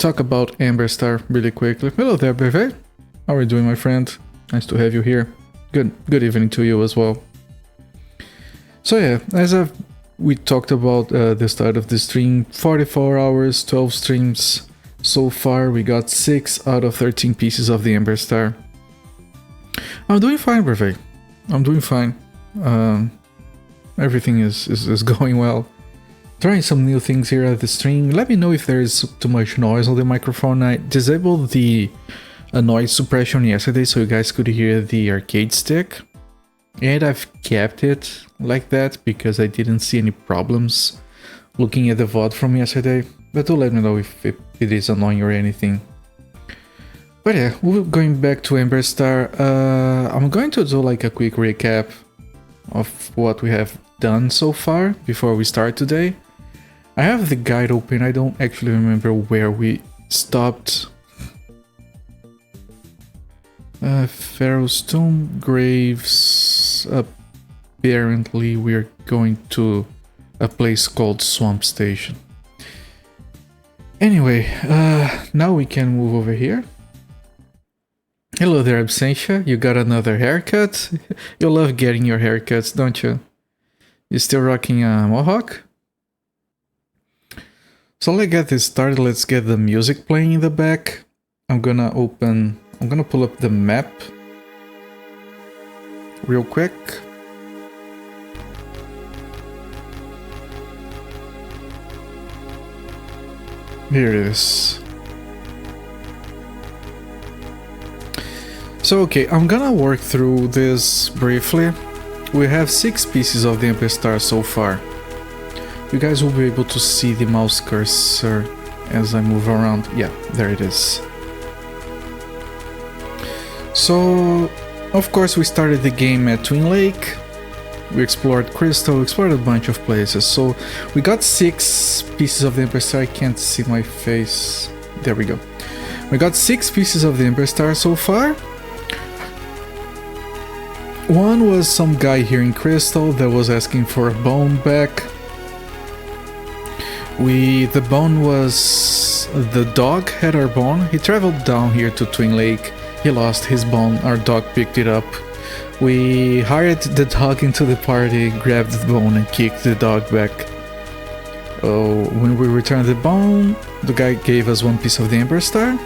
talk about Amberstar really quickly. Hello there, Brevet. How are you doing, my friend? Nice to have you here. Good evening to you as well. So yeah, as we talked about the start of the stream, 44 hours, 12 streams. So far, we got 6 out of 13 pieces of the Amberstar. I'm doing fine, Brevet. I'm doing fine. Everything is going well. Trying some new things here at the stream. Let me know if there is too much noise on the microphone. I disabled the noise suppression yesterday so you guys could hear the arcade stick. And I've kept it like that because I didn't see any problems looking at the VOD from yesterday. But do let me know if it is annoying or anything. But yeah, we're going back to Amberstar. I'm going to do like a quick recap of what we have done so far before we start today. I have the guide open. I don't actually remember where we stopped. Pharaoh's Tomb, Graves. Apparently we're going to a place called Swamp Station. Anyway, now we can move over here. Hello there, Absentia. You got another haircut? You love getting your haircuts, don't you? You still rocking a mohawk? So let's get this started. Let's get the music playing in the back. I'm gonna pull up the map real quick. Here it is. So okay, I'm gonna work through this briefly. We have 6 pieces of the Amberstar so far. You guys will be able to see the mouse cursor as I move around. Yeah, there it is. So, of course, we started the game at Twin Lake. We explored Crystal, explored a bunch of places. So, we got 6 pieces of the Amberstar. I can't see my face. There we go. We got 6 pieces of the Amberstar so far. One was some guy here in Crystal that was asking for a bone back. The bone was... the dog had our bone. He traveled down here to Twin Lake. He lost his bone. Our dog picked it up. We hired the dog into the party, grabbed the bone and kicked the dog back. When we returned the bone, the guy gave us 1 piece of the Amberstar.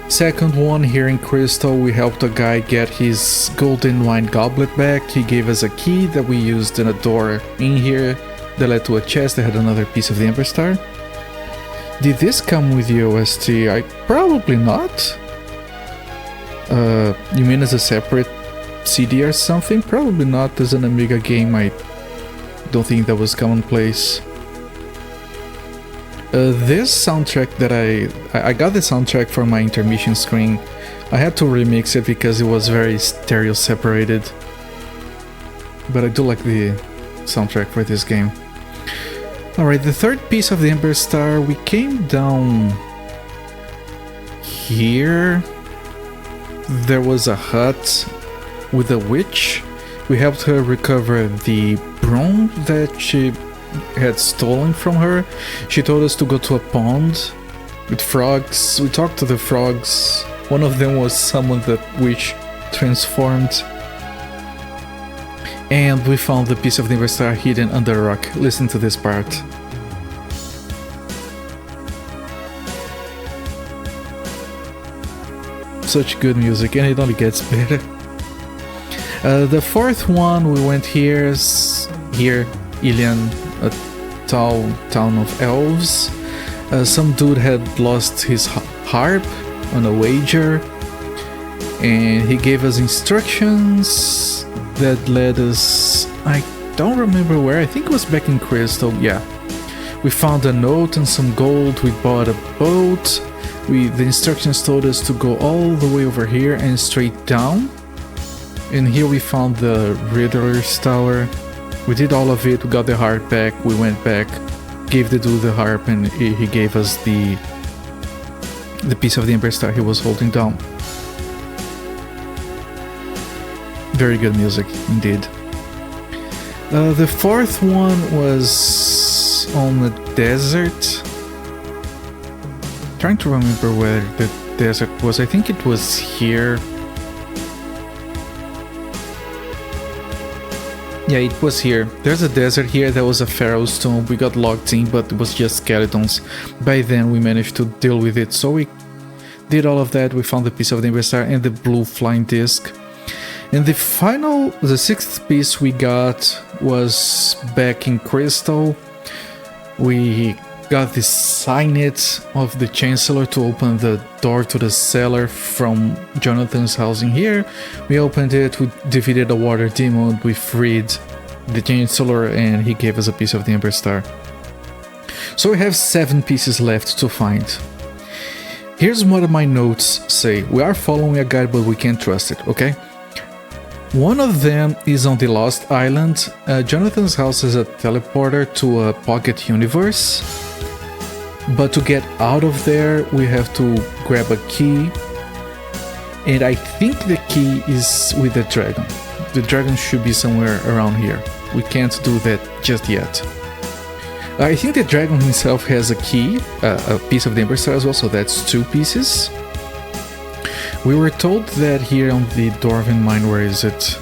Second one, here in Crystal, we helped a guy get his golden wine goblet back. He gave us a key that we used in a door in here that led to a chest that had another piece of the Amberstar. Did this come with the OST? Probably not. You mean as a separate CD or something? Probably not. As an Amiga game, I don't think that was commonplace. This soundtrack that I got the soundtrack for my intermission screen. I had to remix it because it was very stereo separated. But I do like the soundtrack for this game. Alright, the third piece of the Amberstar, we came down here. There was a hut with a witch. We helped her recover the broom that she had stolen from her. She told us to go to a pond with frogs. We talked to the frogs. One of them was someone that witch transformed. And we found the piece of the Amberstar hidden under a rock. Listen to this part. Such good music, and it only gets better. The fourth one, we went here, Ilian, a town of elves. Some dude had lost his harp on a wager, and he gave us instructions that led us, I don't remember where, I think it was back in Crystal, yeah. We found a note and some gold, we bought a boat, the instructions told us to go all the way over here and straight down. And here we found the Riddler's Tower. We did all of it, we got the harp back, we went back, gave the dude the harp, and he gave us the piece of the Amberstar he was holding down. Very good music, indeed. The fourth one was on the desert. trying to remember where the desert was. I think it was here. Yeah, it was here. There's a desert here. There was a pharaoh's tomb. We got locked in, but it was just skeletons. By then we managed to deal with it. So we did all of that. We found the piece of the Amberstar and the blue flying disc. And the sixth piece we got was back in Crystal. We got the signet of the Chancellor to open the door to the cellar from Jonathan's house in here. We opened it, we defeated a water demon, we freed the Chancellor, and he gave us a piece of the Amberstar. So we have 7 pieces left to find. Here's what my notes say. We are following a guide, but we can't trust it, okay? One of them is on the Lost Island. Jonathan's house is a teleporter to a pocket universe. But to get out of there, we have to grab a key. And I think the key is with the dragon. The dragon should be somewhere around here. We can't do that just yet. I think the dragon himself has a key, a piece of the Amberstar as well, so that's 2 pieces. We were told that here on the Dwarven Mine, where is it?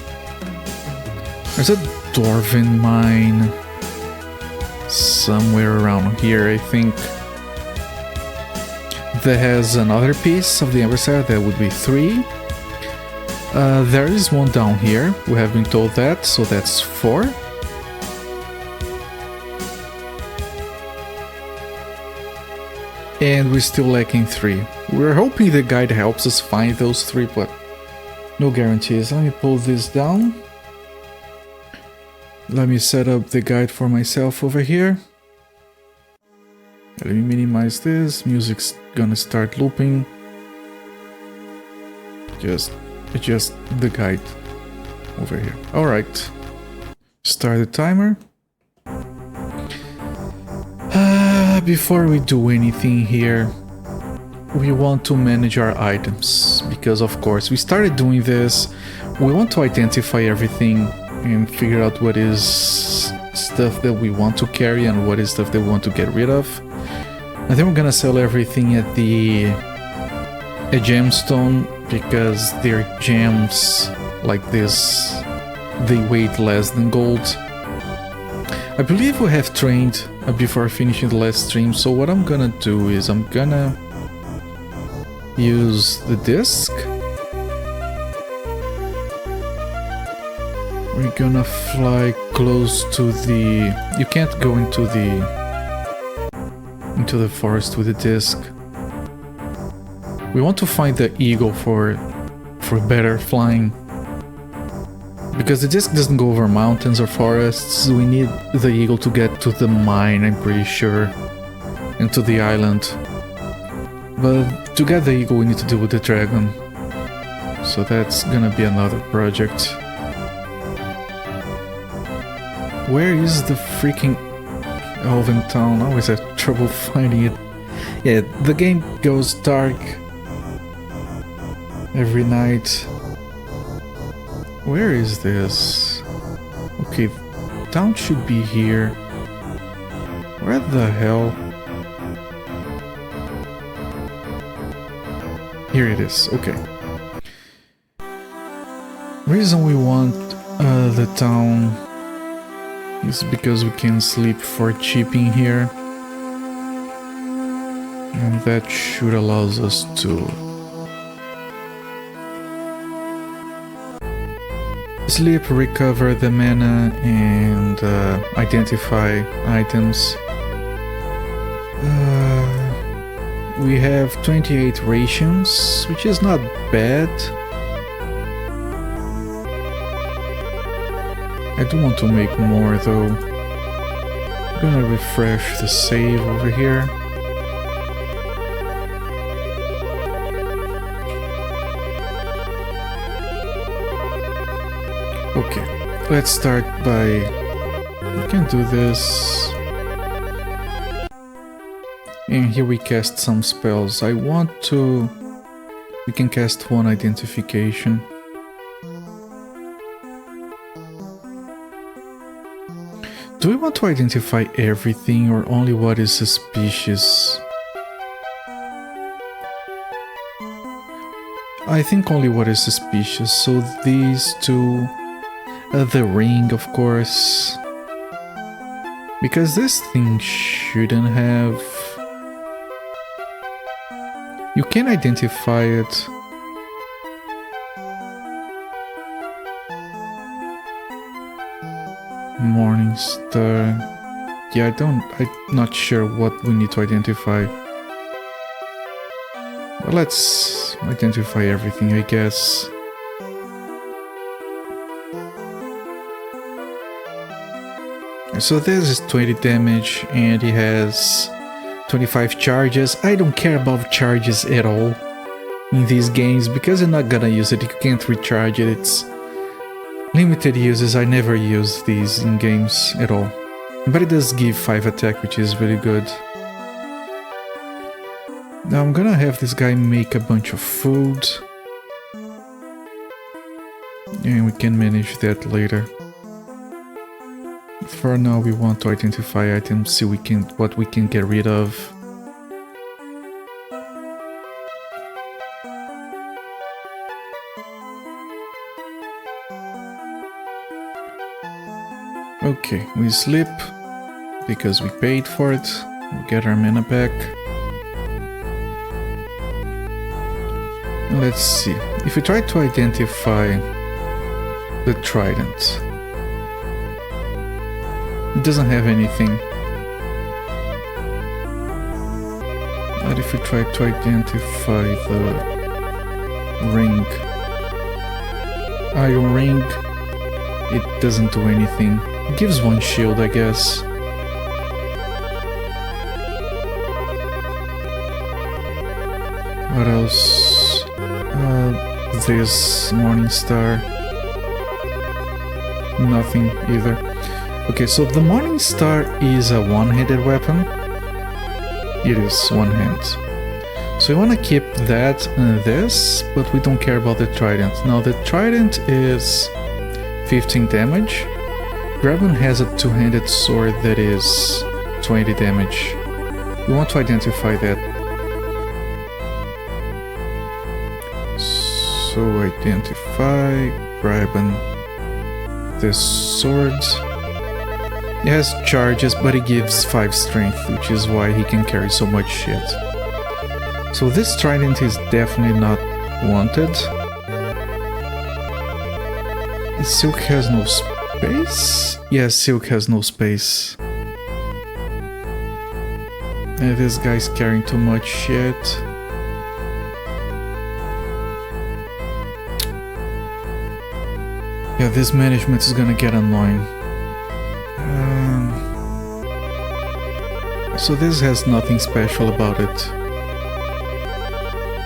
There's a Dwarven Mine somewhere around here, I think. That has another piece of the Amberstar, that would be 3. There is one down here, we have been told that, so that's 4. And we're still lacking 3. We're hoping the guide helps us find those 3, but no guarantees. Let me pull this down. Let me set up the guide for myself over here. Let me minimize this. Music's gonna start looping. Just adjust the guide over here. Alright. Start the timer. Before we do anything here, we want to manage our items, because of course we started doing this. We want to identify everything and figure out what is stuff that we want to carry and what is stuff that we want to get rid of. I think we're gonna sell everything at a gemstone, because their gems like this, they weight less than gold. I believe we have trained before finishing the last stream, so what I'm gonna do is I'm gonna use the disc. We're gonna fly close to the... You can't go into the forest with the disc. We want to find the eagle for better flying. Because the disc doesn't go over mountains or forests, we need the eagle to get to the mine, I'm pretty sure, and to the island. But to get the eagle we need to deal with the dragon, so that's gonna be another project. Where is the freaking Elven town? I always have trouble finding it. Yeah, the game goes dark every night. Where is this? Okay, town should be here. Where the hell? Here it is, okay. Reason we want the town is because we can sleep for cheap in here. And that should allow us to sleep, recover the mana, and identify items. We have 28 rations, which is not bad. I do want to make more though. I'm gonna refresh the save over here. Okay, let's start by... We can do this. And here we cast some spells. I want to... We can cast one identification. Do we want to identify everything or only what is suspicious? I think only what is suspicious. So these two, the ring, of course, because this thing shouldn't have. You can identify it. Morningstar. Yeah, I'm not sure what we need to identify. But let's identify everything, I guess. So this is 20 damage and he has 25 charges. I don't care about charges at all in these games because you're not gonna use it. You can't recharge it. It's limited uses. I never use these in games at all. But it does give 5 attack, which is really good. Now I'm gonna have this guy make a bunch of food. And we can manage that later. For now we want to identify items, see what we can get rid of. Okay, we sleep because we paid for it. We'll get our mana back. Let's see. If we try to identify the trident, it doesn't have anything. But if we try to identify the ring, iron ring, it doesn't do anything. It gives 1 shield, I guess. What else? This Morningstar. Nothing either. Okay, so the Morningstar is a one-handed weapon. It is one hand. So we want to keep that and this, but we don't care about the trident. Now the trident is 15 damage. Graben has a two-handed sword that is 20 damage. We want to identify that. So identify, Graben, this sword. It has charges, but it gives 5 strength, which is why he can carry so much shit. So this trident is definitely not wanted. Silk has no space? Yes, Silk has no space. And this guy's carrying too much shit. Yeah, this management is gonna get annoying. So this has nothing special about it.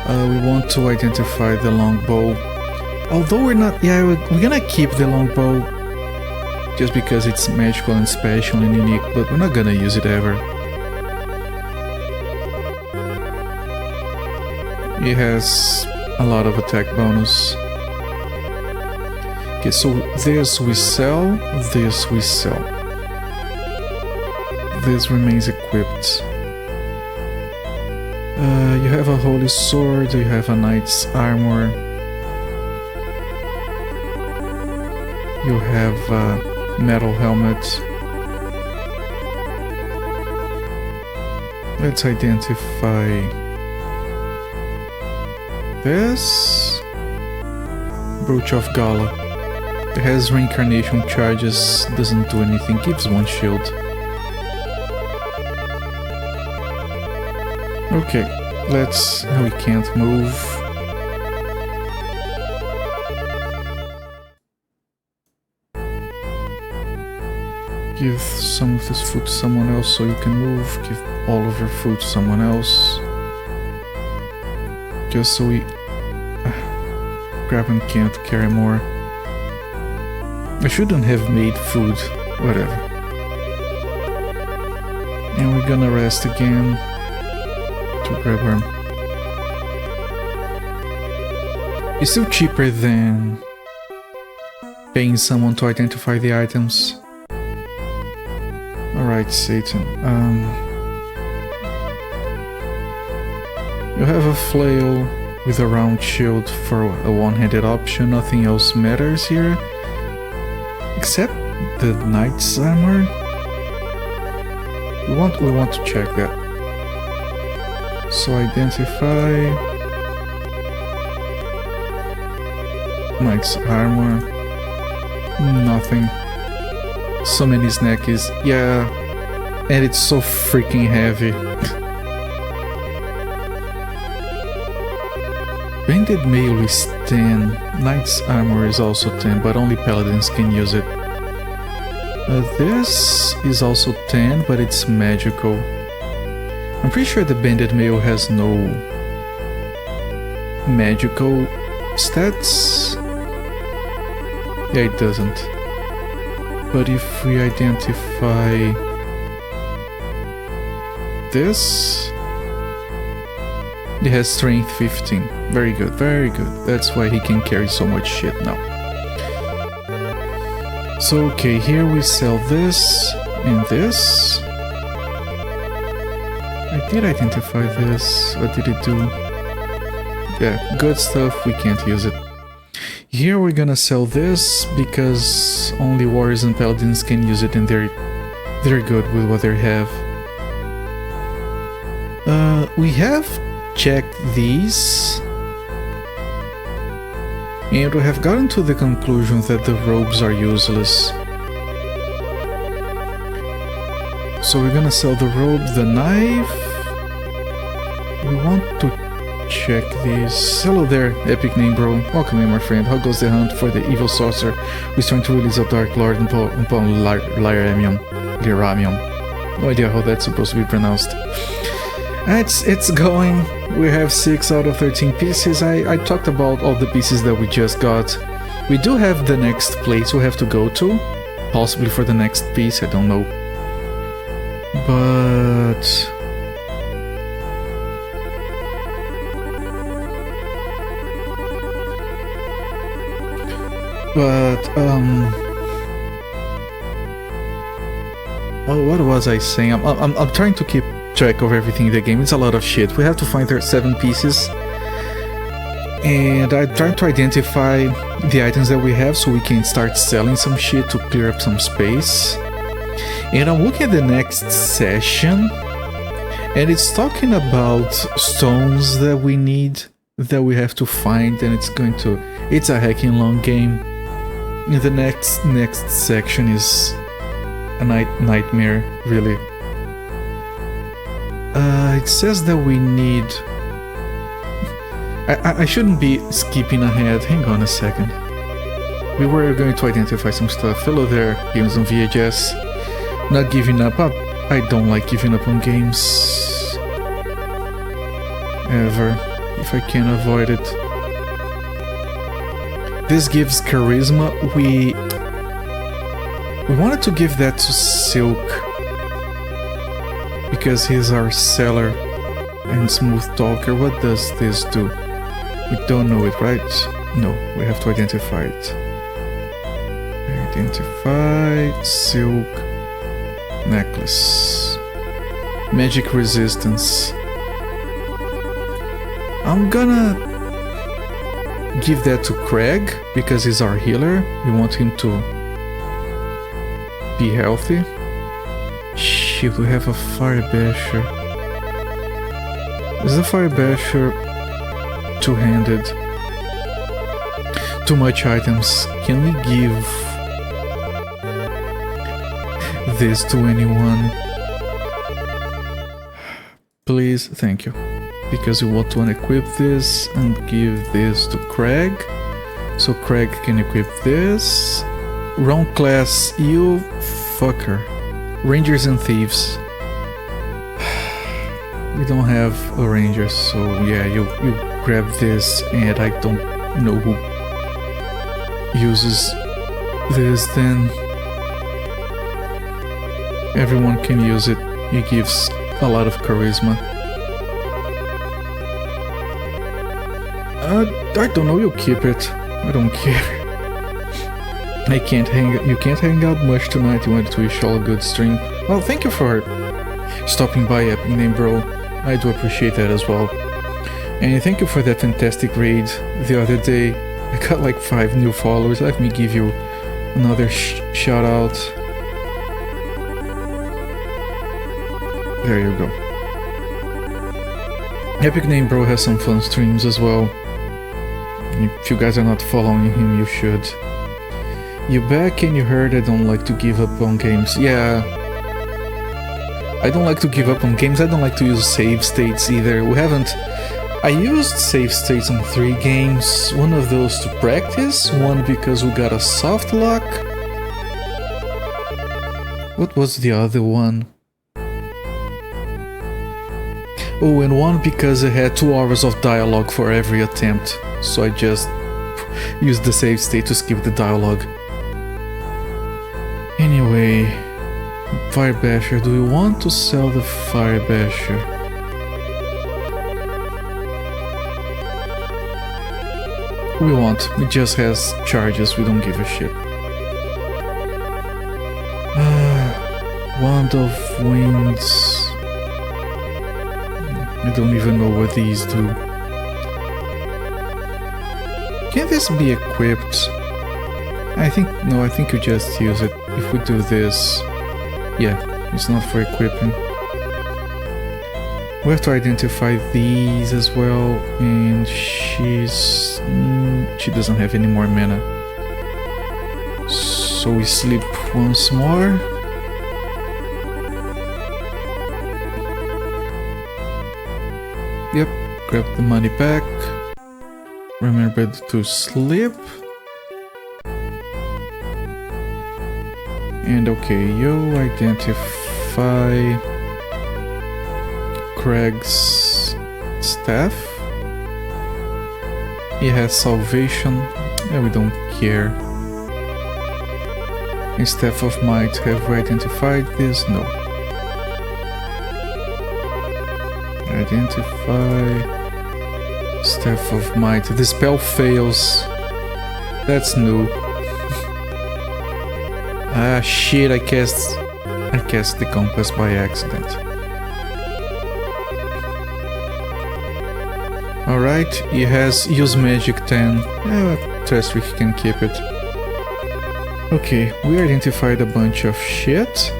We want to identify the longbow. Although we're not... yeah, we're gonna keep the longbow just because it's magical and special and unique, but we're not gonna use it ever. It has a lot of attack bonus. Okay, so this we sell, this we sell. This remains equipped. You have a holy sword, you have a knight's armor. You have a metal helmet. Let's identify this. Brooch of Gala. It has reincarnation charges, doesn't do anything, gives 1 shield. Okay, let's... we can't move. Give some of this food to someone else so you can move. Give all of your food to someone else. Just so we... Graben can't carry more. I shouldn't have made food. Whatever. And we're gonna rest again. To grab her. It's still cheaper than paying someone to identify the items. Alright, Satan. You have a flail. with a round shield for a one-handed option. Nothing else matters here, except the knight's armor. We want to check that. So identify knight's armor. Nothing. So many snackies. Yeah, and it's so freaking heavy. Banded mail is 10. Knight's armor is also 10, but only paladins can use it. This is also 10, but it's magical. I'm pretty sure the banded mail has no magical stats. Yeah, it doesn't. But if we identify this, it has strength 15. Very good, very good. That's why he can carry so much shit now. So okay, here we sell this and this. I did identify this. What did it do? Yeah, good stuff, we can't use it. Here we're gonna sell this because only warriors and paladins can use it, and they're good with what they have. We have checked these, and we have gotten to the conclusion that the robes are useless. So we're gonna sell the robe, the knife. We want to check these. Hello there, epic name bro. Welcome in, my friend. How goes the hunt for the evil sorcerer who's trying to release a Dark Lord upon Lyramium? No idea how that's supposed to be pronounced. It's going. We have 6 out of 13 pieces. I talked about all the pieces that we just got. We do have the next place we have to go to, possibly for the next piece, I don't know. But oh, what was I saying? I'm trying to keep track of everything in the game. It's a lot of shit. We have to find 7 pieces, and I'm trying to identify the items that we have so we can start selling some shit to clear up some space. And I'm looking at the next session, and it's talking about stones that we need, that we have to find, and it's a heckin' long game. And the next section is a nightmare, really. It says that we need... I shouldn't be skipping ahead. Hang on a second. We were going to identify some stuff. Hello there, games on VHS. Not giving up. I don't like giving up on games. Ever. If I can avoid it. This gives charisma. We wanted to give that to Silk, because he's our seller and smooth talker. What does this do? We don't know it, right? No, we have to identify it. Identified silk necklace. Magic resistance. I'm gonna give that to Craig because he's our healer. We want him to be healthy. Shit, we have a fire basher. Is the fire basher two-handed? Too much items. Can we give this to anyone? Please, thank you. Because we want to unequip this and give this to Craig. So Craig can equip this. Wrong class, you fucker. Rangers and Thieves. We don't have a ranger, so yeah, you grab this, and I don't know who uses this then. Everyone can use it. It gives a lot of charisma. I don't know, you keep it. I don't care. You can't hang out much tonight. You wanted to wish all a good stream. Well, thank you for stopping by, epic name bro. I do appreciate that as well. And thank you for that fantastic raid the other day. I got like 5 new followers. Let me give you another shout out. There you go. Epic Name Bro has some fun streams as well. If you guys are not following him, you should. You back and you heard I don't like to give up on games. Yeah. I don't like to give up on games. I don't like to use save states either. We haven't... I used save states on 3 games. One of those to practice, one because we got a soft lock. What was the other one? Oh, and one because I had 2 hours of dialogue for every attempt. So I just used the save state to skip the dialogue. Anyway, Firebasher. Do we want to sell the Firebasher? We won't. It just has charges. We don't give a shit. Wand of Winds. I don't even know what these do. Can this be equipped? I think you just use it. If we do this... Yeah, it's not for equipping. We have to identify these as well, and she doesn't have any more mana. So we sleep once more. Yep, grab the money back. Remember to sleep. And okay, you identify Craig's staff. He has salvation. Yeah, we don't care. And Staff of Might, have we identified this? No. Identify Staff of Might. The spell fails. That's new. Ah shit, I cast the compass by accident. Alright, he has use magic 10. Trust we can keep it. Okay, we identified a bunch of shit.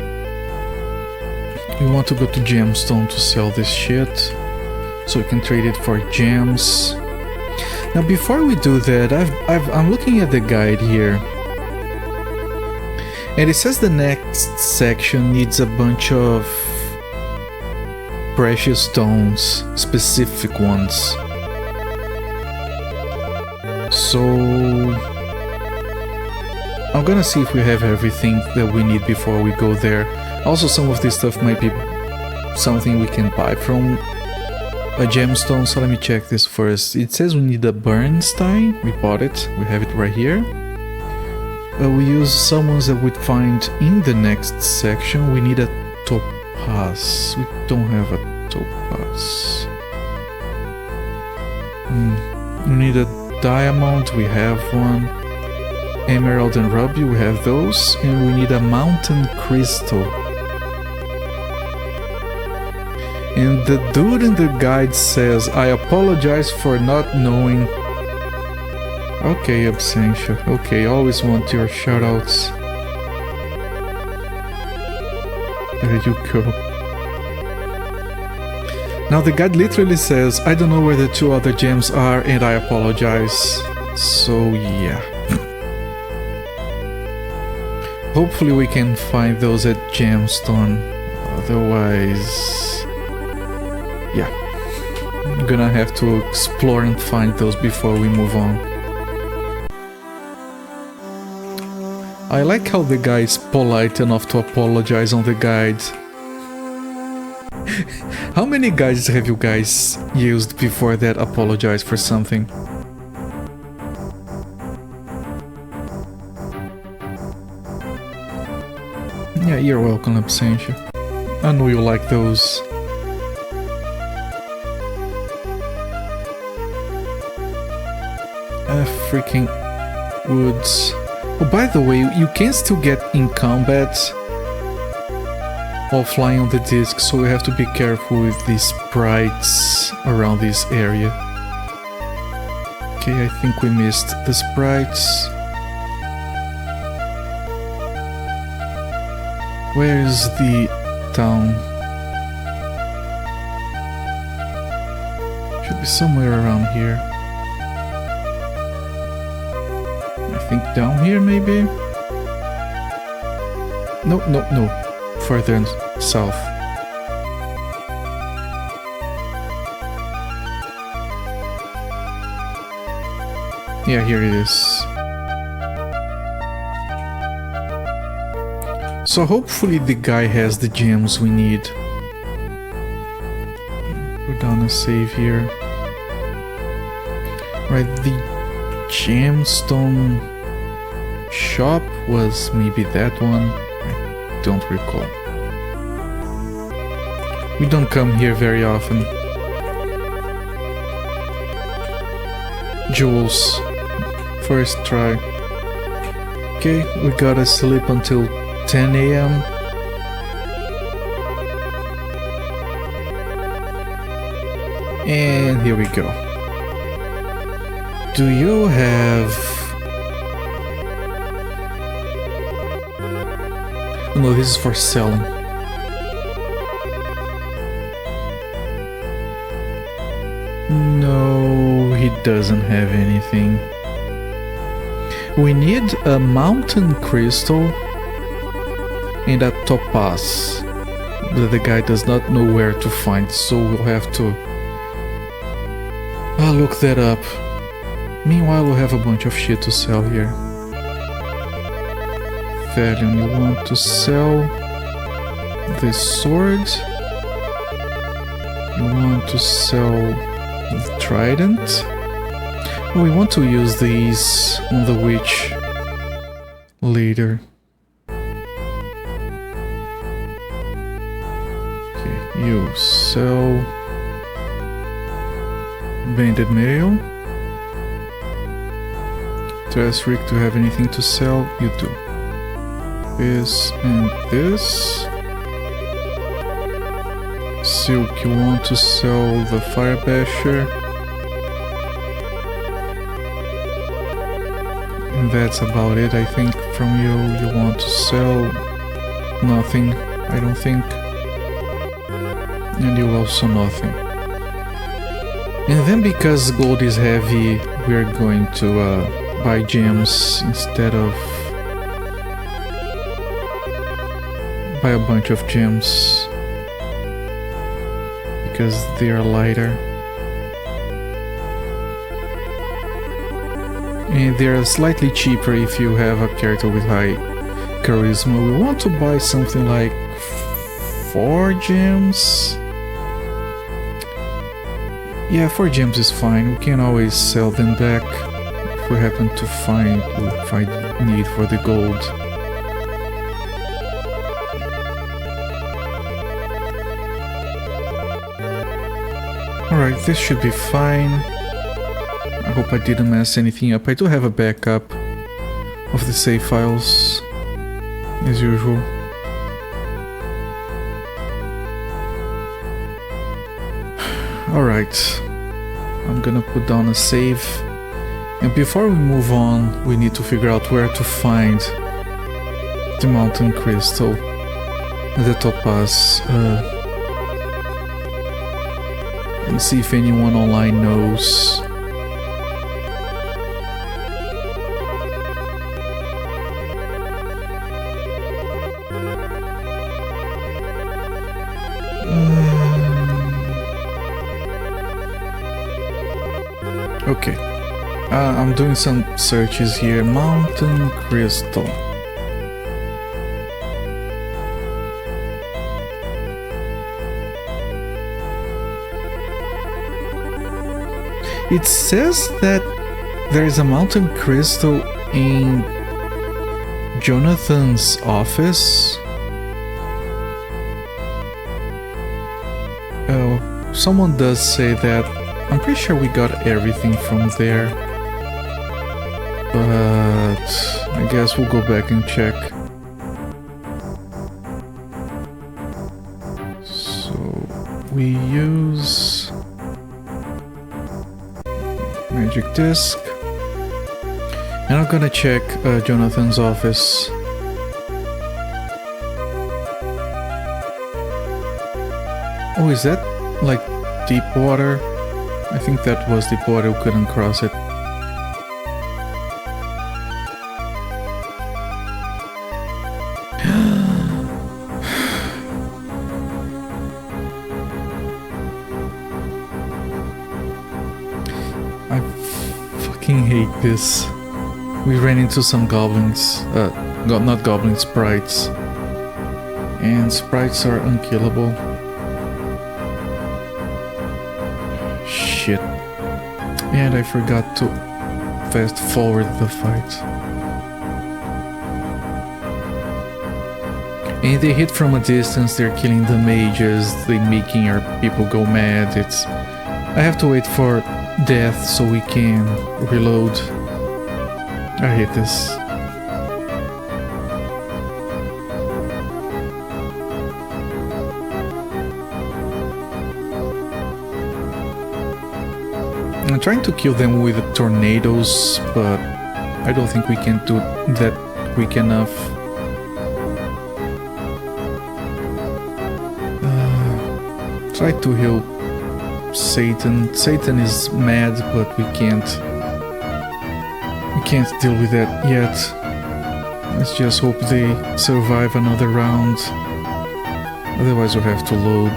We want to go to Gemstone to sell this shit, so we can trade it for gems. Now before we do that, I'm looking at the guide here. And it says the next section needs a bunch of precious stones, specific ones. So I'm gonna see if we have everything that we need before we go there. Also, some of this stuff might be something we can buy from a gemstone, so let me check this first. It says we need a Bernstein. We bought it, we have it right here. We use summons that we'd find in the next section. We need a topaz. We don't have a topaz. We need a diamond. We have one. Emerald and ruby. We have those. And we need a mountain crystal. And the dude in the guide says, I apologize for not knowing. Okay, Absentia. Okay, always want your shoutouts. There you go. Now the guide literally says, I don't know where the 2 other gems are and I apologize. So yeah. Hopefully we can find those at Gemstone. Otherwise... yeah. I'm gonna have to explore and find those before we move on. I like how the guy is polite enough to apologize on the guide. How many guides have you guys used before that apologize for something? Yeah, you're welcome, Absentia. I know you like those. Freaking woods. Oh, by the way, you can still get in combat while flying on the disc, so we have to be careful with the sprites around this area. Okay, I think we missed the sprites. Where is the town? Should be somewhere around here. I think down here maybe? No, no, no. Further south. Yeah, here it is. So hopefully the guy has the gems we need. Put down a save here. Right, the gemstone shop was maybe that one. I don't recall. We don't come here very often. Jewels. First try. Okay, we gotta sleep until 10 AM. And here we go. Do you have... No, this is for selling. No, he doesn't have anything. We need a mountain crystal and a topaz that the guy does not know where to find, so we'll have to look that up. Meanwhile, we'll have a bunch of shit to sell here. Valium, you want to sell this sword? You want to sell the trident? Oh, we want to use these on the witch later. Okay, you sell banded mail. To ask Rick to have anything to sell, you do. This and this. Silk, you want to sell the fire basher. And that's about it, I think. From you, you want to sell nothing, I don't think. And you also nothing. And then because gold is heavy, we're going to buy gems instead of buy a bunch of gems because they are lighter and they are slightly cheaper if you have a character with high charisma. We want to buy something like 4 gems. Yeah, 4 gems is fine. We can always sell them back if we happen to find need for the gold. Alright, this should be fine. I hope I didn't mess anything up. I do have a backup of the save files, as usual. Alright, I'm gonna put down a save. And before we move on, we need to figure out where to find the mountain crystal, the topaz. And see if anyone online knows. Okay, I'm doing some searches here. Mountain crystal. It says that there is a mountain crystal in Jonathan's office. Oh, someone does say that. I'm pretty sure we got everything from there. But I guess we'll go back and check. we use magic disc. And I'm gonna check Jonathan's office. Oh, is that like deep water? I think that was deep water, we couldn't cross it. I fucking hate this. We ran into some goblins, not goblins, sprites. And sprites are unkillable. Shit. And I forgot to fast forward the fight. And they hit from a distance, they're killing the mages, they're making our people go mad. I have to wait for death so we can reload. I hate this. I'm trying to kill them with tornadoes, but I don't think we can do that quick enough. Try to heal Satan. Satan is mad, but we can't deal with that yet. Let's just hope they survive another round. Otherwise we'll have to load.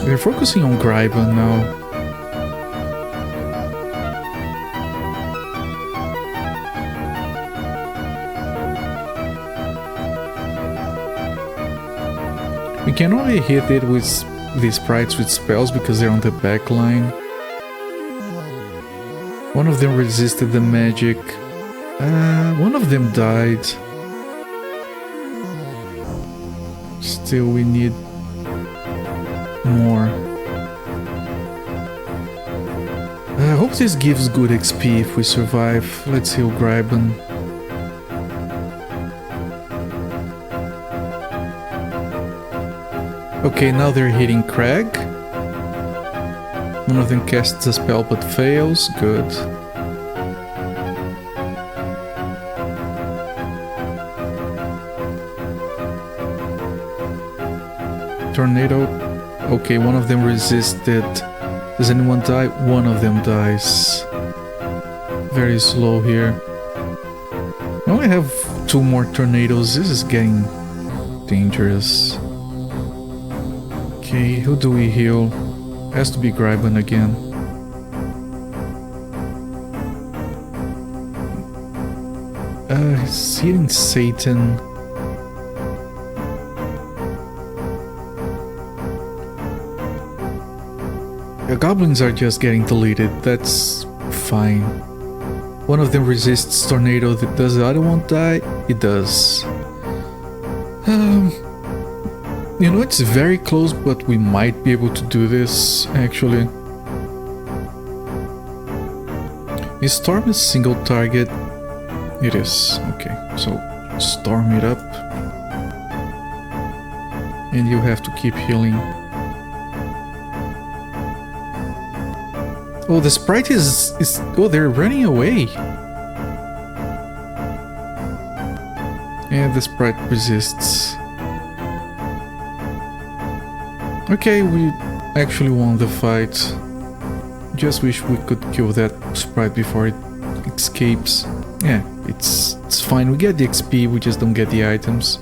They're focusing on Gryban now. We can only hit it with these sprites with spells because they're on the back line. One of them resisted the magic. One of them died. Still, we need more. I hope this gives good XP if we survive. Let's heal Gryban. Okay, now they're hitting Crag. One of them casts a spell but fails. Good. Tornado. Okay, one of them resisted. Does anyone die? One of them dies. Very slow here. I only have 2 more tornadoes. This is getting dangerous. Okay, who do we heal? Has to be Gryban again. He's hitting Satan. The goblins are just getting deleted, that's fine. One of them resists tornado, does the other one die? It does. You know, it's very close, but we might be able to do this, actually. Is Storm a single target? It is. Okay, so storm it up. And you have to keep healing. Oh, the sprite is... Oh, they're running away. And the sprite resists. Okay, we actually won the fight. Just wish we could kill that sprite before it escapes. Yeah, it's fine. We get the XP, we just don't get the items.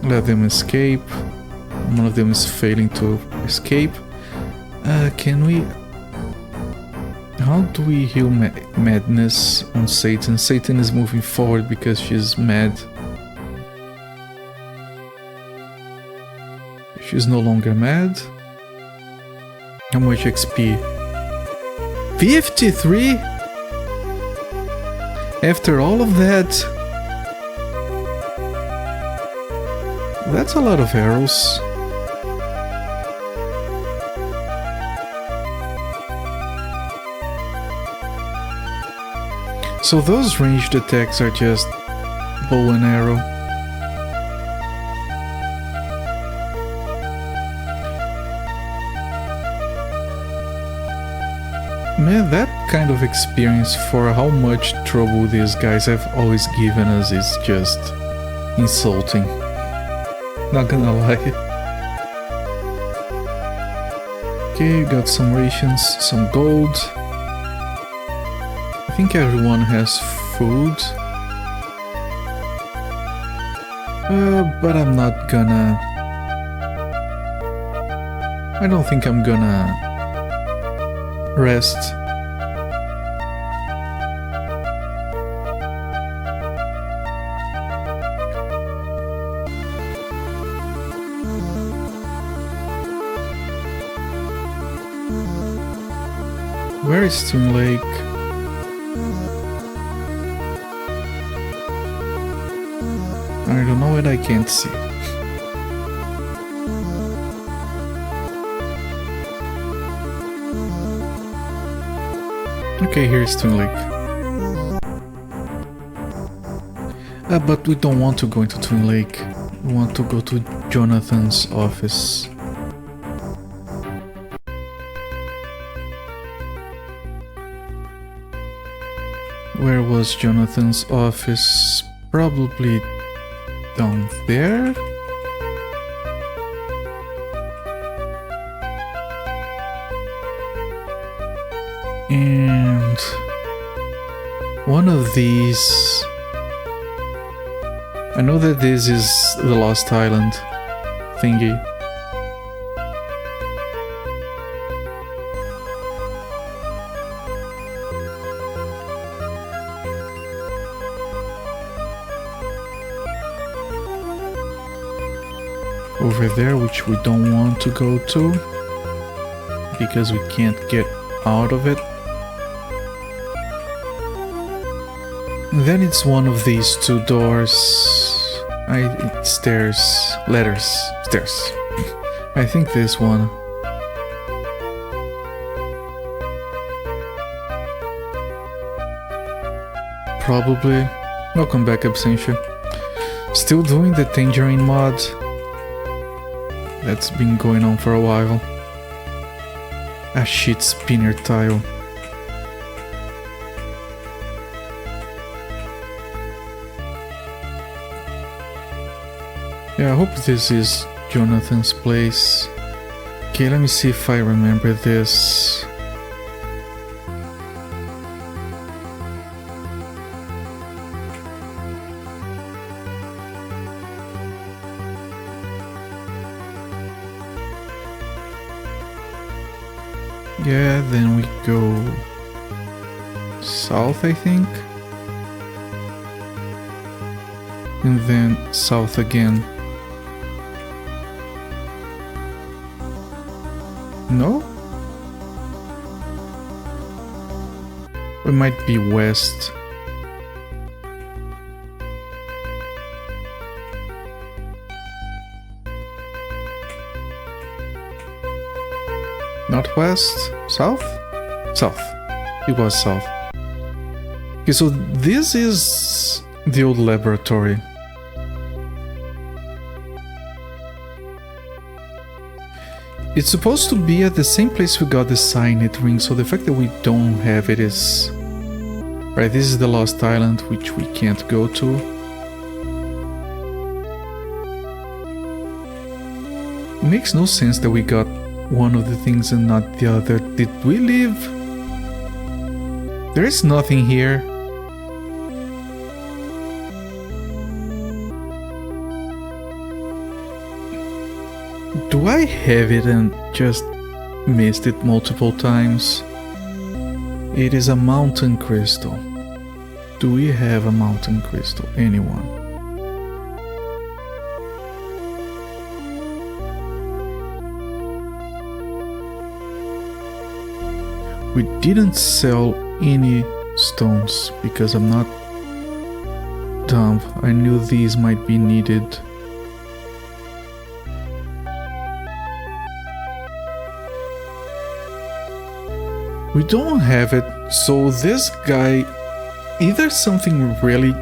Let them escape. One of them is failing to escape. Can we... How do we heal madness on Satan? Satan is moving forward because she's mad. She's no longer mad. How much XP? 53? After all of that? That's a lot of arrows. So those ranged attacks are just bow and arrow. Man, that kind of experience for how much trouble these guys have always given us is just insulting. Not gonna lie. Okay, got some rations, some gold. I think everyone has food. But I'm not gonna... I don't think I'm gonna rest. Where is Twin Lake? I don't know what I can't see. Okay, here's Twin Lake. But we don't want to go into Twin Lake. We want to go to Jonathan's office. Where was Jonathan's office? Probably down there? And one of these... I know that this is the Lost Island thingy. Over there, which we don't want to go to because we can't get out of it. Then it's one of these two doors. It's stairs. Letters. Stairs. I think this one. Probably. Welcome back, Absentia. Still doing the Tangerine mod. That's been going on for a while. A shit spinner tile. Yeah, I hope this is Jonathan's place. Okay, let me see if I remember this. Yeah, then we go south, I think. And then south again. No? It might be west. Not west? South? South. It was south. Okay, so this is the old laboratory. It's supposed to be at the same place we got the signet ring, so the fact that we don't have it is... Right, this is the Lost Island, which we can't go to. It makes no sense that we got one of the things and not the other. Did we leave? There is nothing here. Do I have it and just missed it multiple times? It is a mountain crystal. Do we have a mountain crystal? Anyone? We didn't sell any stones because I'm not dumb. I knew these might be needed. We don't have it, so this guy, either something really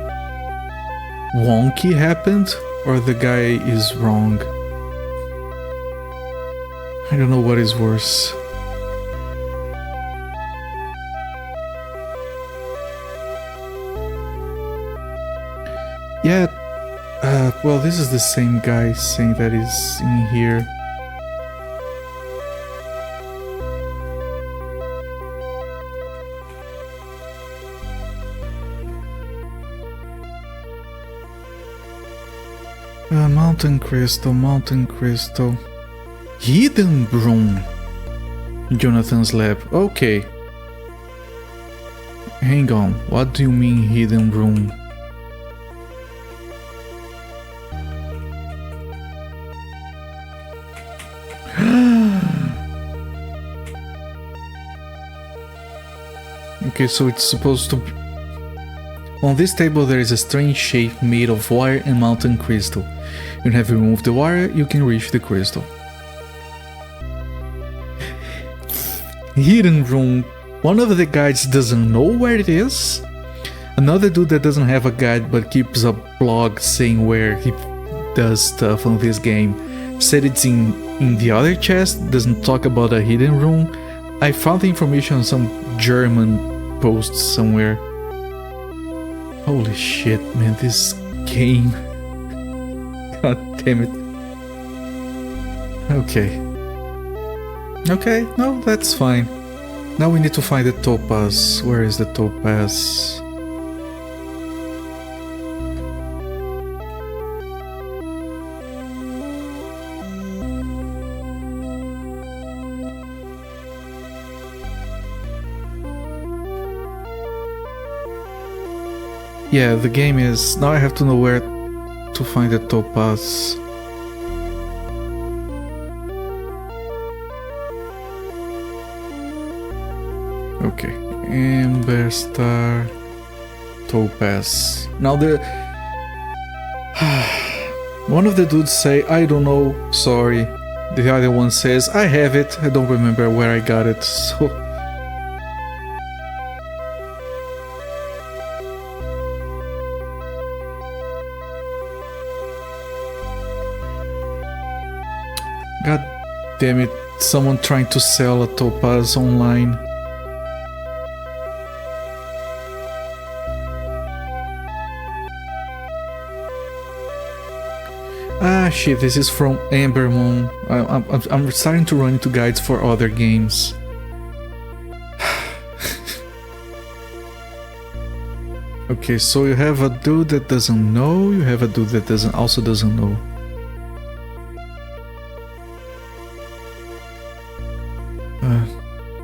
wonky happened or the guy is wrong. I don't know what is worse. Yeah, well, this is the same guy saying that he's in here. Mountain crystal. Hidden room. Jonathan's lab. Okay. Hang on. What do you mean hidden room? Okay, so it's supposed to be... On this table there is a strange shape made of wire and mountain crystal. When you have removed the wire, you can reach the crystal. Hidden room. One of the guides doesn't know where it is. Another dude that doesn't have a guide but keeps a blog saying where he does stuff on this game said it's in the other chest, doesn't talk about a hidden room. I found the information on some German post somewhere. Holy shit, man, this game. God damn it. Okay. Okay, no, that's fine. Now we need to find the topaz. Where is the topaz? Yeah, the game is... Now I have to know where to find the topaz. Okay, Amberstar, topaz. Now the... One of the dudes say, I don't know, sorry. The other one says, I have it, I don't remember where I got it, so... God damn it, someone trying to sell a topaz online. Ah shit, this is from Amber Moon. I'm starting to run into guides for other games. Okay, so you have a dude that doesn't know, you have a dude that also doesn't know.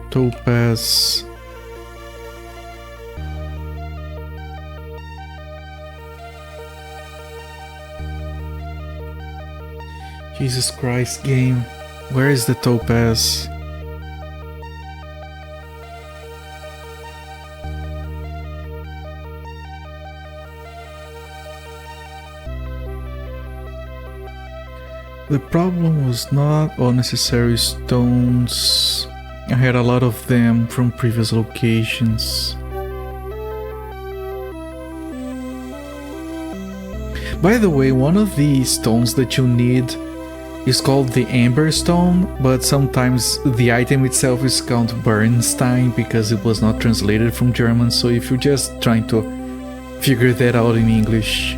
Topaz. Jesus Christ, game. Where is the topaz? The problem was not unnecessary stones. I had a lot of them from previous locations. By the way, one of the stones that you need is called the Amber Stone, but sometimes the item itself is called Bernstein because it was not translated from German, so if you're just trying to figure that out in English,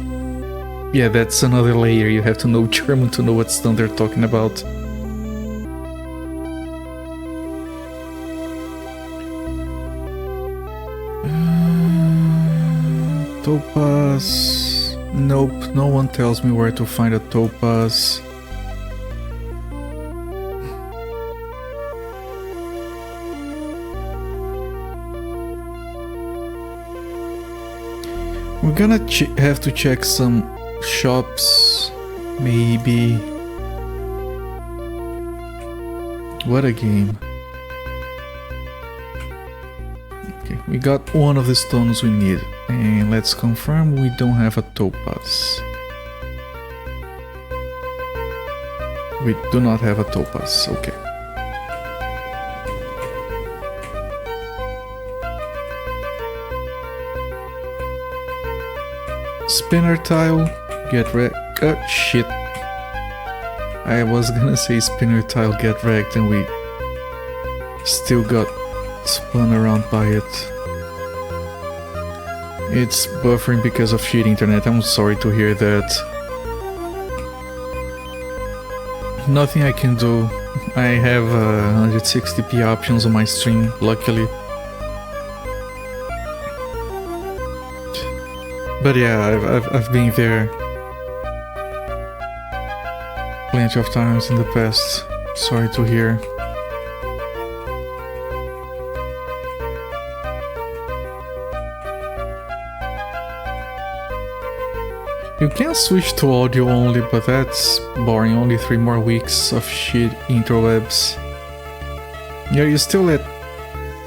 yeah, that's another layer. You have to know German to know what stone they're talking about. Topaz. Nope, no one tells me where to find a topaz. We're gonna have to check some shops, maybe. What a game. Okay, we got one of the stones we need, and let's confirm we don't have a topaz. We do not have a topaz, okay. Spinner tile, get wrecked. Oh shit. I was gonna say spinner tile, get wrecked, and we still got spun around by it. It's buffering because of shit internet. I'm sorry to hear that. Nothing I can do. I have 160p options on my stream, luckily. But yeah, I've been there plenty of times in the past. Sorry to hear. You can switch to audio only, but that's boring. Only 3 more weeks of shit interwebs. Yeah, you still let...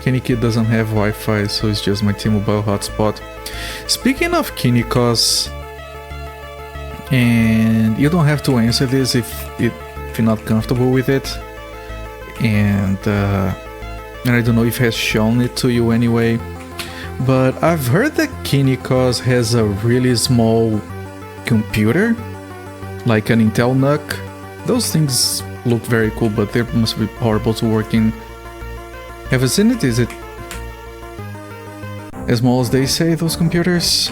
Kinikid doesn't have Wi-Fi, so it's just my T-Mobile hotspot. Speaking of Kinikos, and you don't have to answer this if you're not comfortable with it, and I don't know if it has shown it to you anyway, but I've heard that Kinikos has a really small computer, like an Intel NUC. Those things look very cool, but they must be horrible to work in. Have you seen it? Is it as small as they say, those computers?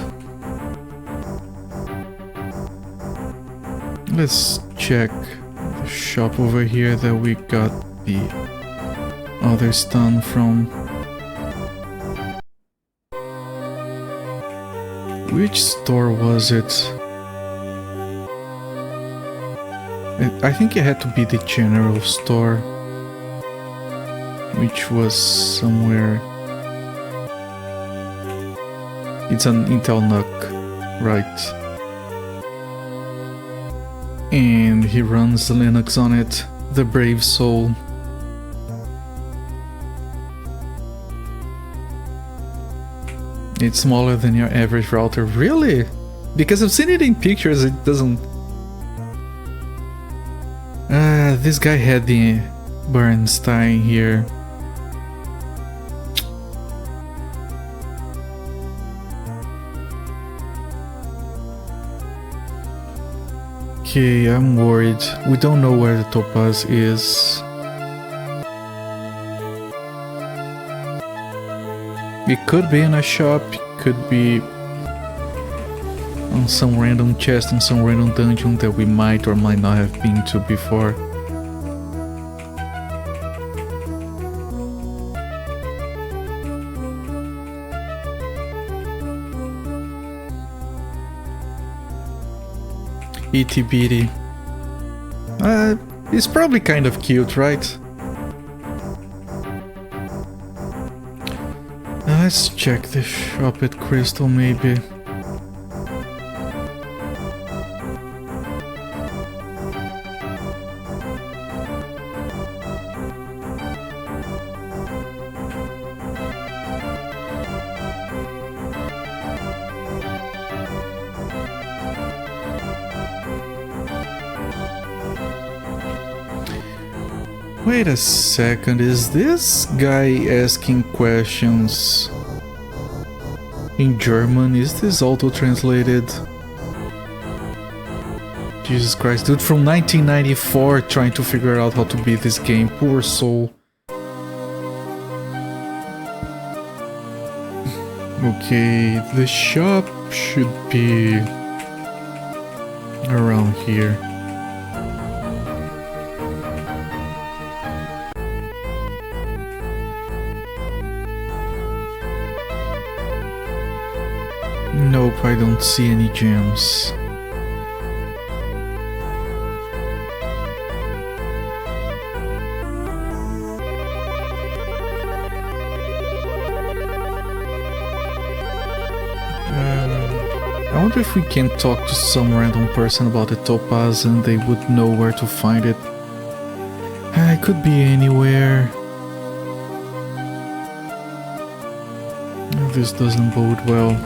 Let's check the shop over here that we got the other stun from. Which store was it? I think it had to be the general store, which was somewhere. It's an Intel NUC, right? And he runs Linux on it, the brave soul. It's smaller than your average router. Really? Because I've seen it in pictures, it doesn't... this guy had the Bernstein here. Okay, I'm worried. We don't know where the Topaz is. It could be in a shop, it could be on some random chest in some random dungeon that we might or might not have been to before. Itty bitty. It's probably kind of cute, right? Let's check the shop at Crystal, maybe. Wait a second, is this guy asking questions in German? Is this auto-translated? Jesus Christ, dude from 1994 trying to figure out how to beat this game, poor soul. Okay, the shop should be around here. Nope, I don't see any gems. I wonder if we can talk to some random person about the Topaz and they would know where to find it. It could be anywhere. This doesn't bode well.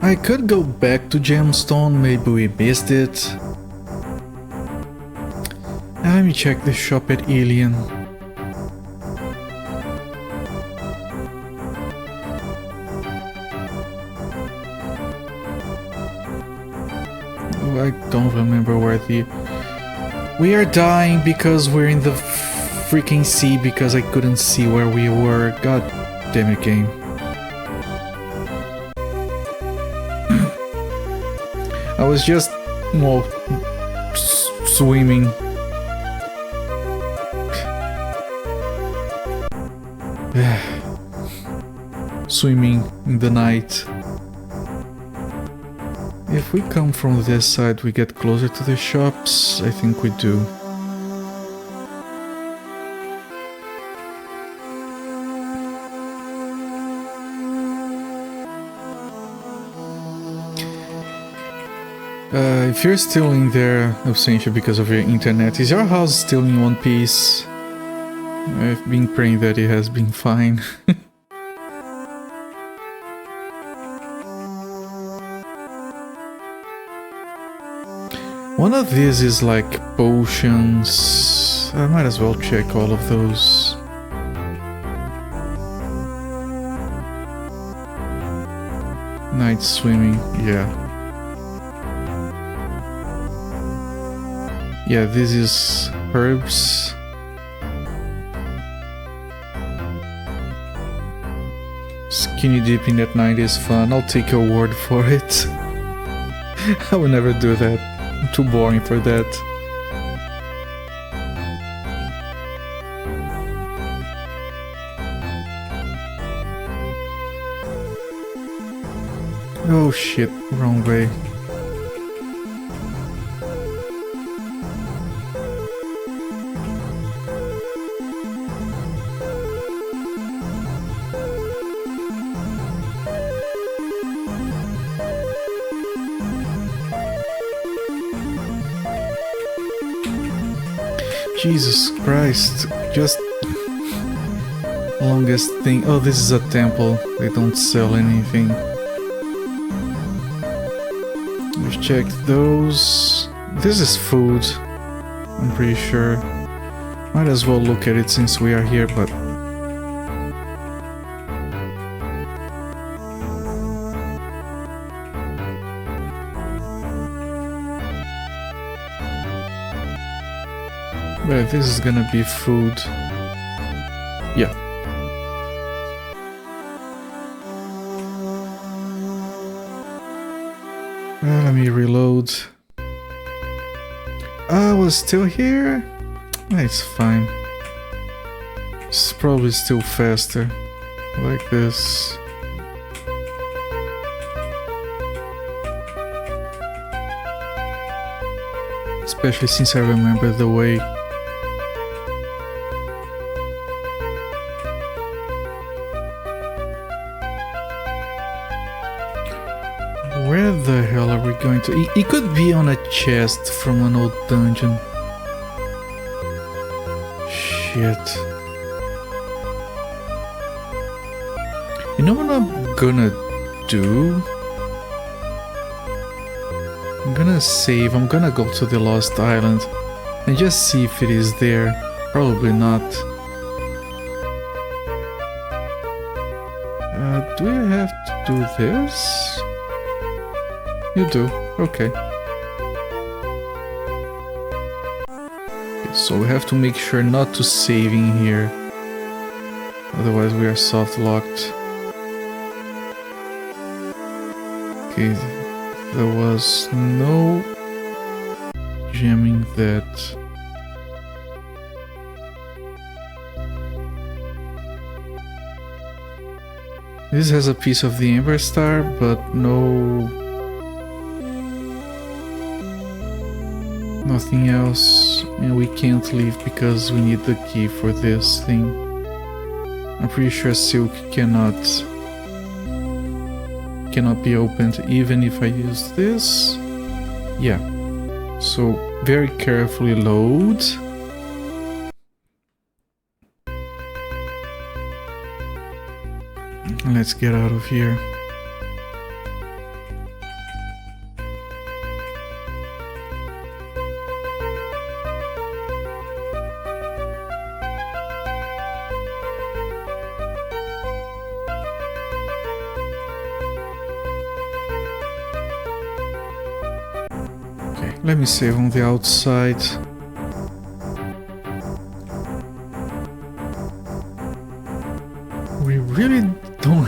I could go back to Gemstone, maybe we missed it. Let me check the shop at Alien. I don't remember where the We are dying because we're in the freaking sea because I couldn't see where we were. God damn it, game. I was just, well, swimming. Swimming in the night. If we come from this side, we get closer to the shops. I think we do. If you're still in there, Absentia, because of your internet, is your house still in one piece? I've been praying that it has been fine. One of these is like potions. I might as well check all of those. Night swimming, yeah. Yeah, this is herbs. Skinny dipping at night is fun. I'll take your word for it. I would never do that. I'm too boring for that. Oh shit, wrong way. Jesus Christ, just longest thing. Oh, this is a temple. They don't sell anything. Let's check those. This is food, I'm pretty sure. Might as well look at it since we are here, but... But this is gonna be food. Yeah. Let me reload. I was still here? It's fine. It's probably still faster. Like this. Especially since I remember the way. Where the hell are we going to? It could be on a chest from an old dungeon. Shit. You know what I'm gonna do? I'm gonna save. I'm gonna go to the Lost Island and just see if it is there. Probably not. Do we have to do this? You do, okay. So we have to make sure not to save in here. Otherwise we are soft locked. Okay, there was no jamming that. This has a piece of the Amberstar, but nothing else, and we can't leave because we need the key for this thing. I'm pretty sure Silk cannot be opened even if I use this. Yeah, so very carefully load. Let's get out of here. Let me save on the outside.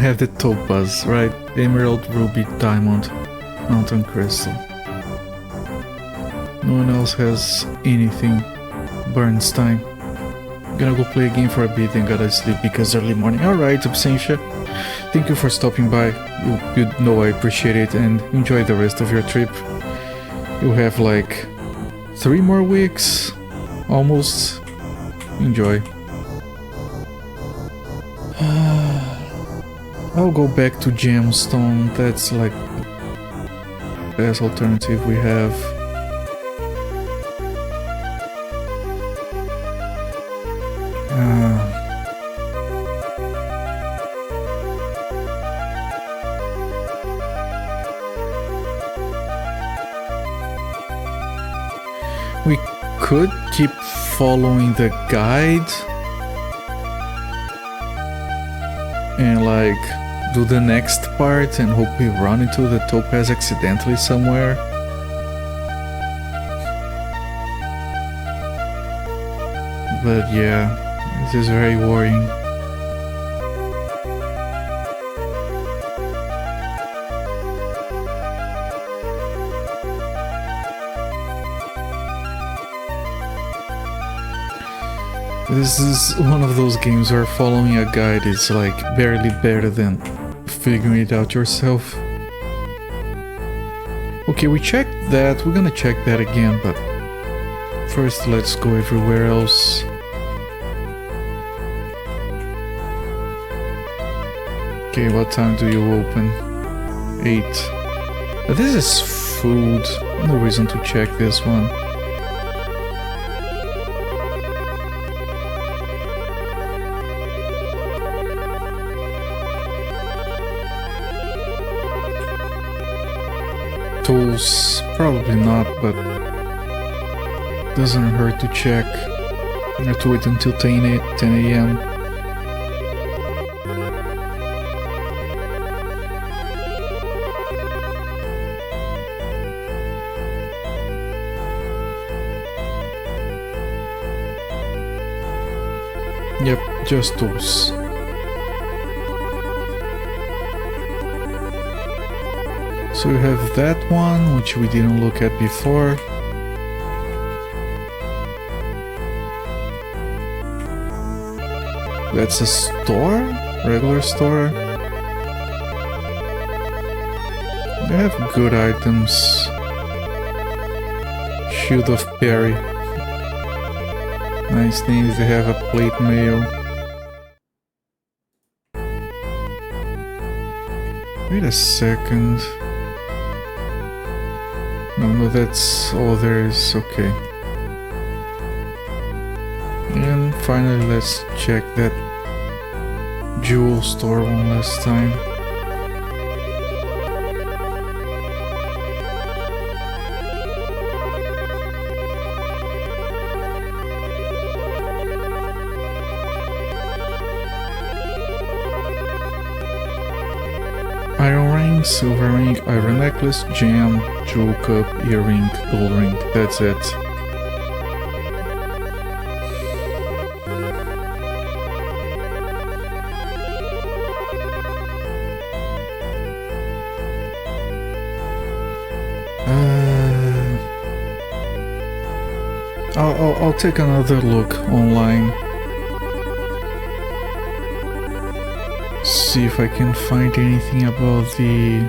have the topaz, right? Emerald, ruby, diamond, mountain crystal. No one else has anything. Bernstein. Gonna go play a game for a bit and gotta sleep because early morning. Alright, Absentia. Thank you for stopping by. You know I appreciate it, and enjoy the rest of your trip. You have like 3 more weeks. Almost. Enjoy. I'll go back to Gemstone. That's like the best alternative we have. We could keep following the guide and like do the next part and hope we run into the topaz accidentally somewhere. But yeah, this is very worrying. This is one of those games where following a guide is like barely better than figuring it out yourself. Okay, we checked that, we're gonna check that again, but first let's go everywhere else. Okay, what time do you open? 8. But this is food, no reason to check this one. Tools, probably not, but doesn't hurt to check. I have to wait until 10 a.m. Yep, just tools. So we have that one, which we didn't look at before. That's a store? Regular store? They have good items. Shield of Perry. Nice things, they have a plate mail. Wait a second. No, that's all there is, okay. And finally, let's check that jewel store one last time. Iron ring, silver ring, iron necklace, gem, jewel cup, earring, gold ring. That's it. I'll take another look online. See if I can find anything about the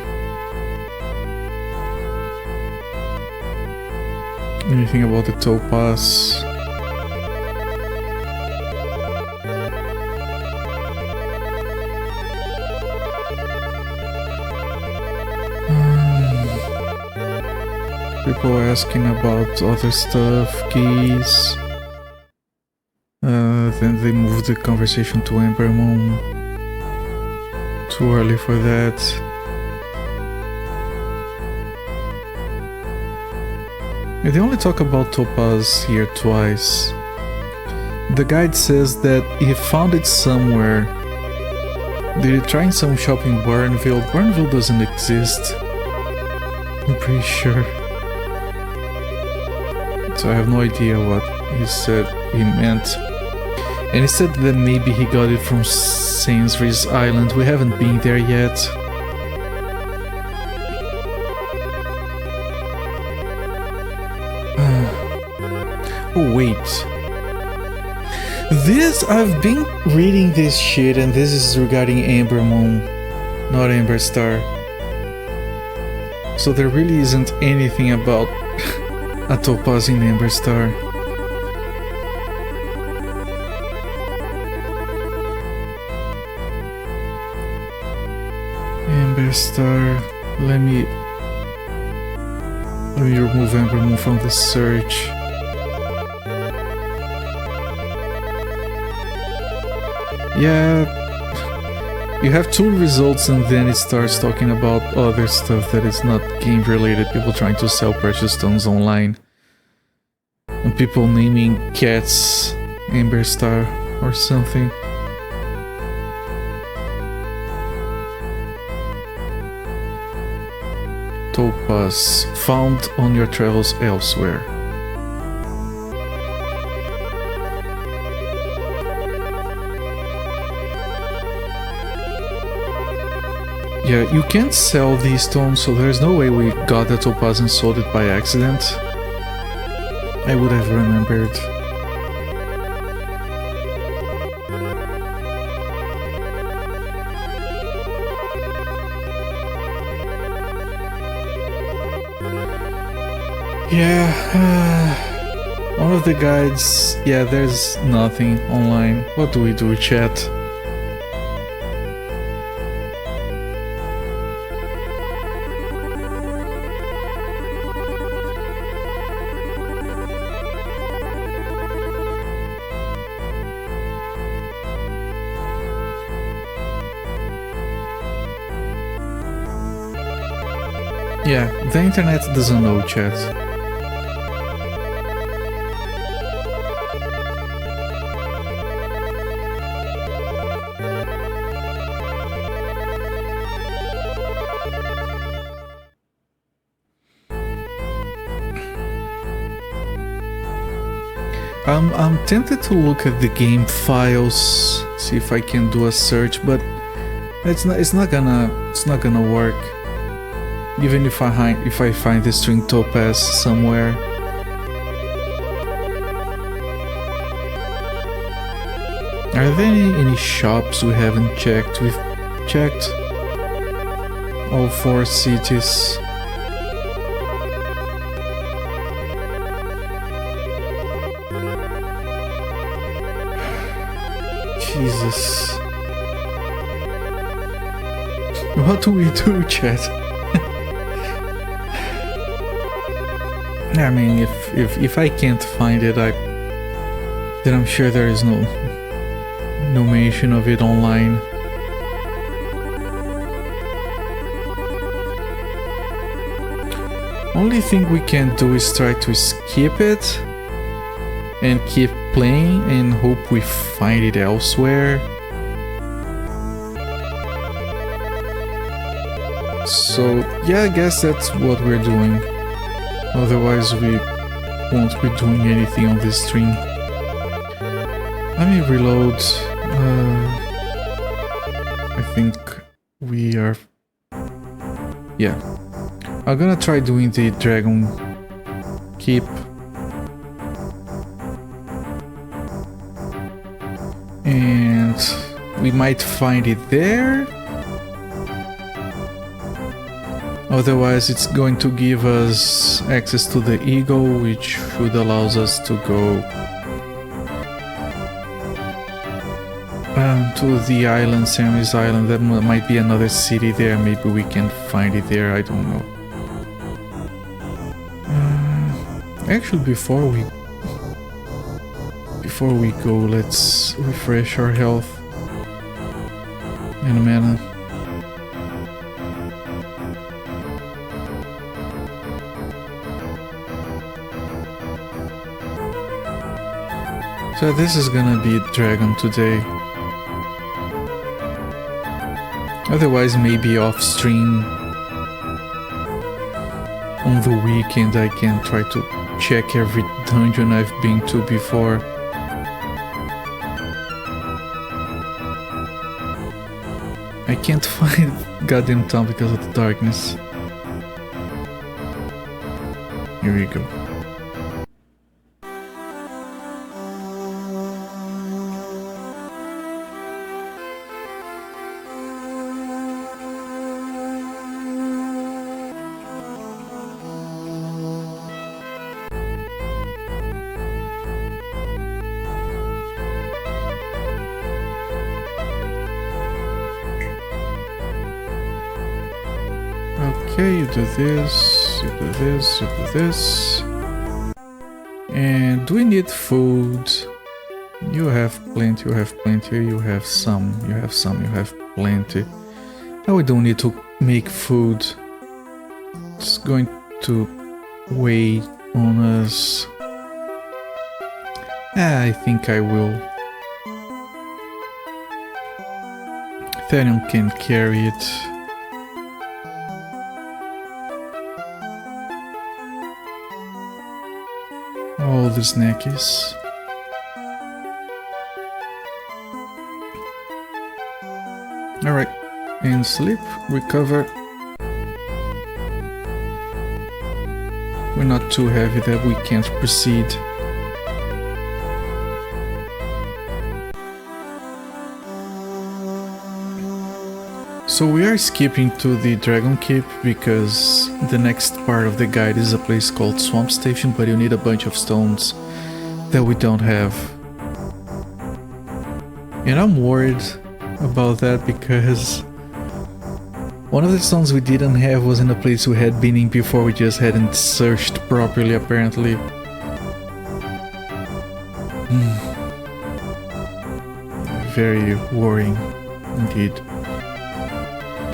topaz. People asking about other stuff, keys. Then they moved the conversation to Ember Moon. Too early for that. Yeah, they only talk about topaz here twice. The guide says that he found it somewhere. They're trying some shop in Burnville. Burnville doesn't exist, I'm pretty sure. So I have no idea what he said he meant. And he said that maybe he got it from Sainsbury's Island. We haven't been there yet. Oh wait. I've been reading this shit, and this is regarding Amber Moon, not Amberstar. So there really isn't anything about a topaz in Amberstar. Amberstar. Let me remove Amber Moon from the search. Yeah, you have 2 results and then it starts talking about other stuff that is not game related. People trying to sell precious stones online. And people naming cats Amberstar or something. Topaz found on your travels elsewhere. Yeah, you can't sell these stones, so there's no way we got the topaz and sold it by accident. I would have remembered. Yeah, one of the guides, yeah, there's nothing online. What do we do, chat? Yeah, the internet doesn't know, chat. I'm tempted to look at the game files, see if I can do a search, but it's not gonna work. Even if I find the string topaz somewhere. Are there any shops we haven't checked? We've checked all 4 cities. Jesus. What do we do, chat? I mean, if I can't find it, then I'm sure there is no mention of it online. Only thing we can do is try to skip it and keep playing and hope we find it elsewhere. So yeah, I guess that's what we're doing. Otherwise we won't be doing anything on this stream. Let me reload. I think we are... Yeah. I'm gonna try doing the Dragon Keep. And we might find it there. Otherwise it's going to give us access to the Eagle, which should allow us to go to the island, Sammy's Island. There might be another city there, maybe we can find it there, I don't know. Actually, before we go, let's refresh our health and mana. So this is gonna be Dragon today. Otherwise, maybe off stream on the weekend I can try to check every dungeon I've been to before. can't find goddamn town because of the darkness. Here we go. Okay, you do this, you do this, you do this. And do we need food? You have plenty, you have plenty, you have some, you have some, you have plenty. Now we don't need to make food. It's going to weigh on us. I think I will. Ethereum can carry it. All these neckies. Alright, and sleep, recover. We're not too heavy that we can't proceed. So we are skipping to the Dragon Keep because the next part of the guide is a place called Swamp Station, but you need a bunch of stones that we don't have. And I'm worried about that because one of the stones we didn't have was in a place we had been in before, we just hadn't searched properly apparently. Very worrying indeed.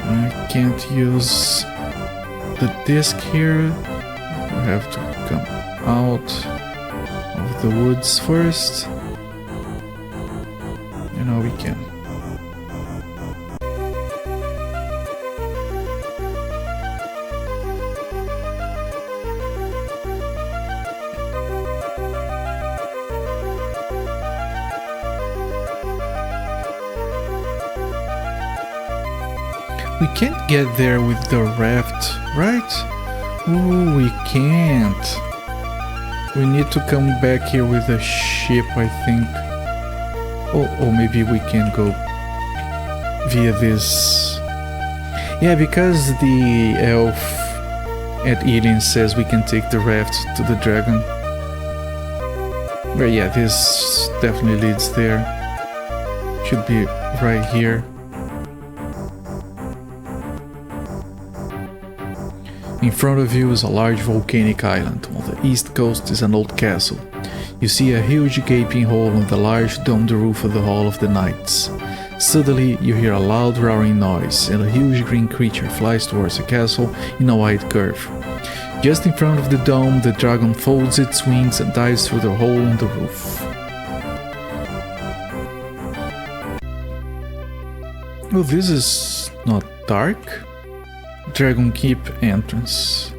I can't use the disc here. We have to come out of the woods first. You know, we can. We can't get there with the raft, right? Oh, we can't. We need to come back here with a ship, I think. Oh, maybe we can go via this. Yeah, because the elf at Ilian says we can take the raft to the dragon. But yeah, this definitely leads there. Should be right here. In front of you is a large volcanic island. On the east coast is an old castle. You see a huge gaping hole in the large domed roof of the Hall of the Knights. Suddenly you hear a loud roaring noise and a huge green creature flies towards the castle in a wide curve. Just in front of the dome, the dragon folds its wings and dives through the hole in the roof. Oh, this is not dark. Dragon Keep entrance.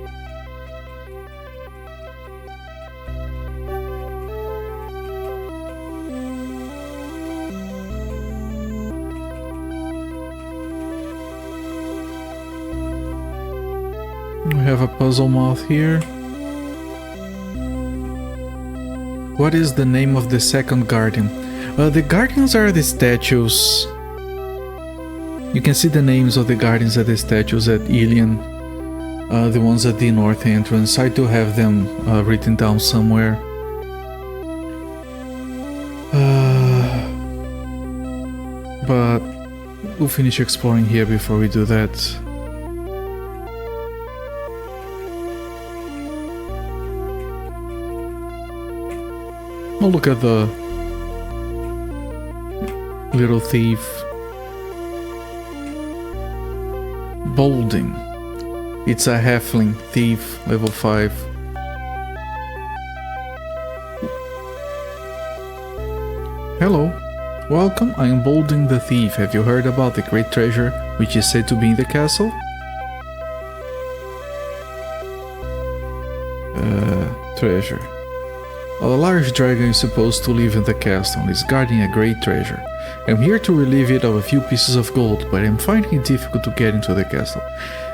We have a puzzle moth here. What is the name of the second guardian? The guardians are the statues. You can see the names of the guardians at the statues at Ilian, the ones at the north entrance. I do have them written down somewhere. But we'll finish exploring here before we do that. Oh, look at the little thief. Bolding. It's a halfling thief, level 5. Hello. Welcome, I am Bolding the Thief. Have you heard about the great treasure which is said to be in the castle? Treasure. A large dragon is supposed to live in the castle and is guarding a great treasure. I'm here to relieve it of a few pieces of gold, but I'm finding it difficult to get into the castle.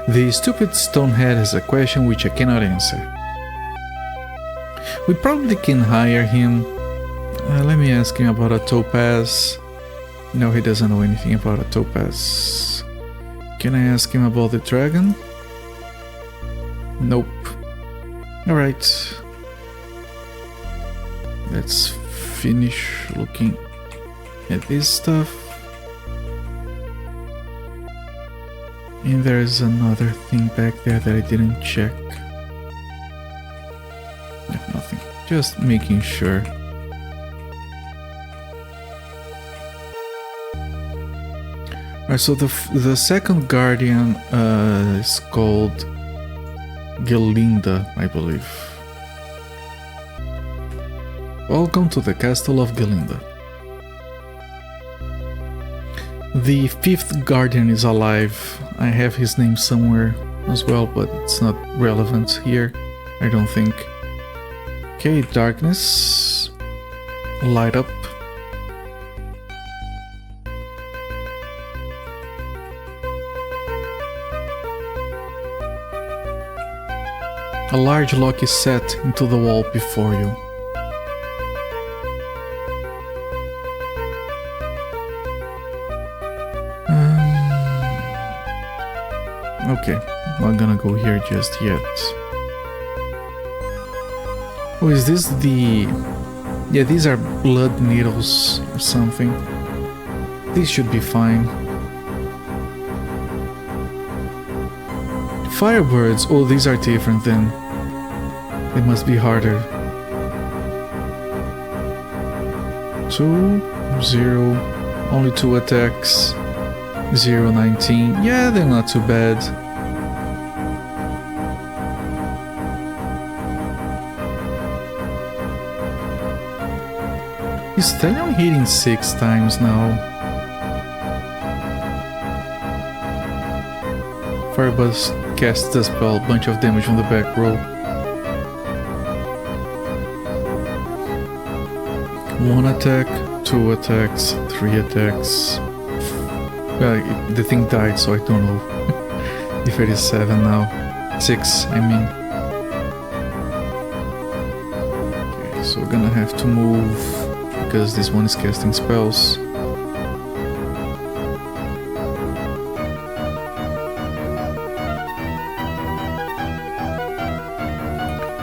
The stupid stonehead has a question which I cannot answer. We probably can hire him. Let me ask him about a topaz. No, he doesn't know anything about a topaz. Can I ask him about the dragon? Nope. Alright. Let's finish looking at this stuff. And there's another thing back there that I didn't check. No, nothing. Just making sure. Alright, so the second guardian is called Gelinda, I believe. Welcome to the castle of Gelinda. The fifth guardian is alive. I have his name somewhere as well, but it's not relevant here, I don't think. Okay, darkness. Light up. A large lock is set into the wall before you. Okay, not gonna go here just yet. Oh, is this the... Yeah, these are blood needles or something. These should be fine. Firebirds, oh, these are different then. They must be harder. 2, 0, only 2 attacks. 0, 19. Yeah, they're not too bad. He's telling me hitting 6 times now. Firebuzz casts the spell, bunch of damage on the back row. 1 attack, 2 attacks, 3 attacks. The thing died, so I don't know if it is 7 now. 6, I mean. Okay, so we're gonna have to move because this one is casting spells.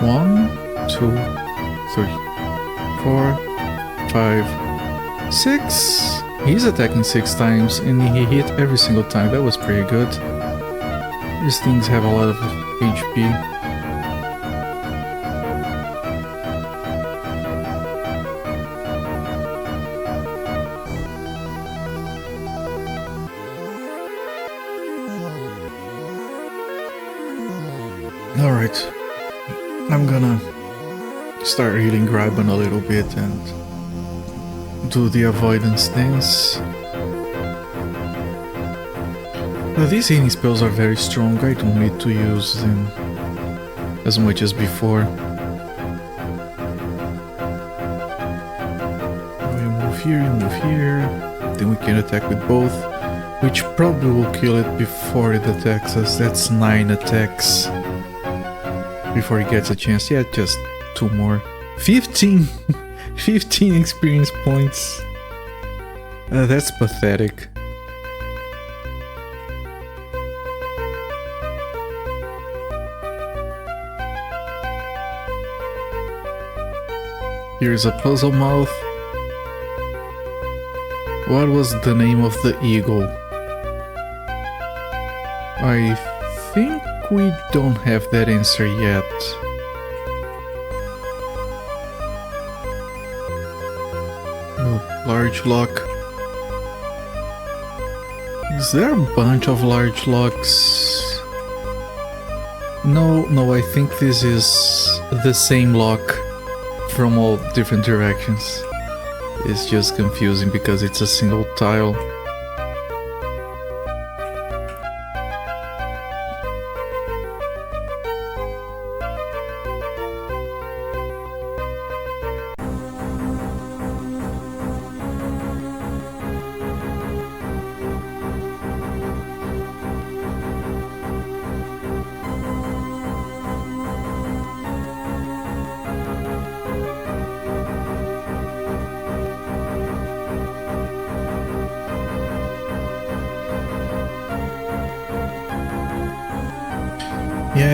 One, 2, 3, 4, 5, 6. He's attacking 6 times and he hit every single time. That was pretty good. These things have a lot of HP. Alright. I'm gonna start healing Graben a little bit and do the avoidance dance. These healing spells are very strong, I don't need to use them as much as before. You move here, then we can attack with both, which probably will kill it before it attacks us. That's 9 attacks before he gets a chance. Yeah, just 2 more. 15! 15 experience points. That's pathetic. Here's a puzzle mouth. What was the name of the eagle? I think we don't have that answer yet. Oh, large lock. Is there a bunch of large locks? No, I think this is the same lock from all different directions. It's just confusing because it's a single tile.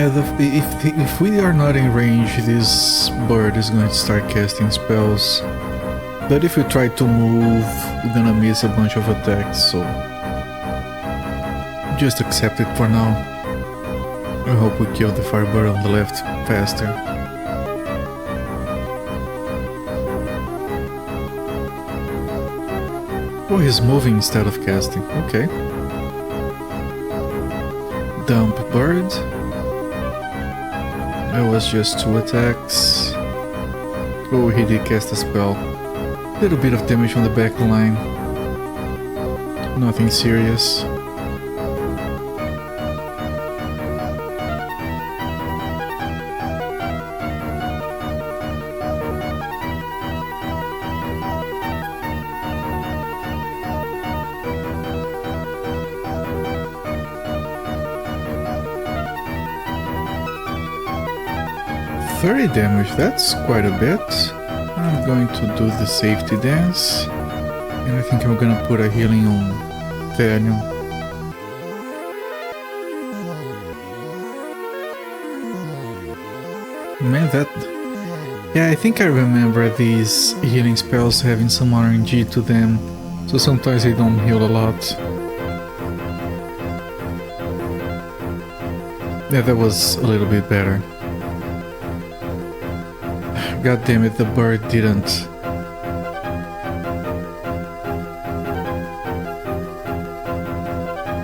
Yeah, if we are not in range, this bird is going to start casting spells. But if we try to move, we're gonna miss a bunch of attacks, so just accept it for now. I hope we kill the firebird on the left faster. Oh, he's moving instead of casting. Okay. Dump bird. That was just 2 attacks. Oh, he did cast a spell. Little bit of damage on the back line. Nothing serious. Damage, that's quite a bit. I'm going to do the safety dance, and I think I'm gonna put a healing on Daniel. Man, that... Yeah, I think I remember these healing spells having some RNG to them, so sometimes they don't heal a lot. Yeah, that was a little bit better. God damn it, the bird didn't.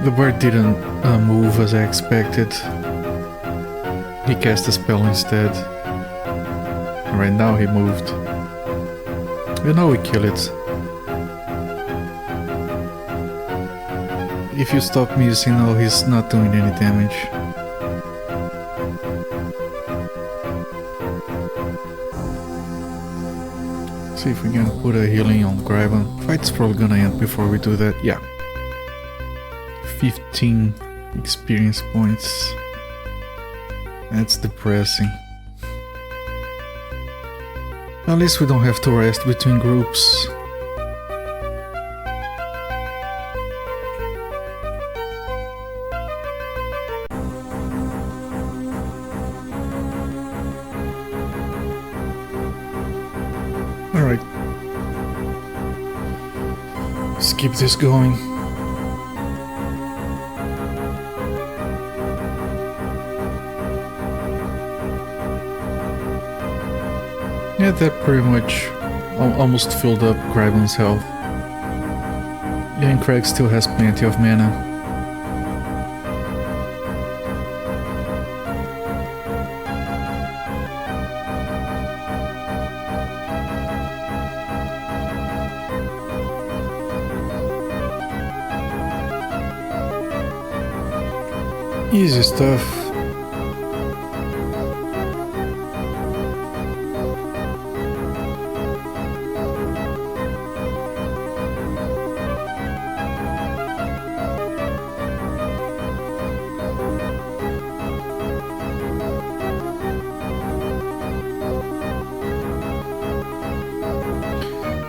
The bird didn't move as I expected. He cast a spell instead. Right now he moved. You know we kill it. If you stop missing, no, he's not doing any damage. See if we're gonna put a healing on Graven. Fight's probably gonna end before we do that. Yeah. 15 experience points. That's depressing. At least we don't have to rest between groups. Alright. Let's keep this going. Yeah, that pretty much almost filled up Graven's health. Yeah, and Craig still has plenty of mana. Easy stuff.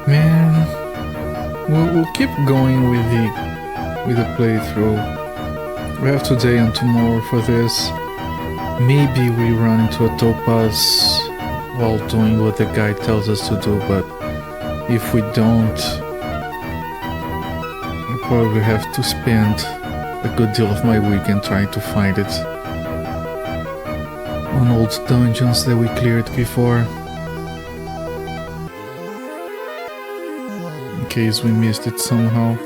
Man, we'll keep going with the playthrough. We have today and tomorrow for this. Maybe we run into a topaz while doing what the guide tells us to do, but if we don't, I'll probably have to spend a good deal of my weekend trying to find it on old dungeons that we cleared before, in case we missed it somehow.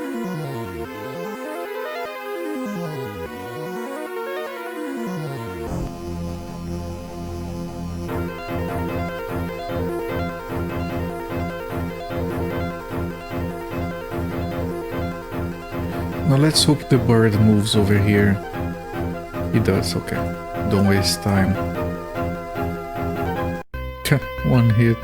Now let's hope the bird moves over here. He does, okay. Don't waste time. One hit.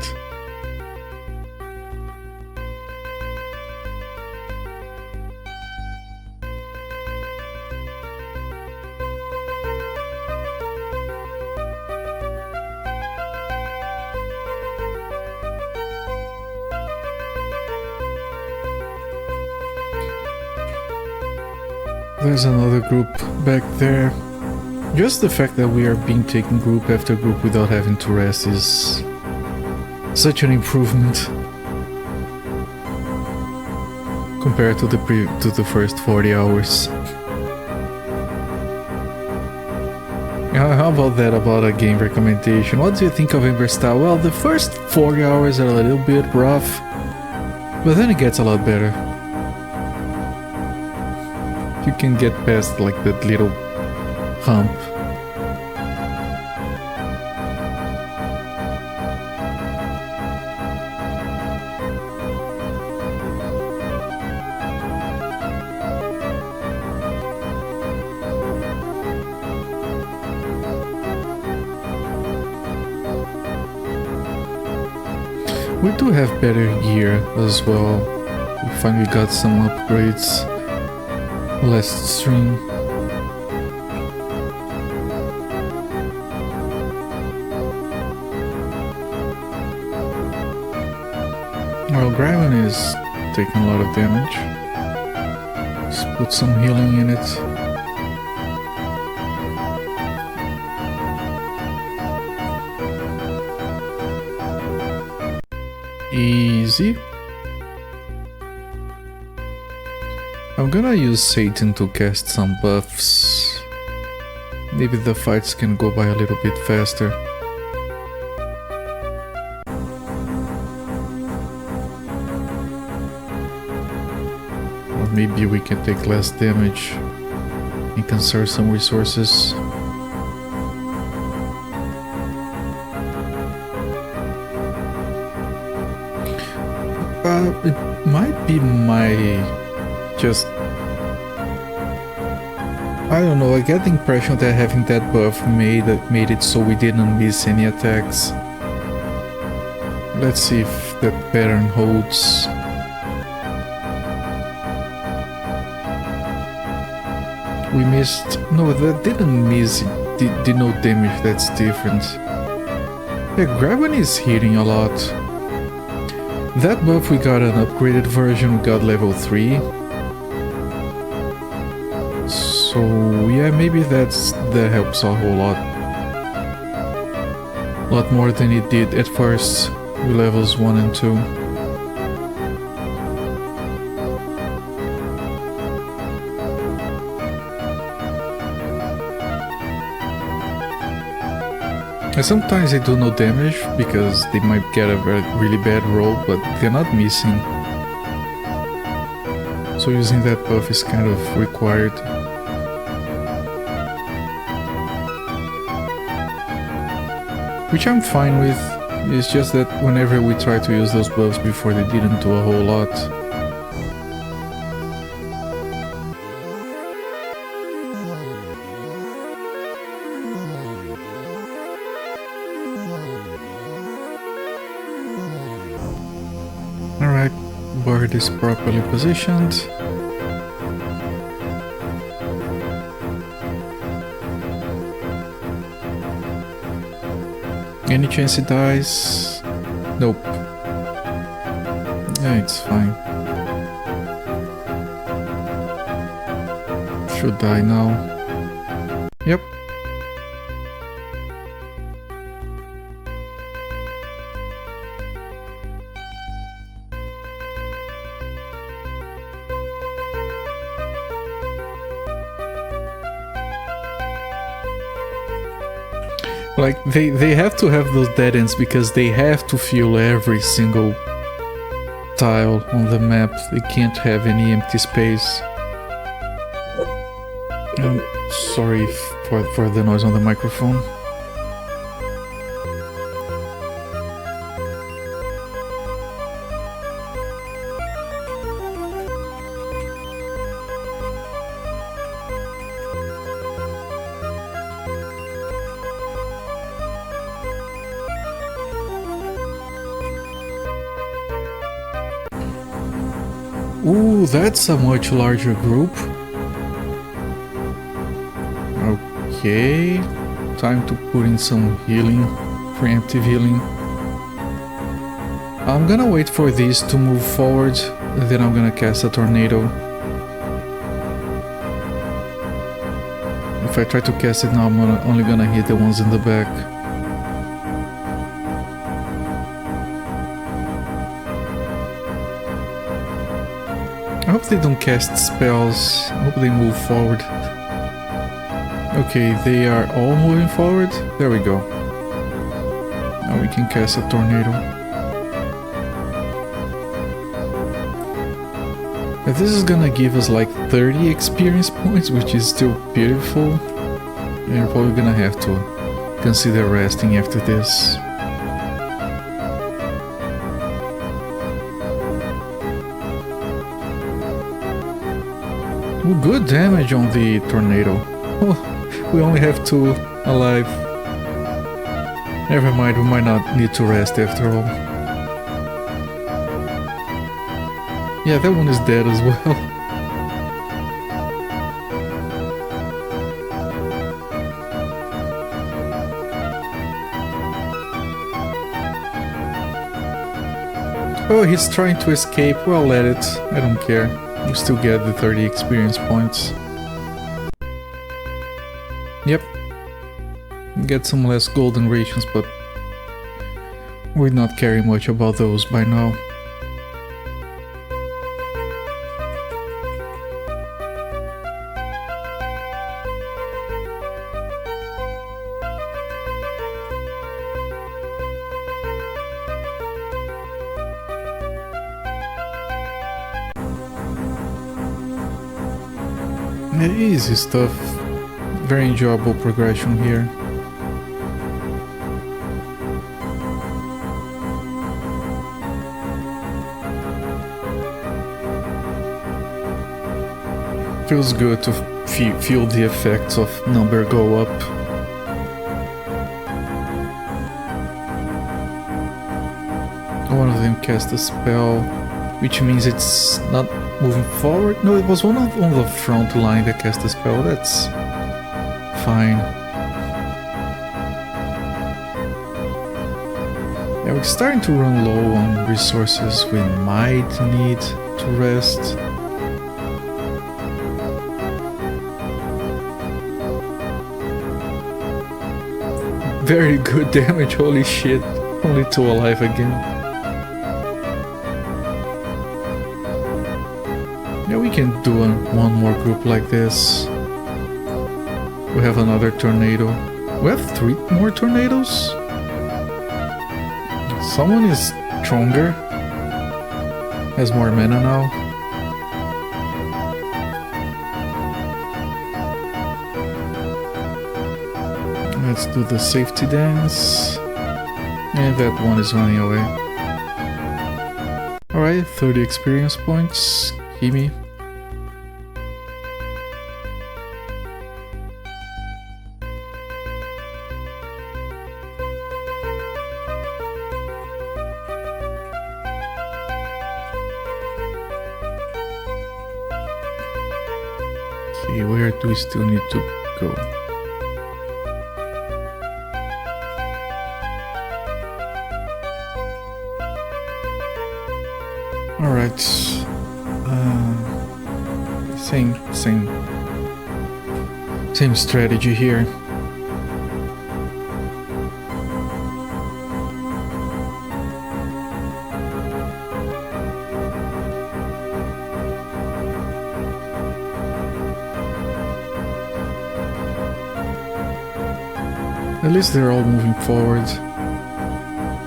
There's another group back there. Just the fact that we are being taken group after group without having to rest is such an improvement compared to the first 40 hours. How about that about a game recommendation? What do you think of Amberstar? Well, the first 40 hours are a little bit rough, but then it gets a lot better. You can get past like that little hump. We do have better gear as well. We finally got some upgrades last stream. Well, Graven is taking a lot of damage. Let's put some healing in it. Easy. I'm gonna use Satan to cast some buffs. Maybe the fights can go by a little bit faster. Or maybe we can take less damage and conserve some resources. It might be my I don't know, I get the impression that having that buff made it so we didn't miss any attacks. Let's see if that pattern holds. We missed... no, that didn't miss, did no damage, that's different. Yeah, Graven is hitting a lot. That buff we got an upgraded version, we got level 3. So yeah, maybe that helps a whole lot. A lot more than it did at first with levels 1 and 2. And sometimes they do no damage because they might get a really bad roll, but they're not missing. So using that buff is kind of required. Which I'm fine with, it's just that whenever we try to use those buffs before, they didn't do a whole lot. Alright, board is properly positioned. Any chance it dies? Nope. Yeah, it's fine. Should die now. Yep. Like, they have to have those dead ends because they have to fill every single tile on the map. They can't have any empty space. I'm sorry for the noise on the microphone. Ooh, that's a much larger group. Okay, time to put in some healing, preemptive healing. I'm gonna wait for these to move forward, and then I'm gonna cast a tornado. If I try to cast it now, I'm only gonna hit the ones in the back. I hope they don't cast spells. I hope they move forward. Okay, they are all moving forward. There we go. Now we can cast a tornado. If this is gonna give us like 30 experience points, which is still beautiful, we're probably gonna have to consider resting after this. Ooh, good damage on the tornado. Oh, we only have 2 alive. Never mind, we might not need to rest after all. Yeah, that one is dead as well. Oh, he's trying to escape. Well, let it. I don't care. We still get the 30 experience points. Yep. Get some less golden rations, but we're not caring much about those by now. Easy stuff. Very enjoyable progression here. Feels good to feel the effects of number go up. One of them cast a spell, which means it's not moving forward. No, it was one on the front line that cast a spell. That's fine. Yeah, we're starting to run low on resources. We might need to rest. Very good damage, holy shit. Only 2 alive again. Yeah, we can do one more group like this. We have another tornado. We have 3 more tornadoes? Someone is stronger. Has more mana now. Let's do the safety dance. And that one is running away. Alright, 30 experience points. Gimme. Okay, where do we still need to go? Alright, same strategy here. At least they're all moving forward.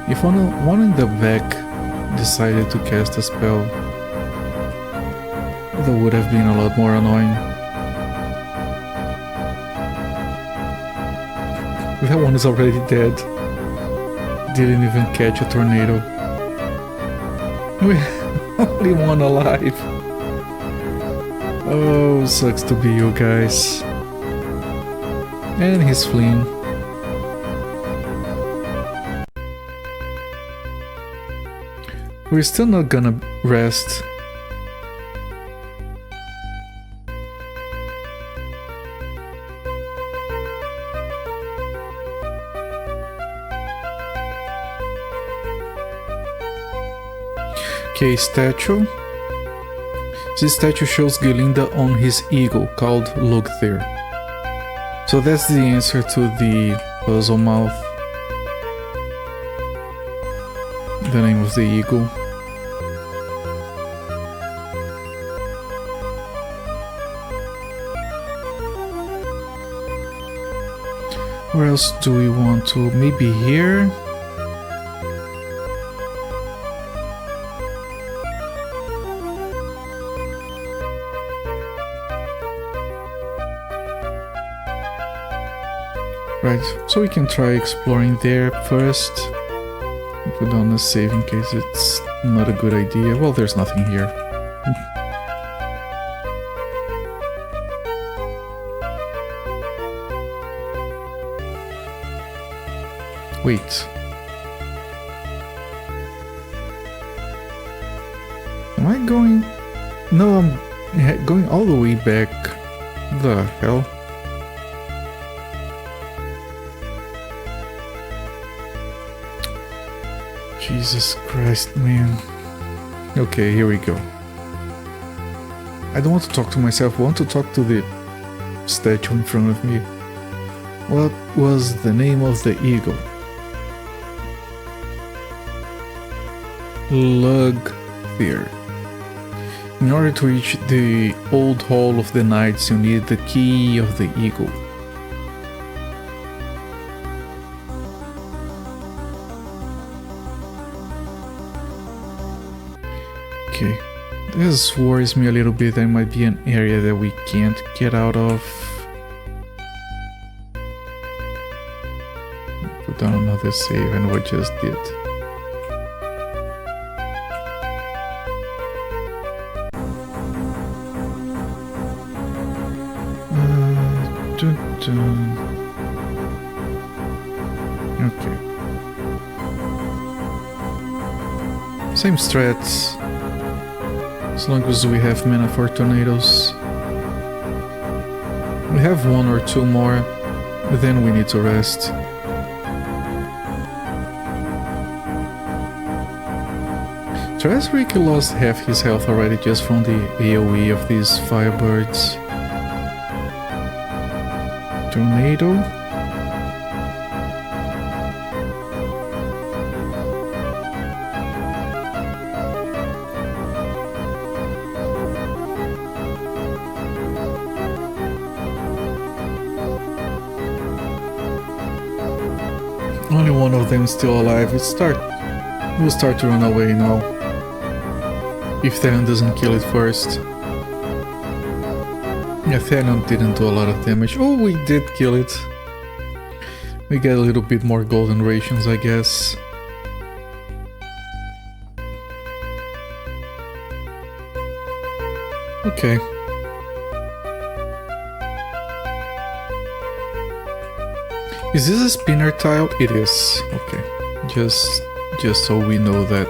If one in the back decided to cast a spell, that would have been a lot more annoying. That one is already dead. Didn't even catch a tornado. We only one alive. Oh, sucks to be you guys. And he's fleeing. We're still not gonna rest. Okay, statue. This statue shows Gelinda on his eagle, called Lugthir. So that's the answer to the puzzle mouth. The name of the eagle. Where else do we want to? Maybe here? Right, so we can try exploring there first. Put on a save in case it's not a good idea. Well, there's nothing here. Wait. Am I going... No, I'm going all the way back. The hell? Jesus Christ, man. Okay, here we go. I don't want to talk to myself, I want to talk to the statue in front of me. What was the name of the eagle? Lugthier. In order to reach the old hall of the knights, you need the key of the eagle. Okay, this worries me a little bit. There might be an area that we can't get out of. Put down another save, I know I just did. Okay. Same strats. As long as we have mana for tornadoes. We have one or two more, but then we need to rest. Trasrick lost half his health already just from the AoE of these firebirds. Tornado. Only one of them is still alive. We'll start to run away now. If Therion doesn't kill it first. Yeah, Therion didn't do a lot of damage. Oh, we did kill it. We get a little bit more golden rations, I guess. Okay. Is this a spinner tile? It is. Okay. Just so we know that.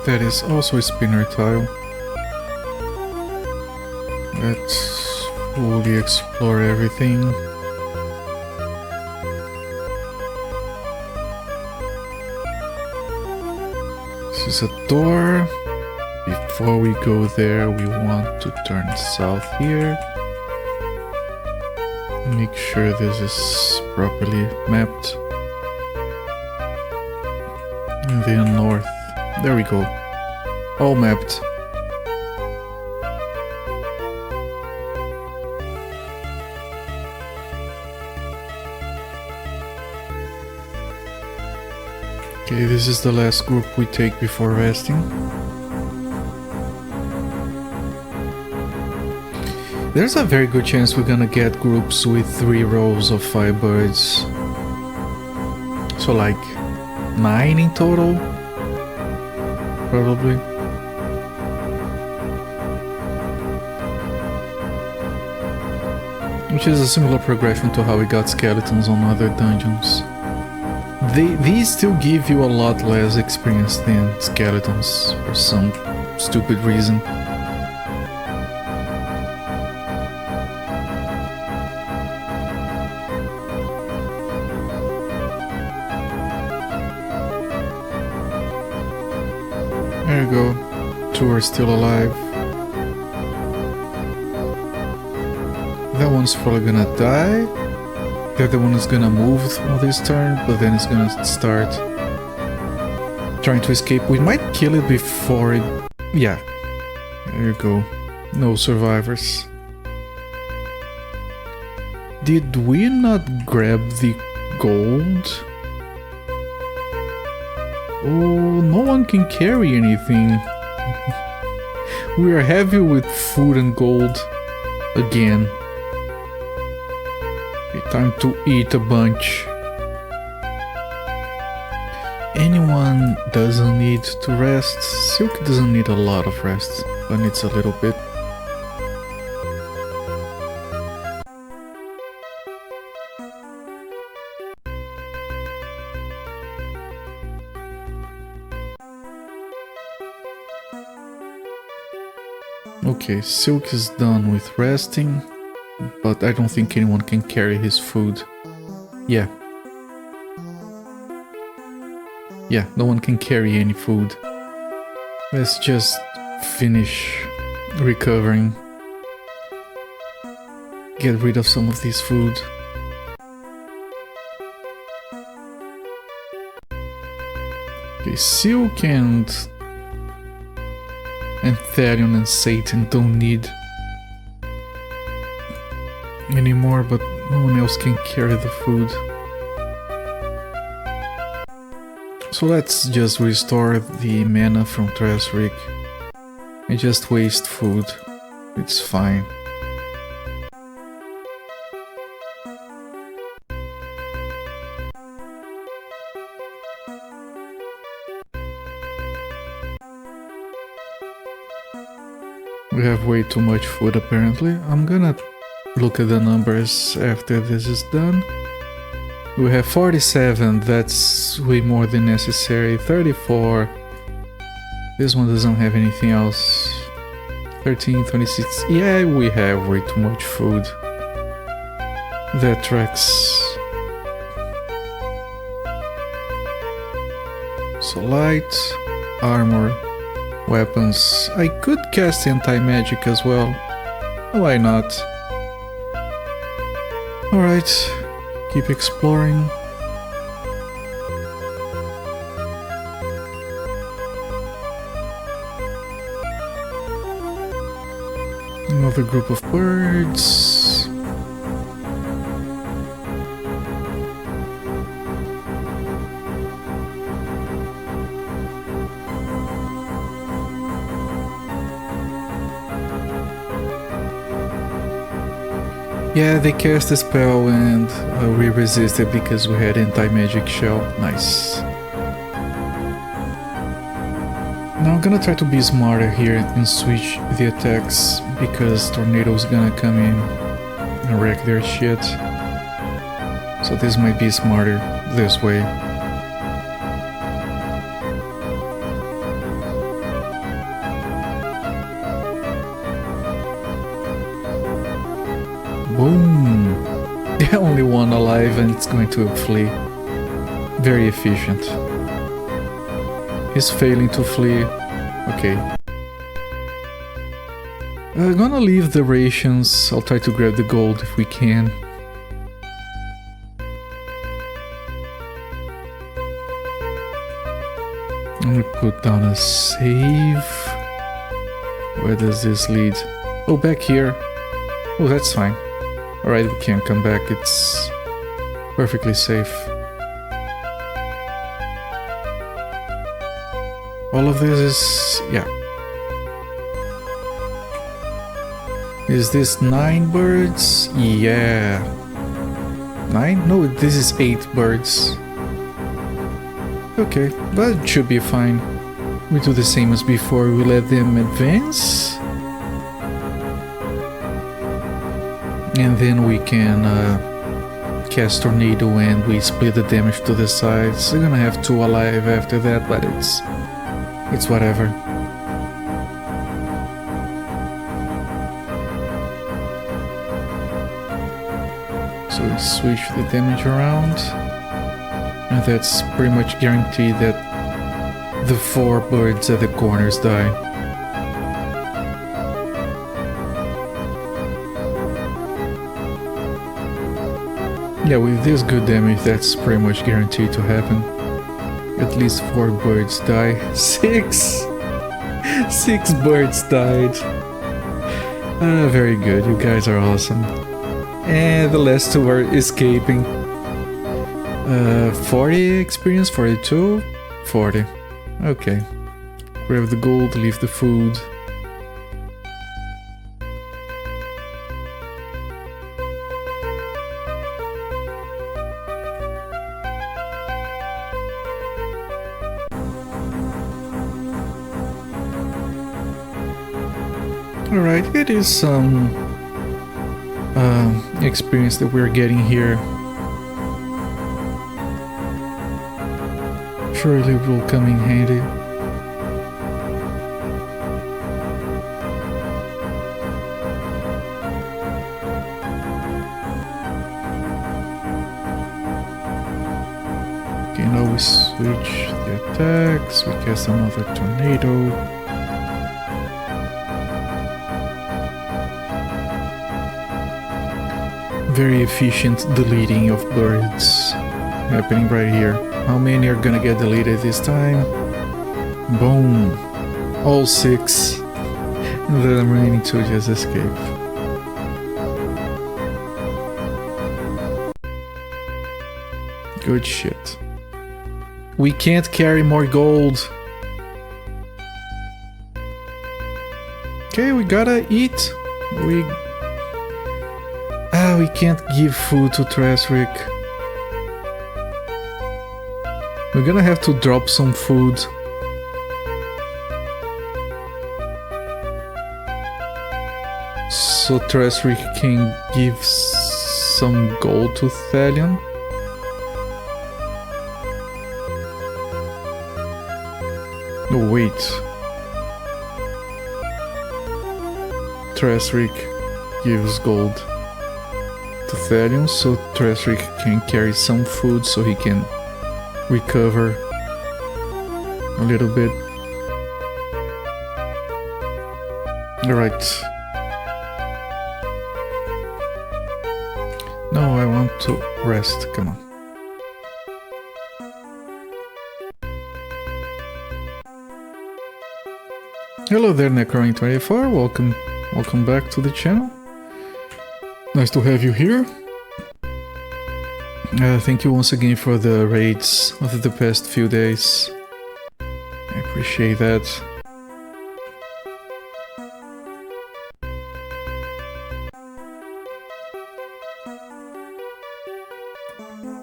That is also a spinner tile. Let's fully explore everything. This is a door. Before we go there, we want to turn south here. Make sure this is properly mapped. And then north. There we go. All mapped. Okay, this is the last group we take before resting. There's a very good chance we're gonna get groups with 3 rows of firebirds. So like 9 in total? Probably. Which is a similar progression to how we got skeletons on other dungeons. These still give you a lot less experience than skeletons for some stupid reason. There you go. 2 are still alive. That one's probably gonna die. The other one is gonna move on this turn, but then it's gonna start trying to escape. We might kill it before it... Yeah. There you go. No survivors. Did we not grab the gold? Oh, no one can carry anything. We are heavy with food and gold again. Okay, time to eat a bunch. Anyone doesn't need to rest. Silk doesn't need a lot of rest, but needs a little bit. Okay, Silk is done with resting, but I don't think anyone can carry his food. Yeah. Yeah, no one can carry any food. Let's just finish recovering. Get rid of some of this food. Okay, Silk and Therion and Satan don't need anymore, but no one else can carry the food. So let's just restore the mana from Tresrick and just waste food. It's fine. We have way too much food apparently. I'm gonna look at the numbers after this is done. We have 47, that's way more than necessary. 34. This one doesn't have anything else. 13, 26. Yeah, we have way too much food. That tracks. So light, armor, weapons. I could cast anti-magic as well. Why not? Alright, keep exploring. Another group of birds. Yeah, they cast a spell and we resisted because we had anti-magic shell. Nice. Now I'm gonna try to be smarter here and switch the attacks because Tornado's gonna come in and wreck their shit. So this might be smarter this way. Boom! Only one alive and it's going to flee. Very efficient. He's failing to flee. Okay. I'm gonna leave the rations. I'll try to grab the gold if we can. I'm gonna put down a save. Where does this lead? Oh, back here. Oh, that's fine. Alright, we can come back. It's perfectly safe. All of this is... yeah. Is this 9 birds? Yeah. 9? No, this is 8 birds. Okay, that should be fine. We do the same as before, we let them advance. And then we can cast Tornado and we split the damage to the sides. We're gonna have 2 alive after that, but it's whatever. So we switch the damage around. And that's pretty much guaranteed that the 4 birds at the corners die. Yeah, with this good damage, that's pretty much guaranteed to happen. At least 4 birds die. 6! 6 birds died. Very good, you guys are awesome. And the last 2 are escaping. 40 experience, 42, 40. Okay. Grab the gold, leave the food. Alright, it is some experience that we're getting here. Surely it will come in handy. Okay, now we switch the attacks, we cast another tornado. Very efficient deleting of birds happening right here. How many are gonna get deleted this time? Boom! All 6. And the remaining 2 just escape. Good shit. We can't carry more gold. Okay, we gotta eat. We can't give food to Trasrick. We're gonna have to drop some food. So Trasrick can give some gold to Thalion. No, wait. Trasrick gives gold to Thalion, so Trasrick can carry some food so he can recover a little bit. Alright. No, I want to rest, come on. Hello there, Necroing24, welcome back to the channel. Nice to have you here. Thank you once again for the raids of the past few days. I appreciate that.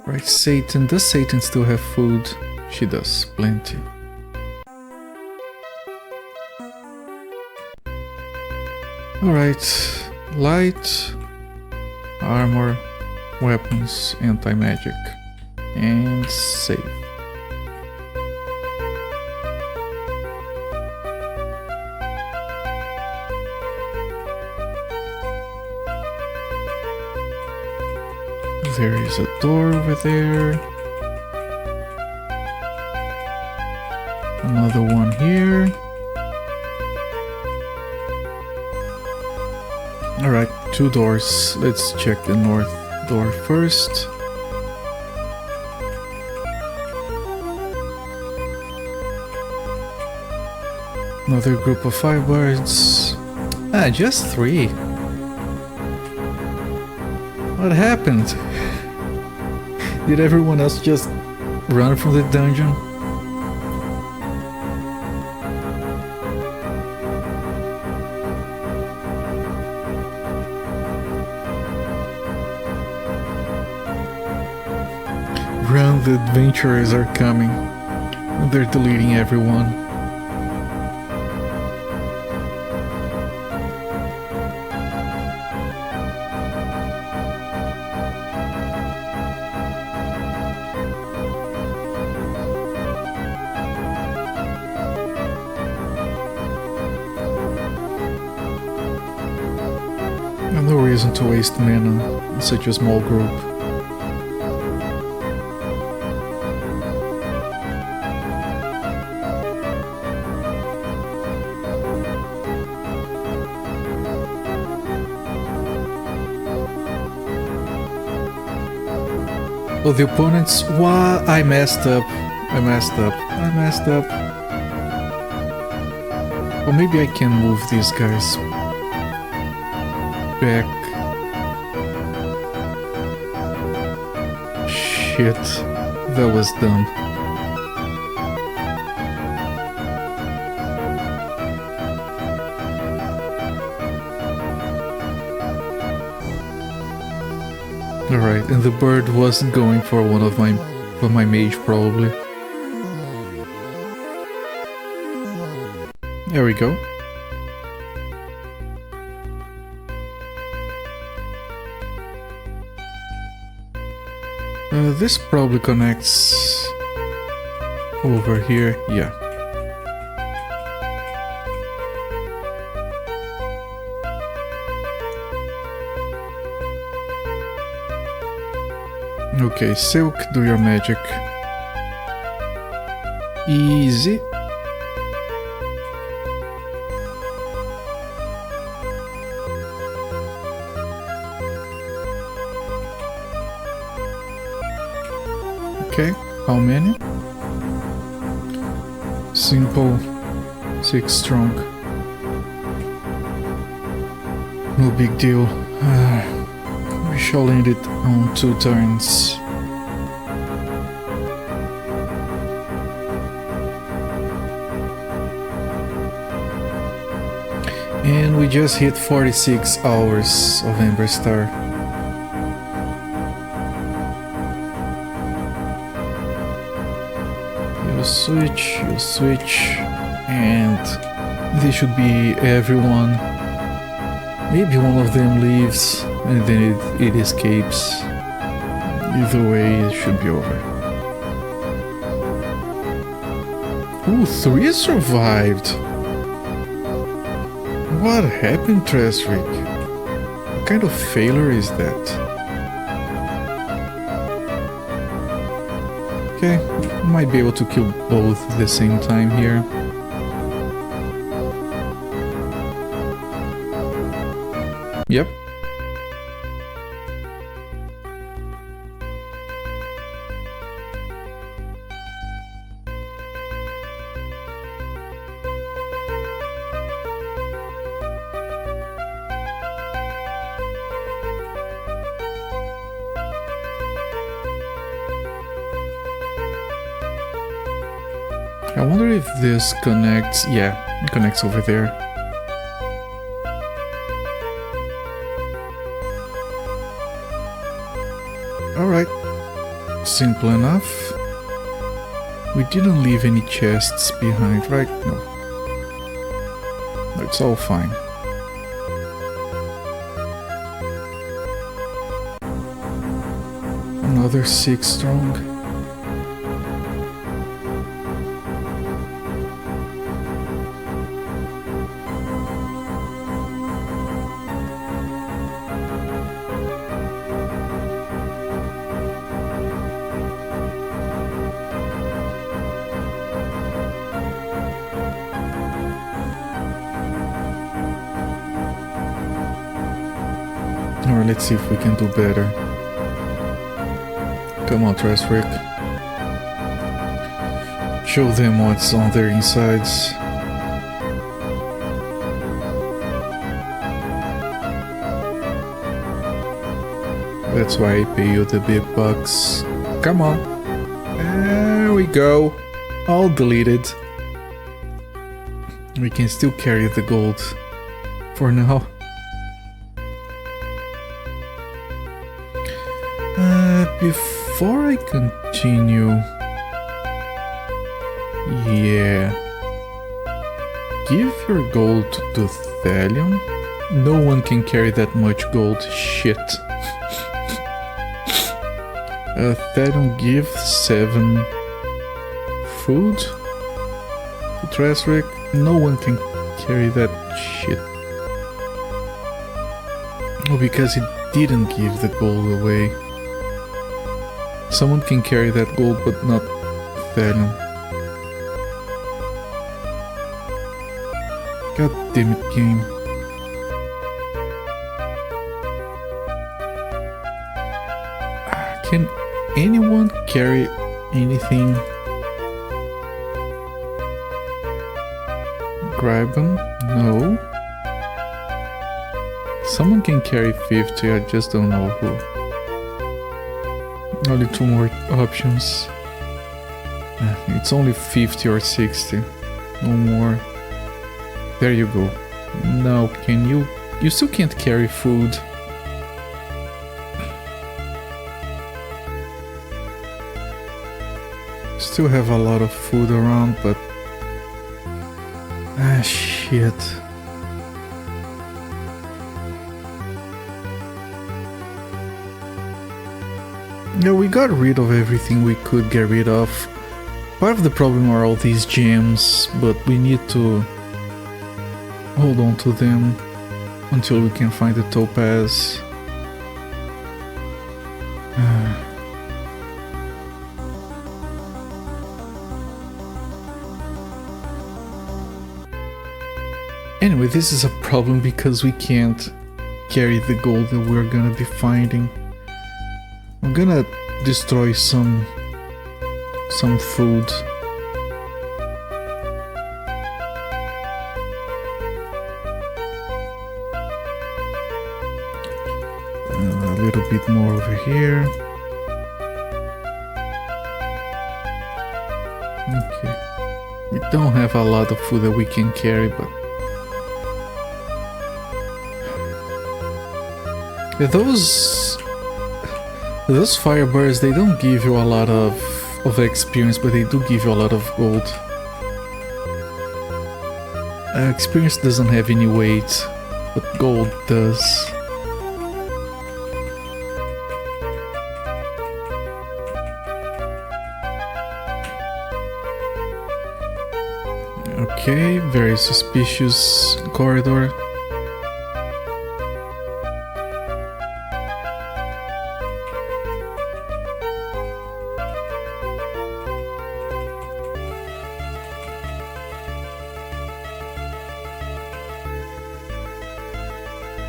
Right, Satan. Does Satan still have food? She does, plenty. Alright, light, armor, weapons, anti-magic, and save. There is a door over there. Another one here. Alright, 2 doors. Let's check the north door first. Another group of 5 birds. Ah, just 3. What happened? Did everyone else just run from the dungeon? Run, the adventurers are coming. They're deleting everyone. No reason to waste mana in such a small group. Oh, the opponents... What? I messed up. I messed up. I messed up. Or maybe I can move these guys back. Shit. That was dumb. Alright, and the bird wasn't going for one of my mage probably. There we go. This probably connects over here, yeah. Okay, Silk, do your magic. Easy. Okay, how many? Simple, 6 strong. No big deal. We shall end it on 2 turns. And we just hit 46 hours of Amberstar. You switch, and this should be everyone. Maybe one of them leaves, and then it escapes. Either way, it should be over. Ooh, 3 survived! What happened, Tresrick? What kind of failure is that? Okay, might be able to kill both at the same time here. Yep. I wonder if this connects... Yeah, it connects over there. Alright. Simple enough. We didn't leave any chests behind, right? No. It's all fine. Another 6 strong. Alright, let's see if we can do better. Come on, Tresrick. Show them what's on their insides. That's why I pay you the big bucks. Come on. There we go. All deleted. We can still carry the gold for now. Before I continue... Yeah... Give your gold to Thalion? No one can carry that much gold. Shit. Thalion, give 7 food to Tresrick. No one can carry that shit. Oh, because he didn't give the gold away. Someone can carry that gold, but not Thalion. God damn it, game. anyone carry anything? Grab them? No. Someone can carry 50, I just don't know who. Only 2 more options. It's only 50 or 60. No more. There you go. Now, can you... You still can't carry food. Still have a lot of food around, but... Ah, shit. Yeah, we got rid of everything we could get rid of. Part of the problem are all these gems, but we need to hold on to them until we can find the topaz. Anyway, this is a problem because we can't carry the gold that we're gonna be finding. I'm gonna destroy some food. A little bit more over here. Okay. We don't have a lot of food that we can carry, but those firebirds, they don't give you a lot of experience, but they do give you a lot of gold. Experience doesn't have any weight, but gold does. Okay, very suspicious corridor.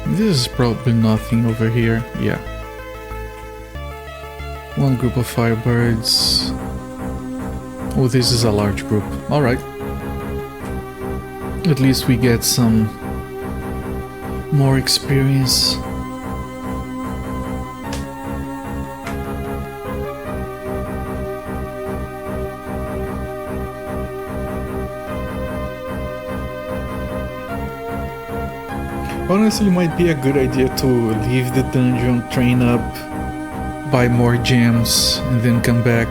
This is probably nothing over here, yeah. One group of firebirds. Oh, this is a large group. Alright. At least we get some more experience. Honestly, it might be a good idea to leave the dungeon, train up, buy more gems, and then come back.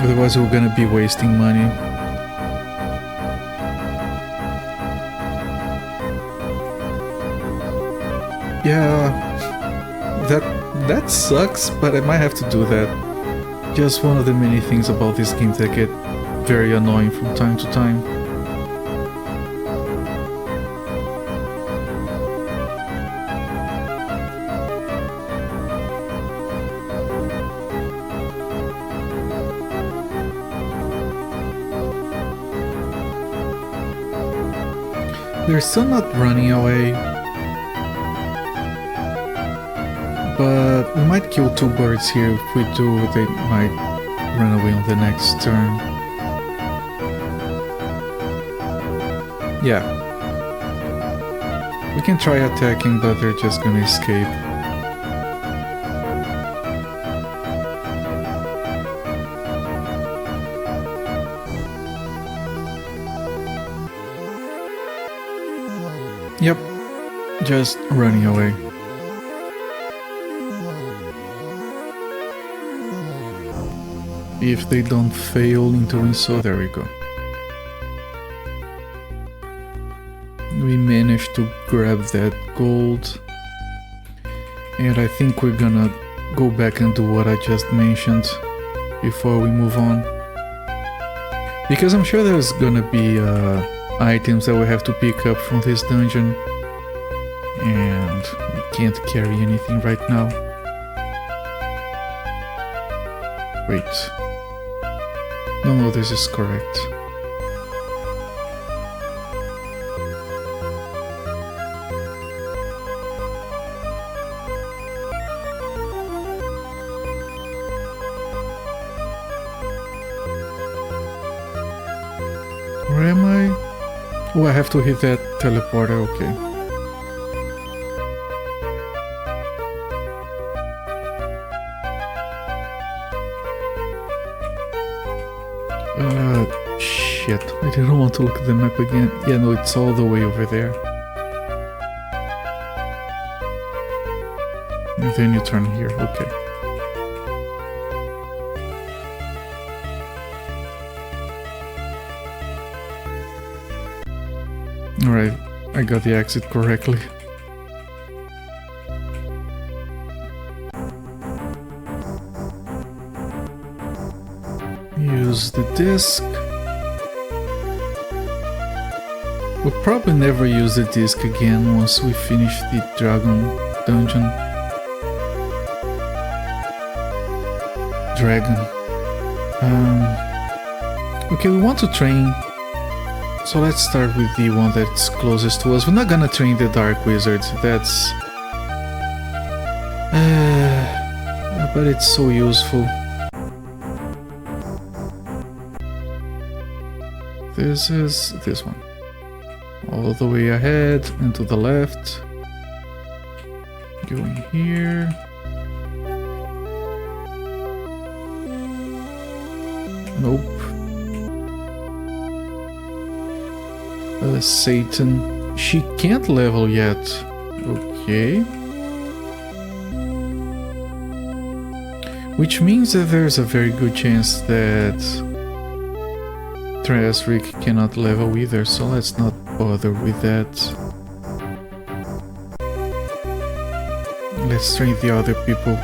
Otherwise we're gonna be wasting money. Yeah, that sucks, but I might have to do that. Just one of the many things about this game that get very annoying from time to time. They're still not running away, but we might kill 2 birds here. If we do, they might run away on the next turn. Yeah. We can try attacking, but they're just gonna escape. Yep, just running away. If they don't fail in doing so, there we go. We managed to grab that gold. And I think we're gonna go back and do what I just mentioned before we move on. Because I'm sure there's gonna be items that we have to pick up from this dungeon, and we can't carry anything right now. Wait. No, this is correct. Where am I? Oh, I have to hit that teleporter, okay. Shit. I didn't want to look at the map again. Yeah, no, it's all the way over there. And then you turn here, okay. Alright, I got the exit correctly. Use the disc. We'll probably never use the disc again once we finish the dragon dungeon. Okay, we want to train, so let's start with the one that's closest to us. We're not gonna train the Dark Wizard, that's... but it's so useful. This is this one. All the way ahead and to the left. Going here. Nope. Satan. She can't level yet. Okay. Which means that there's a very good chance that Tresric cannot level either, so let's not bother with that. Let's train the other people.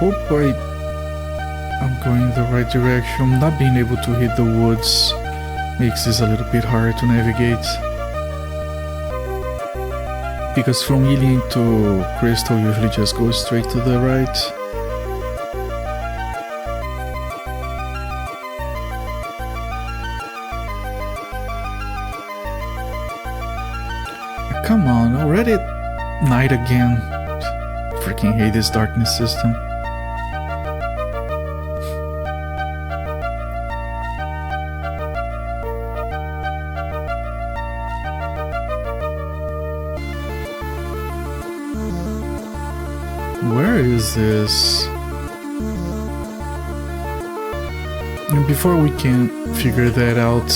Hope I'm going in the right direction. Not being able to hit the woods makes this a little bit harder to navigate. Because from Ilian to Crystal usually just goes straight to the right. Come on, already at night again. Freaking hate this darkness system. Where is this? And before we can figure that out,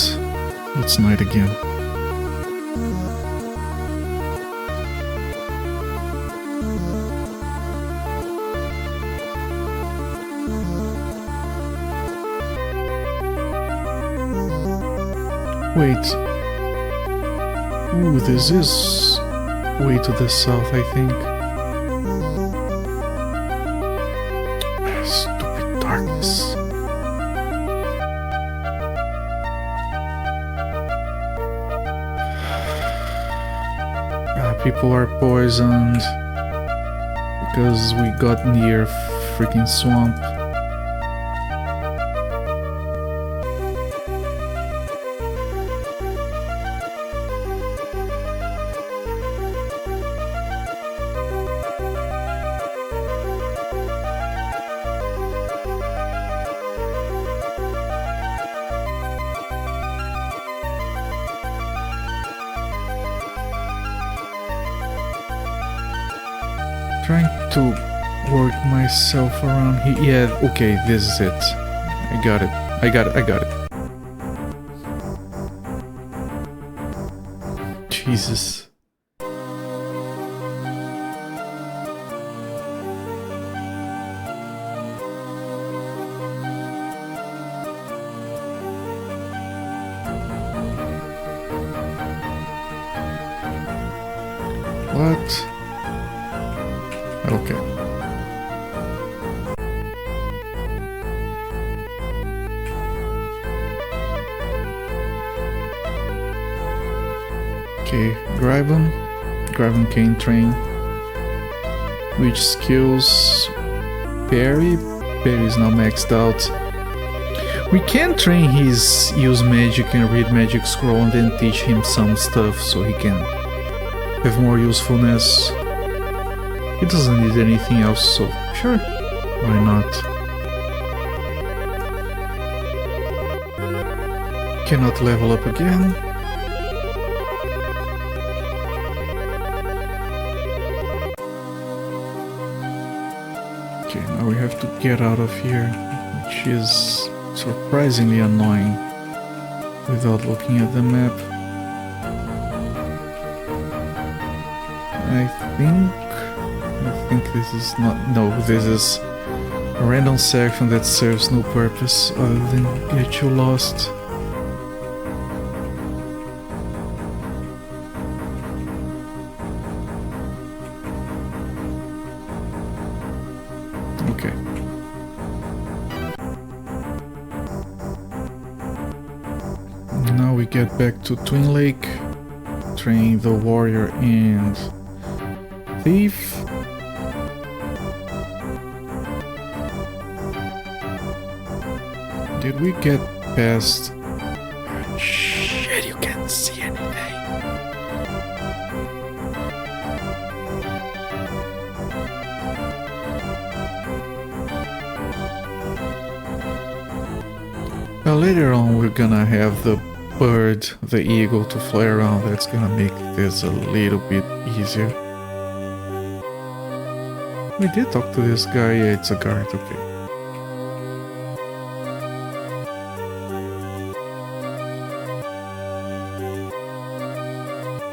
it's night again. Wait. Ooh, this is way to the south, I think. Stupid darkness. People are poisoned because we got near freaking swamp. Trying to work myself around here. Yeah, okay, this is it. I got it. I got it. Jesus. What? Okay. Okay, grab him. Graven Cane Train. Which skills? Parry. Parry is now maxed out. We can train his use magic and read magic scroll and then teach him some stuff so he can have more usefulness. He doesn't need anything else, so sure, why not? Cannot level up again. Okay, now we have to get out of here, which is surprisingly annoying without looking at the map. I think this is not... no, this is a random section that serves no purpose other than get you lost. Okay. Now we get back to Twin Lake, train the warrior and thief. Did we get past... shit, you can't see anything. Now later on we're gonna have the bird, the eagle, to fly around. That's gonna make this a little bit easier. We did talk to this guy. Yeah, it's a guard, okay.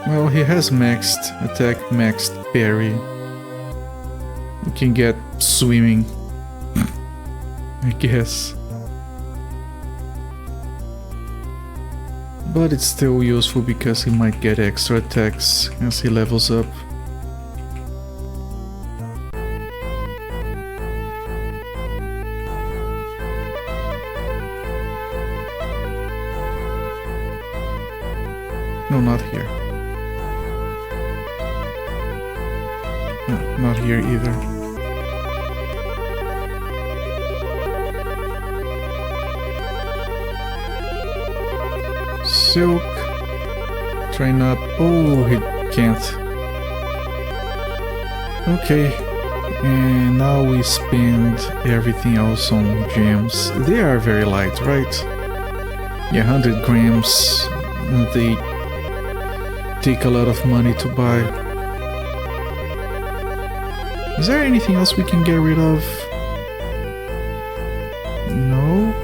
Well, he has maxed attack, maxed parry. We can get swimming, I guess. But it's still useful because he might get extra attacks as he levels up. No, not here. No, not here either. Silk. Train up. Oh, he can't. Okay. And now we spend everything else on gems. They are very light, right? Yeah, 100 grams. They take a lot of money to buy. Is there anything else we can get rid of? Nope.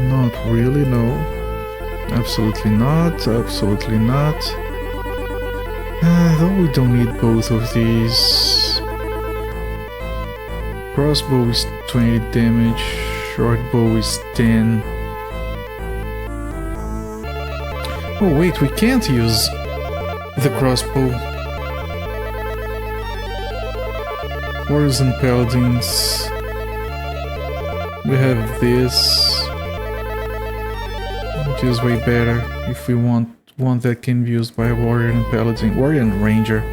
Not really, no. Absolutely not, absolutely not. Though we don't need both of these. Crossbow is 20 damage, short bow is 10. Oh wait, we can't use the crossbow. Warriors and Paladins. We have this, which is way better if we want one that can be used by a Warrior and Paladin. Warrior and Ranger.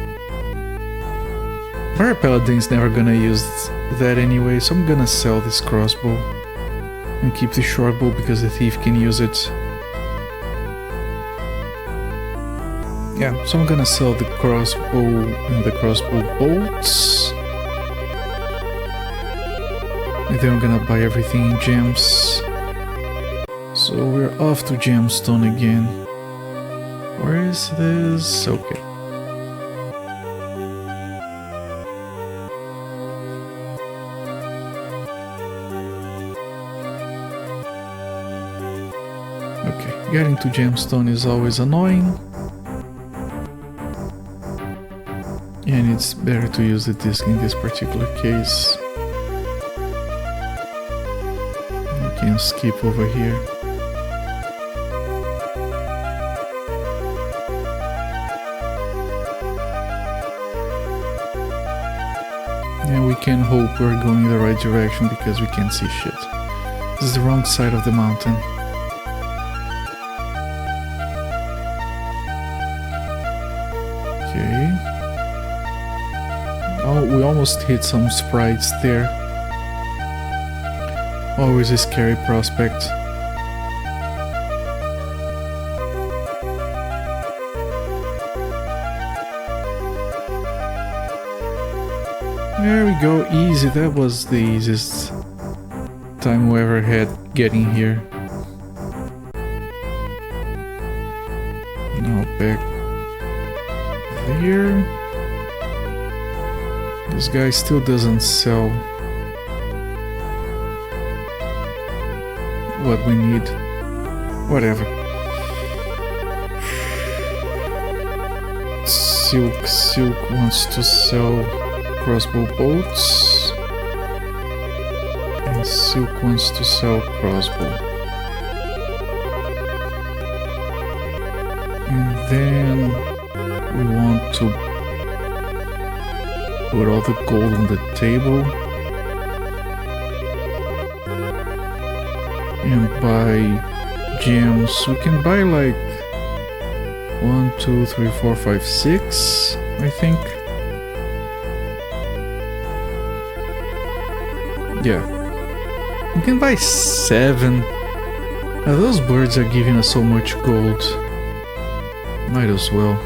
Warrior Paladin's never gonna use that anyway, so I'm gonna sell this crossbow and keep the short bow because the thief can use it. Yeah, so I'm gonna sell the crossbow and the crossbow bolts. And then I'm gonna buy everything in gems. So we're off to Gemstone again. Where is this? Okay. Okay, getting to Gemstone is always annoying. And it's better to use the disc in this particular case. We can skip over here. And we can hope we're going in the right direction because we can't see shit. This is the wrong side of the mountain. Okay. Oh, we almost hit some sprites there. Always a scary prospect. There we go, easy. That was the easiest time we ever had getting here. Now back there. This guy still doesn't sell what we need. Whatever. Silk wants to sell crossbow bolts. And Silk wants to sell crossbow. And then we want to put all the gold on the table and buy gems. We can buy like 1, 2, 3, 4, 5, 6, I think. Yeah, we can buy 7. Those birds are giving us so much gold. Might as well.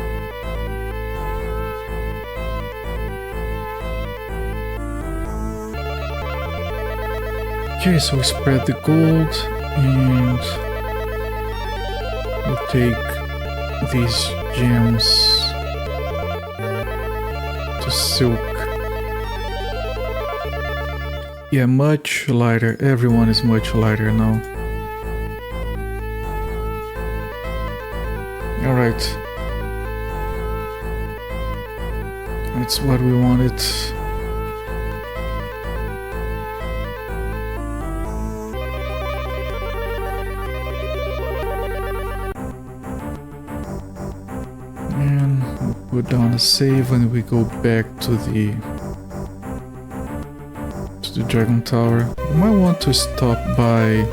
Okay, so we spread the gold and we'll take these gems to Silk. Yeah, much lighter. Everyone is much lighter now. Alright. That's what we wanted. And we'll put down a save when we go back to the Dragon Tower. We might want to stop by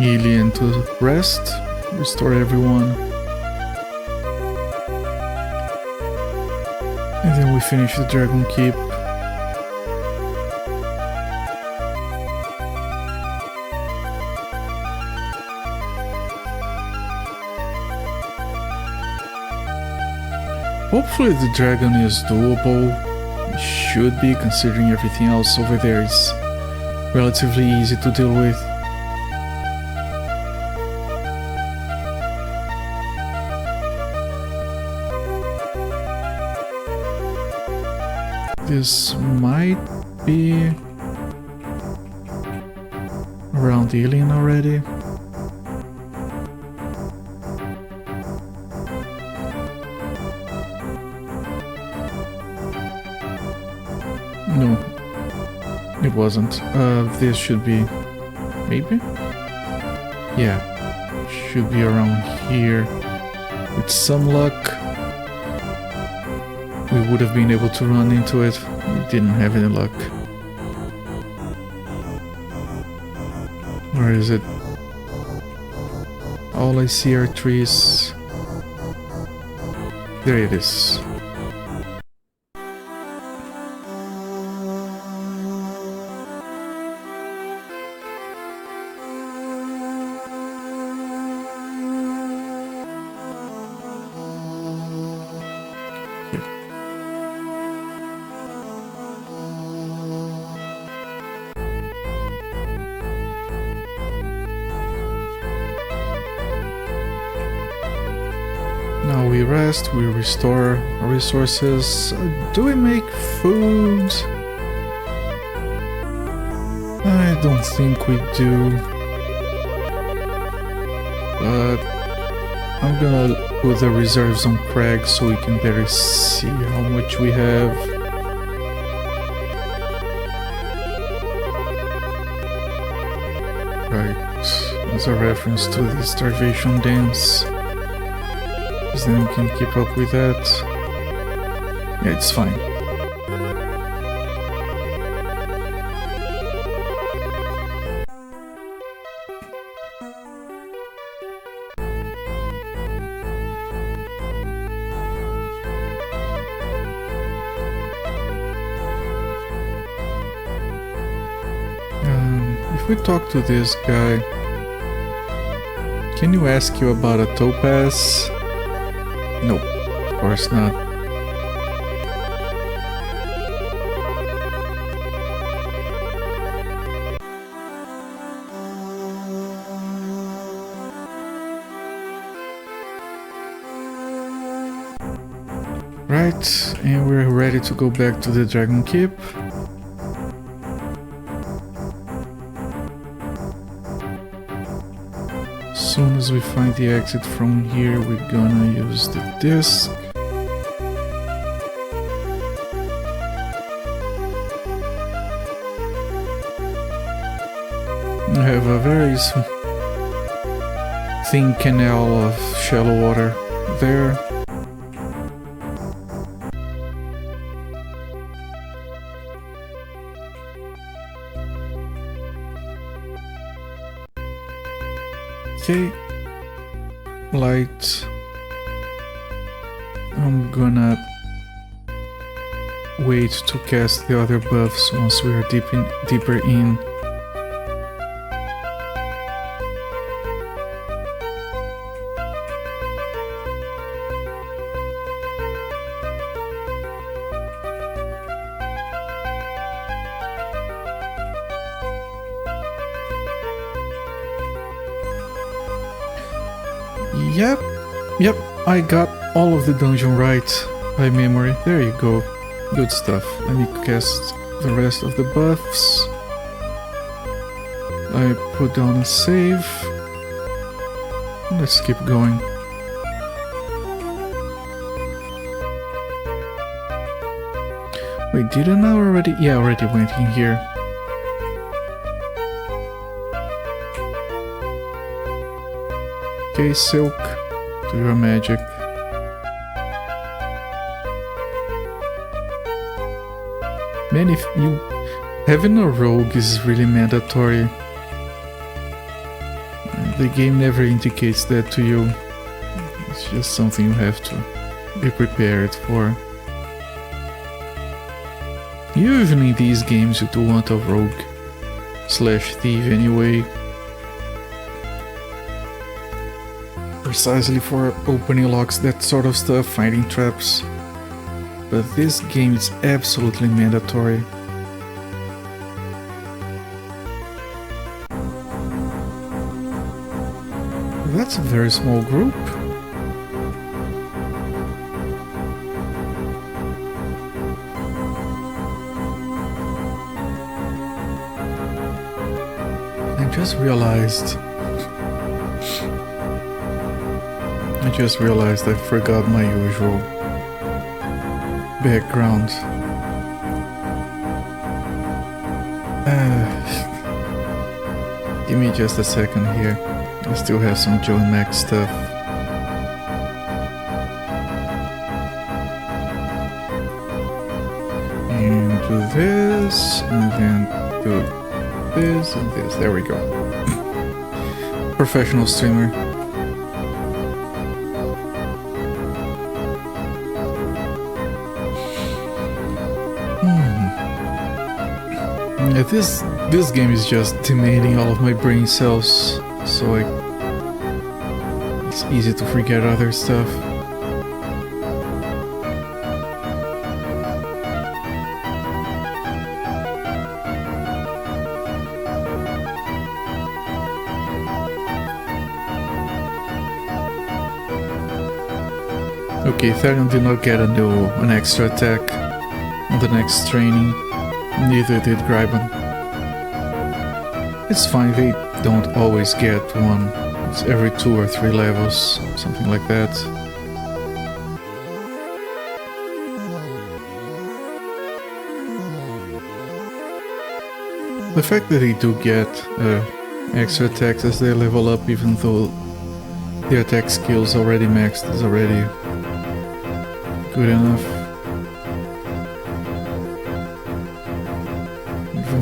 Ilian to rest, restore everyone. And then we finish the Dragon Keep. Hopefully the dragon is doable. It should be, considering everything else over there is relatively easy to deal with. This might be around the alien already. No, it wasn't. This should be, maybe? Yeah, should be around here. With some luck, we would have been able to run into it. We didn't have any luck. Where is it? All I see are trees. There it is. Now we rest, we restore our resources. Do we make food? I don't think we do. But I'm gonna put the reserves on Craig so we can better see how much we have. Right, as a reference to the starvation dance. Because then we can keep up with that. Yeah, it's fine. if we talk to this guy, can you ask you about a topaz? Nope, of course not. Right, and we're ready to go back to the Dragon Keep. As soon as we find the exit from here, we're gonna use the disc. We have a very thin canal of shallow water there. Okay, light. I'm gonna wait to cast the other buffs once we are deeper in. Yep, I got all of the dungeon right by memory. There you go. Good stuff. Let me cast the rest of the buffs. I put down a save. Let's keep going. Wait, didn't I already? Yeah, I already went in here. Okay, Silk, do your magic. Man, if you... having a rogue is really mandatory. The game never indicates that to you. It's just something you have to be prepared for. Usually in these games you do want a rogue slash thief anyway. Precisely for opening locks, that sort of stuff, finding traps. But this game is absolutely mandatory. That's a very small group. I just realized I forgot my usual background. Give me just a second here. I still have some Joe and Max stuff. And do this, and then do this and this. There we go. Professional streamer. Yeah, this game is just demanding all of my brain cells, so it's easy to forget other stuff. Okay, Therion did not get an extra attack on the next training. Neither did Gryban. It's fine, they don't always get one. It's every 2 or 3 levels, something like that. The fact that they do get extra attacks as they level up, even though their attack skills already maxed, is already good enough.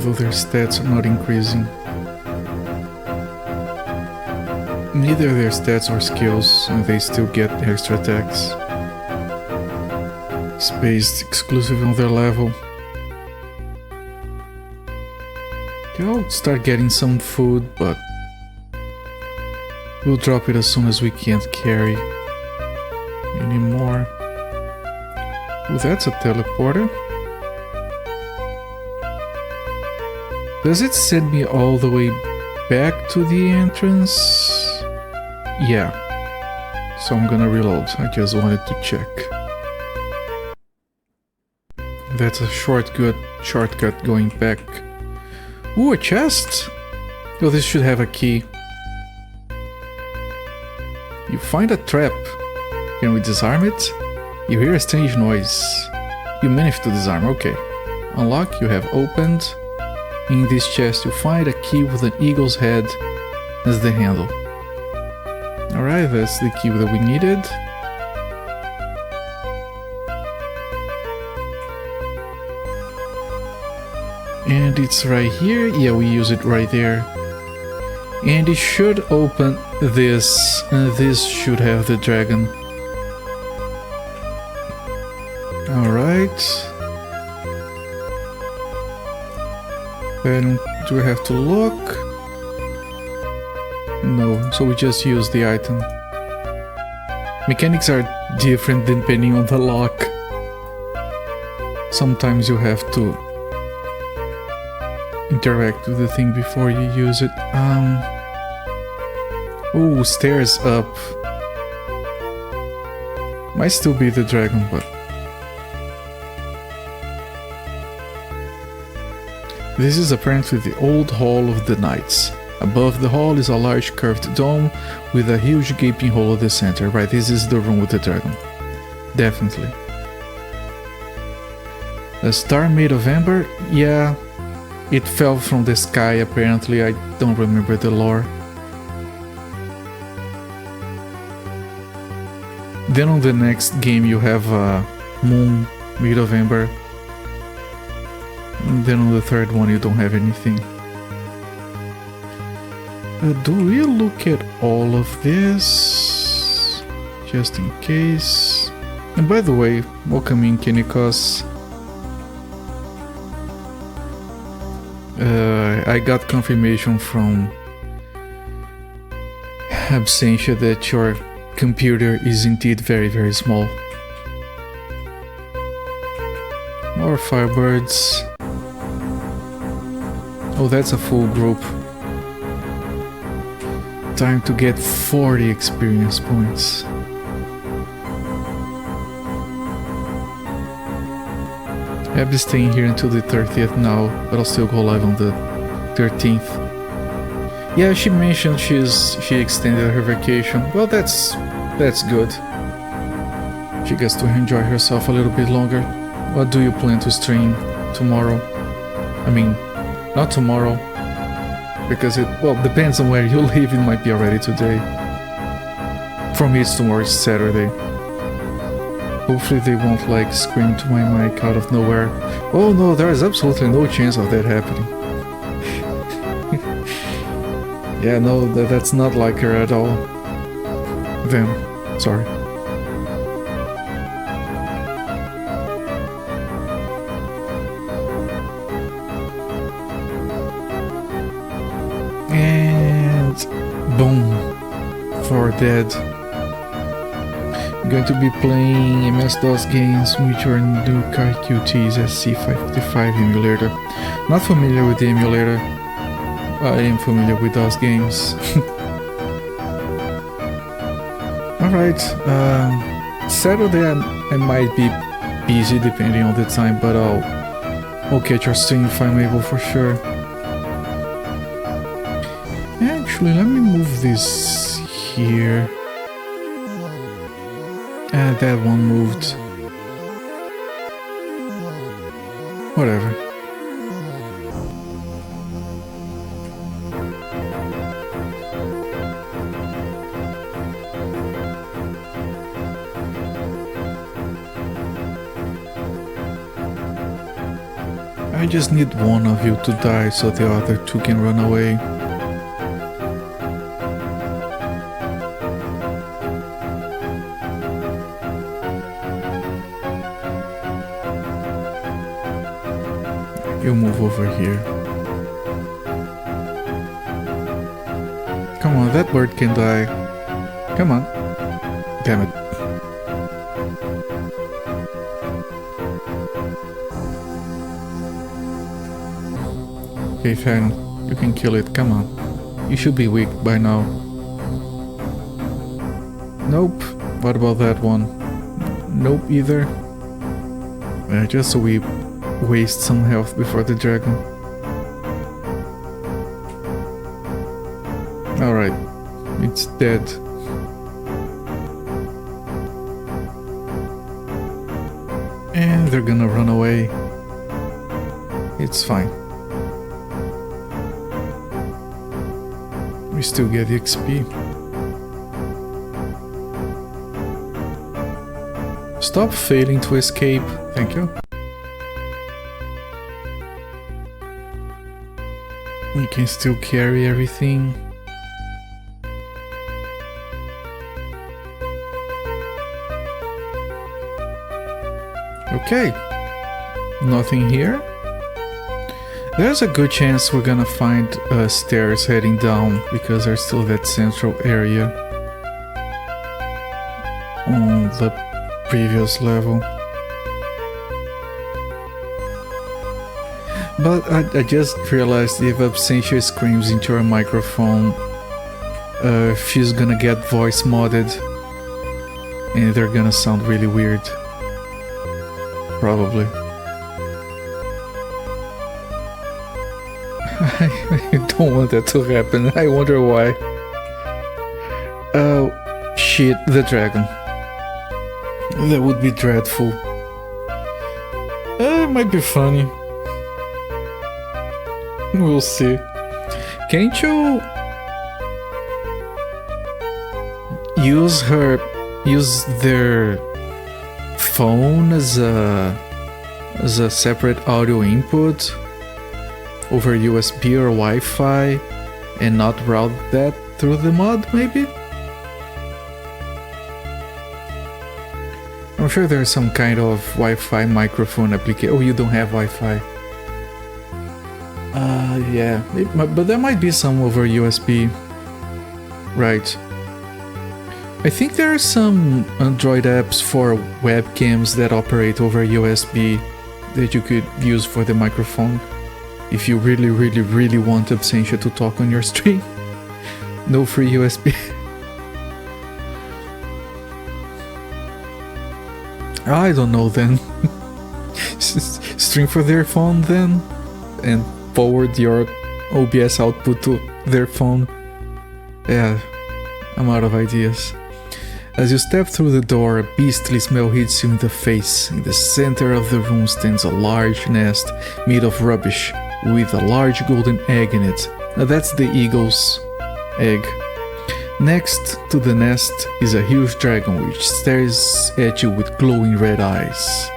Though their stats are not increasing. Neither their stats or skills, and they still get extra attacks. It's based exclusively on their level. Okay, I'll start getting some food, but we'll drop it as soon as we can't carry anymore. Oh, that's a teleporter. Does it send me all the way back to the entrance? Yeah. So I'm gonna reload. I just wanted to check. That's a shortcut going back. Ooh, a chest! Oh, this should have a key. You find a trap. Can we disarm it? You hear a strange noise. You manage to disarm, okay. Unlock, you have opened. In this chest you find a key with an eagle's head as the handle. Alright, that's the key that we needed. And it's right here. Yeah, we use it right there. And it should open this, and this should have the dragon. Alright. And do we have to look? No, so we just use the item. Mechanics are different depending on the lock. Sometimes you have to interact with the thing before you use it. Oh, stairs up. Might still be the dragon, but this is apparently the old Hall of the Knights. Above the hall is a large curved dome with a huge gaping hole at the center. Right, this is the room with the dragon. Definitely. A star made of amber? Yeah. It fell from the sky apparently. I don't remember the lore. Then on the next game you have a moon made of amber. And then on the third one you don't have anything. Do we look at all of this? Just in case. And by the way, welcome in Kenikos. I got confirmation from Absentia that your computer is indeed very, very small. More firebirds. Oh, that's a full group. Time to get 40 experience points. I'll be staying here until the 30th now, but I'll still go live on the 13th. Yeah, she mentioned she extended her vacation. Well, that's good. She gets to enjoy herself a little bit longer. What do you plan to stream tomorrow? I mean, not tomorrow, because it, well, depends on where you live. It might be already today. For me, it's tomorrow, it's Saturday. Hopefully they won't like scream to my mic out of nowhere. Oh no, there is absolutely no chance of that happening. Yeah, no, that's not like her at all. Then, sorry. And boom, for dead. I'm going to be playing MS-DOS games with your new car QT's SC55 emulator. Not familiar with the emulator. I am familiar with DOS games. Alright, Saturday I might be busy depending on the time, but I'll catch your stream if I'm able for sure. Actually, let me move this here. And that one moved. Whatever. I just need one of you to die so the other two can run away. You move over here. that bird can die. Come on. Damn it. Okay, fine. You can kill it. Come on. You should be weak by now. Nope. What about that one? Nope either. Just so we waste some health before the dragon. Alright. It's dead. And they're gonna run away. It's fine. We still get the XP. Stop failing to escape. Thank you. We can still carry everything. Okay. Nothing here. There's a good chance we're gonna find stairs heading down because there's still that central area on the previous level. But I just realized if Absentia screams into her microphone, she's gonna get voice modded and they're gonna sound really weird. Probably. I don't want that to happen. I wonder why. Oh, shit, the dragon. That would be dreadful. It might be funny. We'll see. Can't you use their phone as a separate audio input over USB or Wi-Fi and not route that through the mod, maybe? I'm sure there's some kind of Wi-Fi microphone application. Oh, you don't have Wi-Fi. Yeah, but there might be some over USB. Right. I think there are some Android apps for webcams that operate over USB that you could use for the microphone if you really want Absentia to talk on your stream. No free USB. I don't know then. Stream for their phone then and forward your OBS output to their phone. Yeah, I'm out of ideas. As you step through the door, a beastly smell hits you in the face. In the center of the room stands a large nest made of rubbish with a large golden egg in it. Now that's the eagle's egg. Next to the nest is a huge dragon which stares at you with glowing red eyes.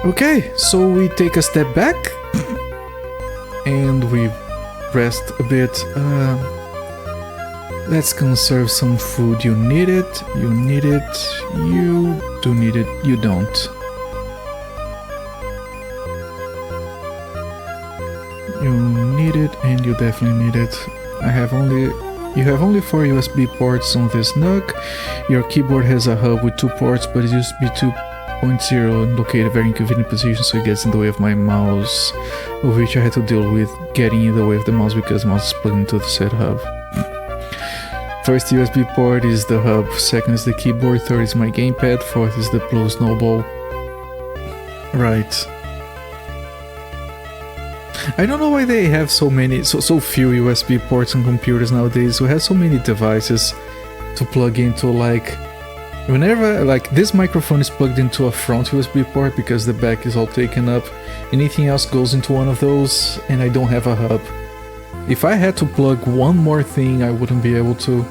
Okay, so we take a step back and we rest a bit. Let's conserve some food. You need it, you need it, you do need it, you don't. You need it and you definitely need it. You have only 4 USB ports on this NUC. Your keyboard has a hub with 2 ports, but it used to be 2.0 and located a very inconvenient position, so it gets in the way of my mouse, of which I had to deal with getting in the way of the mouse because the mouse is plugged into the said hub. First USB port is the hub, second is the keyboard, third is my gamepad, fourth is the blue snowball. Right. I don't know why they have so few USB ports on computers nowadays. We have so many devices to plug into, like whenever this microphone is plugged into a front USB port because the back is all taken up. Anything else goes into one of those and I don't have a hub. If I had to plug one more thing, I wouldn't be able to.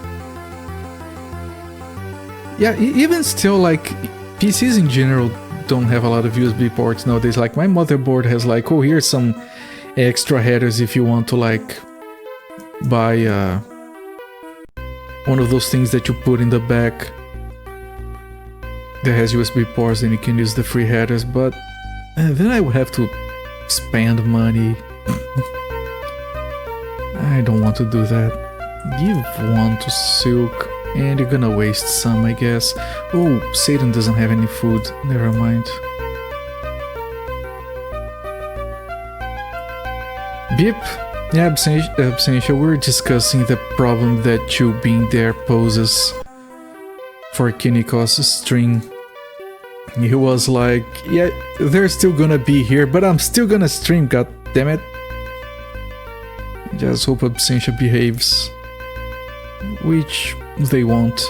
Yeah, even still, like PCs in general don't have a lot of USB ports nowadays. Like my motherboard has like, oh, here's some extra headers if you want to like buy one of those things that you put in the back that has USB ports and you can use the free headers, but then I would have to spend money. I don't want to do that. Give one to Silk, and you're gonna waste some, I guess. Oh, Satan doesn't have any food. Never mind. Beep. Yeah, Absentia, we're discussing the problem that you being there poses for Kinikos' string. He was like, yeah, they're still gonna be here, but I'm still gonna stream, god damn it. Just hope Absentia behaves. Which they won't.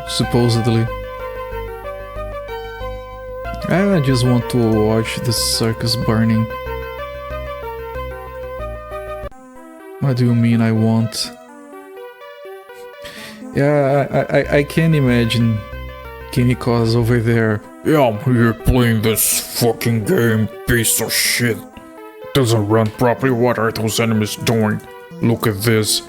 Supposedly. I just want to watch the circus burning. What do you mean I want? Yeah, I can't imagine Kinikos over there. Yeah, I'm here playing this fucking game, piece of shit. Doesn't run properly, what are those enemies doing? Look at this.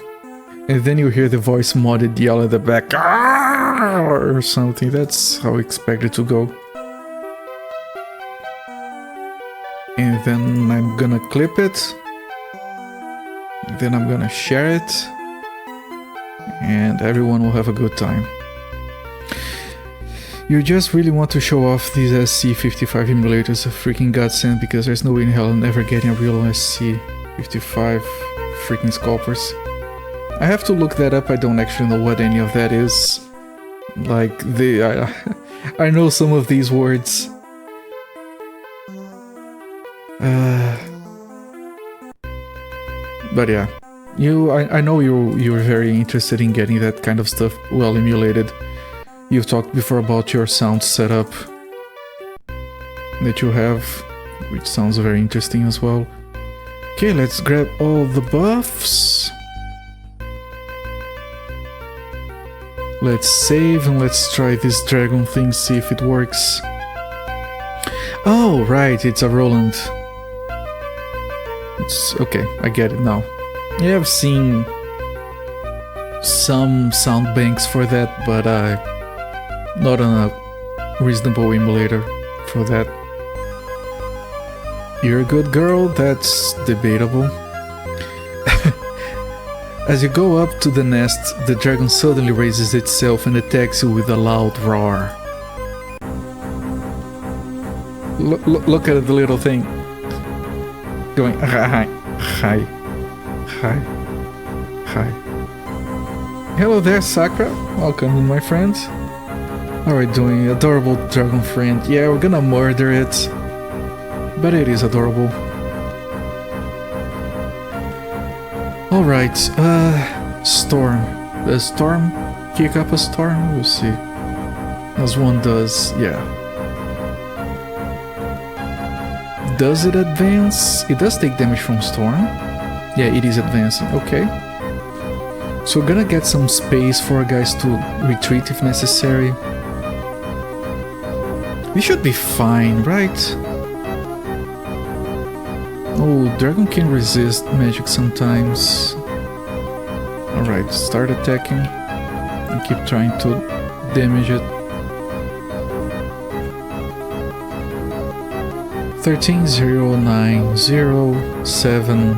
And then you hear the voice modded yell at the back, "Arr!" or something. That's how I expect it to go. And then I'm gonna clip it. Then I'm gonna share it. And everyone will have a good time. You just really want to show off these SC55 emulators, a freaking godsend, because there's no way in hell I'm ever getting a real SC55 freaking scalpers. I have to look that up, I don't actually know what any of that is. Like, I know some of these words. But yeah, I know you're very interested in getting that kind of stuff well emulated. You've talked before about your sound setup that you have, which sounds very interesting as well. Okay, let's grab all the buffs. Let's save and let's try this dragon thing, see if it works. Oh, right, it's a Roland. It's okay, I get it now. Yeah, I've seen some sound banks for that, but not on a reasonable emulator for that. You're a good girl, that's debatable. As you go up to the nest, the dragon suddenly raises itself and attacks you with a loud roar. Look at the little thing. Going hi, hi, hi, hi. Hello there, Sakura. Welcome, my friend. How are you doing? Adorable dragon friend. Yeah, we're gonna murder it. But it is adorable. Alright, Storm. Does Storm kick up a storm? We'll see. As one does, yeah. Does it advance? It does take damage from Storm. Yeah, it is advancing, okay. So we're gonna get some space for our guys to retreat if necessary. We should be fine, right? Oh, dragon can resist magic sometimes. Alright, start attacking and keep trying to damage it. 13 0 9 0 7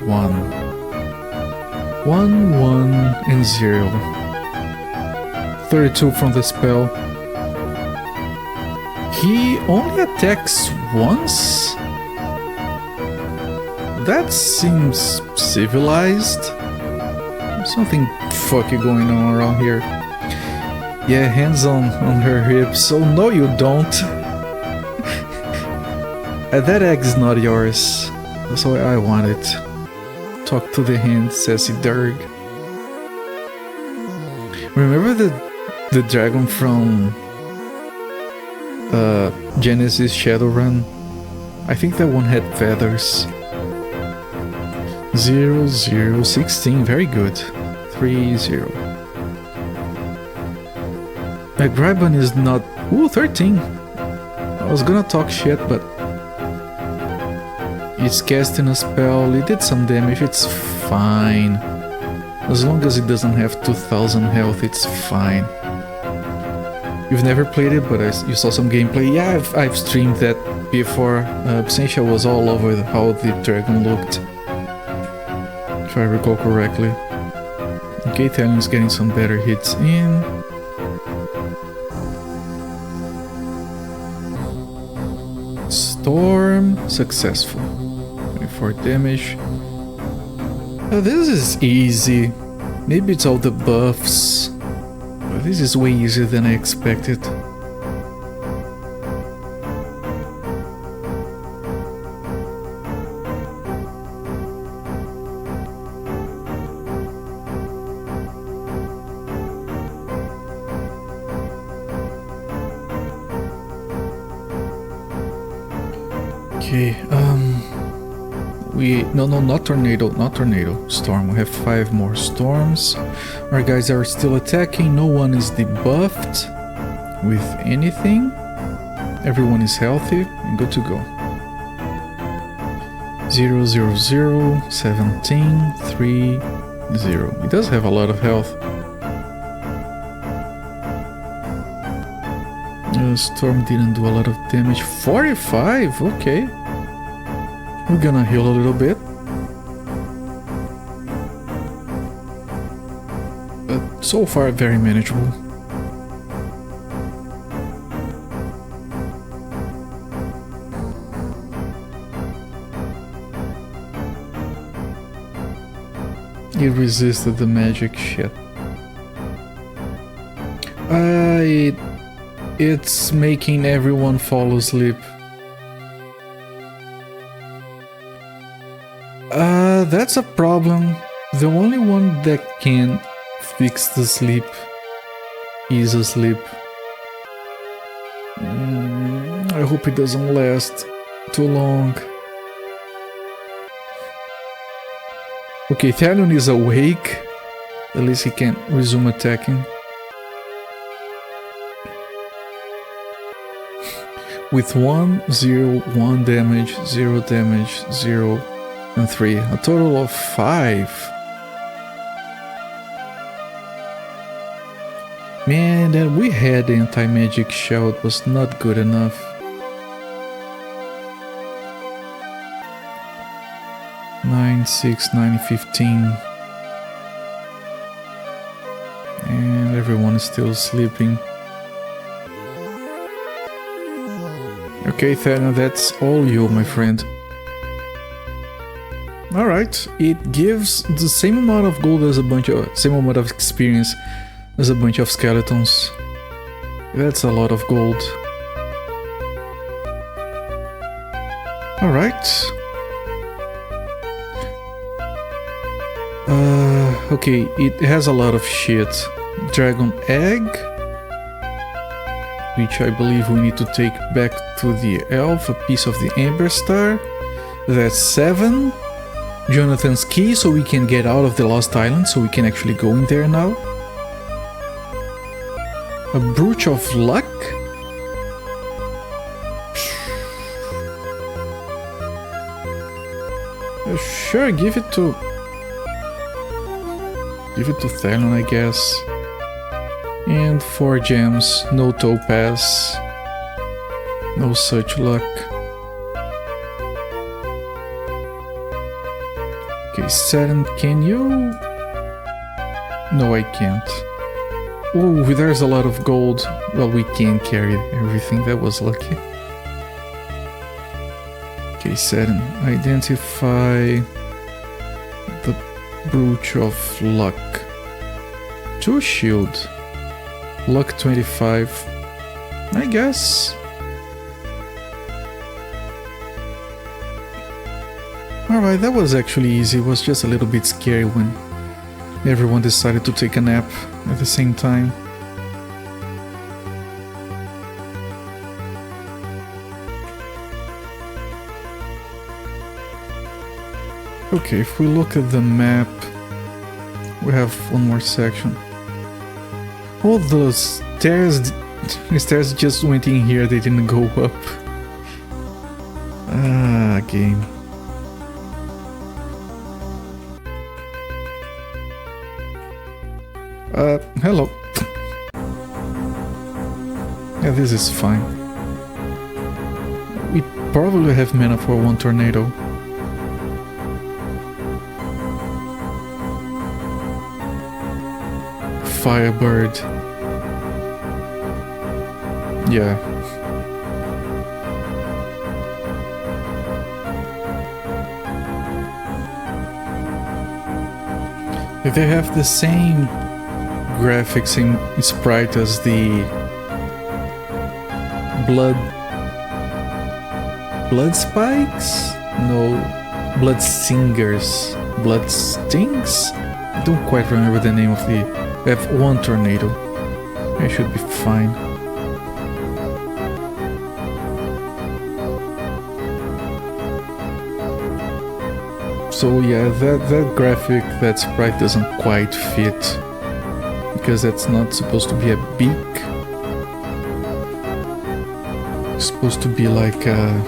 1 1 1 and 0. 32 from the spell. He only attacks once? That seems civilized. Something fucky going on around here. Yeah, hands on her hips. Oh no, you don't. That egg is not yours. That's why I want it. Talk to the hand, sassy Durg. Remember the dragon from Genesis Shadowrun? I think that one had feathers. 0 0 16, very good. 3 0. Gribon is not. Ooh, 13. I was gonna talk shit, but it's casting a spell. It did some damage. It's fine. As long as it doesn't have 2000 health, it's fine. You've never played it, but you saw some gameplay. Yeah, I've streamed that before. Absentia was all over how the dragon looked, if I recall correctly. Okay, Italian's getting some better hits in. Storm, successful. 24 damage. This is easy. Maybe it's all the buffs. But this is way easier than I expected. Okay, no, not tornado, storm. We have 5 more storms. Our guys are still attacking, no one is debuffed with anything. Everyone is healthy and good to go. 0, 0, 0, 17, 3, 0. He does have a lot of health. Storm didn't do a lot of damage. 45, okay. We're gonna heal a little bit. But so far, very manageable. He resisted the magic shit. It's making everyone fall asleep. That's a problem. The only one that can fix the sleep is asleep. I hope it doesn't last too long. Okay, Thalion is awake. At least he can resume attacking. With 1, 0, 1 damage, 0 damage, 0, and 3. A total of 5. Man, that we had the anti-magic shell, it was not good enough. Nine, 6, 9, 15. And everyone is still sleeping. Okay, Thana, that's all you, my friend. Alright, it gives the same amount of gold as same amount of experience as a bunch of skeletons. That's a lot of gold. Alright. Okay, it has a lot of shit. Dragon egg, which I believe we need to take back to the elf, a piece of the Amberstar. That's 7. Jonathan's key, so we can get out of the Lost Island, so we can actually go in there now. A brooch of luck. Sure, give it to Thalion, I guess. And 4 gems, no topaz, no such luck. Okay, Saturn, can you? No, I can't. Oh, there's a lot of gold. Well, we can carry everything, that was lucky. Okay, Saturn, identify the brooch of luck. 2 shield. Luck 25, I guess. Alright, that was actually easy. It was just a little bit scary when everyone decided to take a nap at the same time. Okay, if we look at the map, we have one more section. All the stairs just went in here, they didn't go up. Ah, game. Yeah, this is fine. We probably have mana for one tornado. Firebird. Yeah. They have the same graphics in sprite as the blood spikes? No, blood stingers. Blood stings? I don't quite remember the name of the... We have one tornado. I should be fine. So yeah, that graphic, that sprite doesn't quite fit, because that's not supposed to be a beak. It's supposed to be like a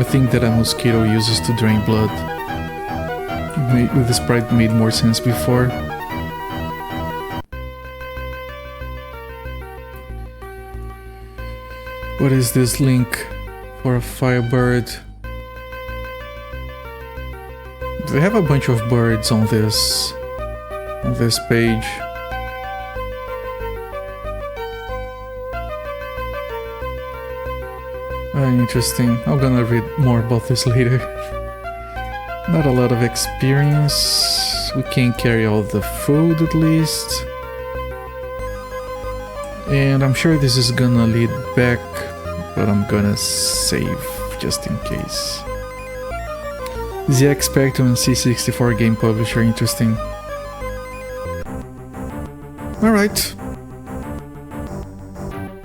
thing that a mosquito uses to drain blood. The sprite made more sense before. What is this link for a firebird? They have a bunch of birds on this page. Interesting. I'm gonna read more about this later. Not a lot of experience. We can carry all the food at least. And I'm sure this is gonna lead back, but I'm gonna save just in case. ZX Spectrum and C64 game publisher, interesting. Alright.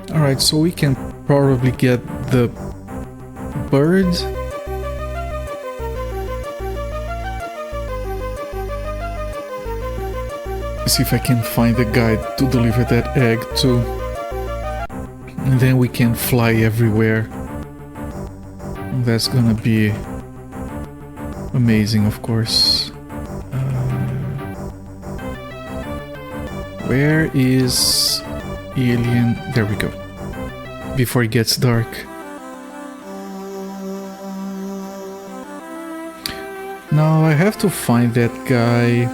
Alright, so we can probably get the bird. See if I can find the guy to deliver that egg to. And then we can fly everywhere. That's gonna be amazing, of course. Where is Alien? There we go. Before it gets dark. Now I have to find that guy.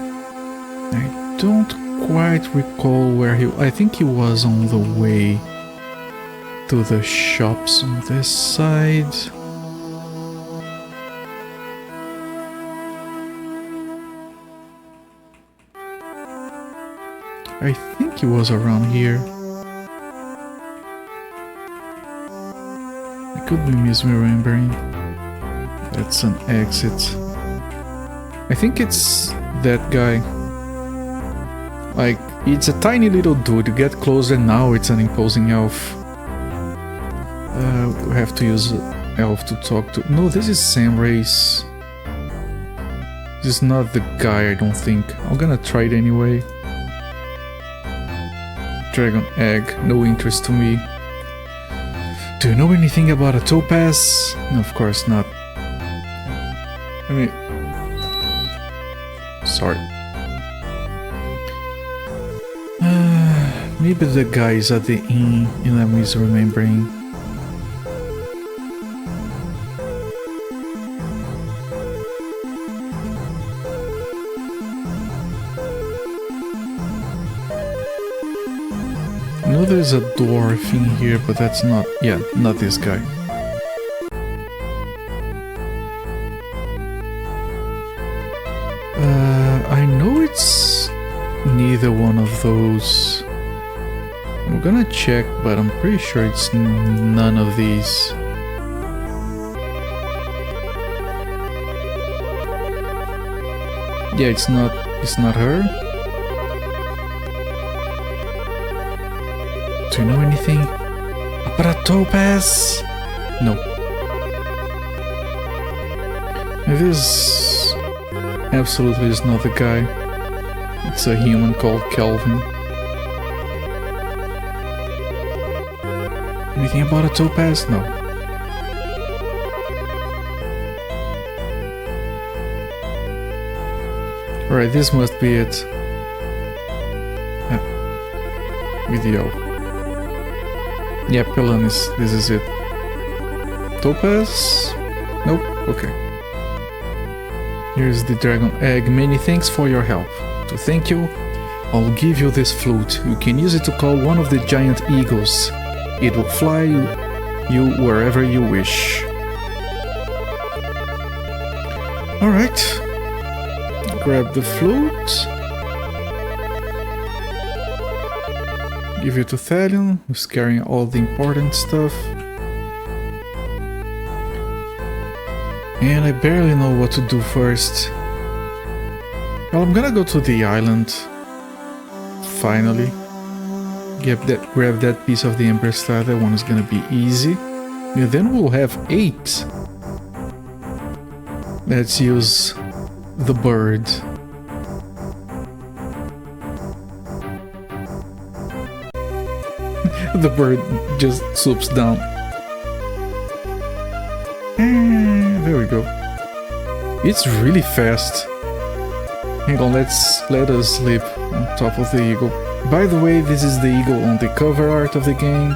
I don't quite recall where he... I think he was on the way to the shops on this side. I think he was around here. I could be misremembering. That's an exit. I think it's that guy. Like, it's a tiny little dude. You get closer now, it's an imposing elf. We have to use elf to talk to... No, this is Sam Race. This is not the guy, I don't think. I'm gonna try it anyway. Dragon egg, no interest to me. Do you know anything about a topaz? No, of course not. I mean... Sorry. Maybe the guy is at the inn and I'm misremembering. I know there's a dwarf in here, but that's not... Yeah, not this guy. I know it's neither one of those. I'm gonna check, but I'm pretty sure it's none of these. Yeah, it's not her. Do you know anything about a topaz? No. This absolutely is not the guy. It's a human called Kelvin. Anything about a topaz? No. Alright, this must be it. with the elf. Yeah, Pelanis, this is it. Topaz? Nope, okay. Here's the dragon egg. Many thanks for your help. To thank you, I'll give you this flute. You can use it to call one of the giant eagles. It will fly you wherever you wish. Alright. Grab the flute. Give it to Thalion, who's carrying all the important stuff. And I barely know what to do first. Well, I'm gonna go to the island. Finally. Grab that piece of the Amberstar. That one is gonna be easy. And then we'll have 8. Let's use the bird. The bird just swoops down. And there we go. It's really fast. Hang on, let us sleep on top of the eagle. By the way, this is the eagle on the cover art of the game.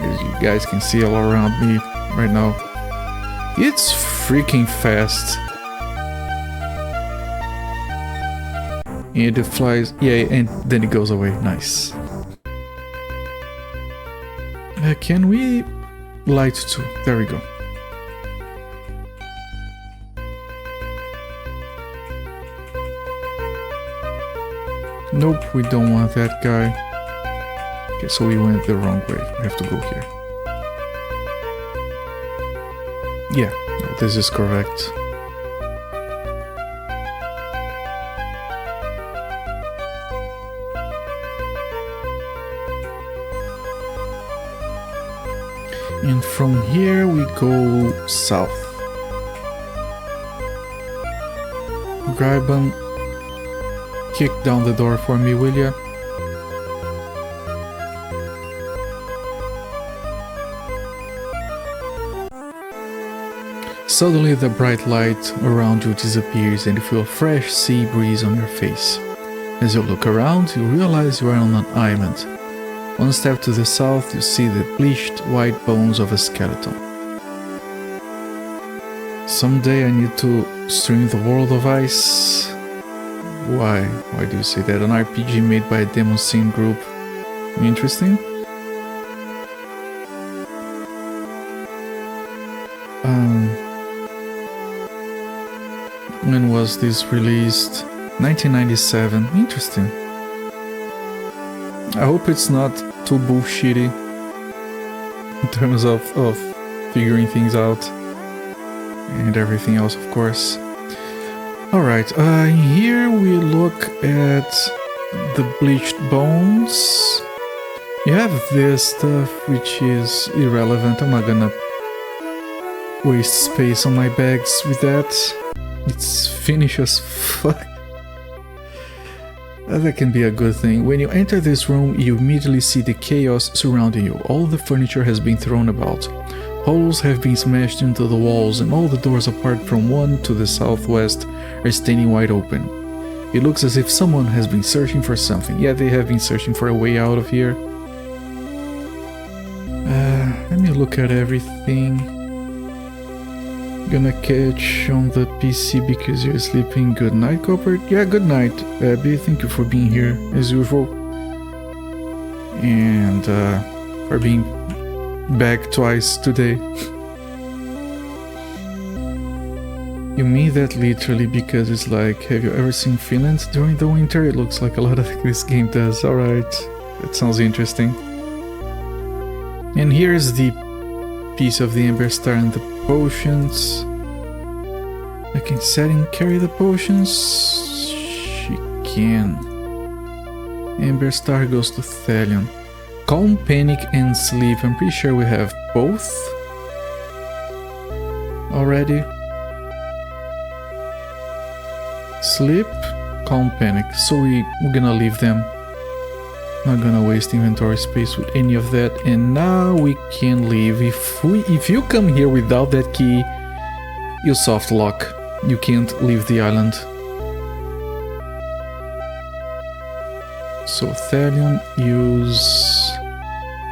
As you guys can see all around me right now. It's freaking fast. And it flies, yeah, and then it goes away. Nice. Can we light too? There we go. Nope, we don't want that guy. Okay, so we went the wrong way. We have to go here. Yeah, no, this is correct. And from here we go south. Gryban, kick down the door for me, will ya? Suddenly the bright light around you disappears and you feel a fresh sea breeze on your face. As you look around, you realize you are on an island. One step to the south, you see the bleached white bones of a skeleton. Someday I need to stream the World of Ice. Why? Why do you say that? An RPG made by a Demon Scene group. Interesting. When was this released? 1997. Interesting. I hope it's not too bullshitty in terms of figuring things out and everything else, of course. Alright, here we look at the bleached bones. You have this stuff which is irrelevant. I'm not gonna waste space on my bags with that. It's finished as fuck. That can be a good thing. When you enter this room, you immediately see the chaos surrounding you. All the furniture has been thrown about. Holes have been smashed into the walls, and all the doors apart from one to the southwest are standing wide open. It looks as if someone has been searching for something. Yeah, they have been searching for a way out of here. Let me look at everything. Gonna catch on the PC because you're sleeping. Good night, Copper. Yeah, good night, Abby. Thank you for being here as usual, and for being back twice today. You mean that literally? Because it's like, have you ever seen Finland during the winter? It looks like a lot of this game does. Alright, that sounds interesting. And here's the piece of the Amberstar and the potions. I can set and carry the potions. She can. Amberstar goes to Thalion. Calm, panic, and sleep. I'm pretty sure we have both already. Sleep, calm, panic. So we're gonna leave them. Not gonna waste inventory space with any of that. And now we can leave. If you come here without that key, you soft lock. You can't leave the island. So Thalion, use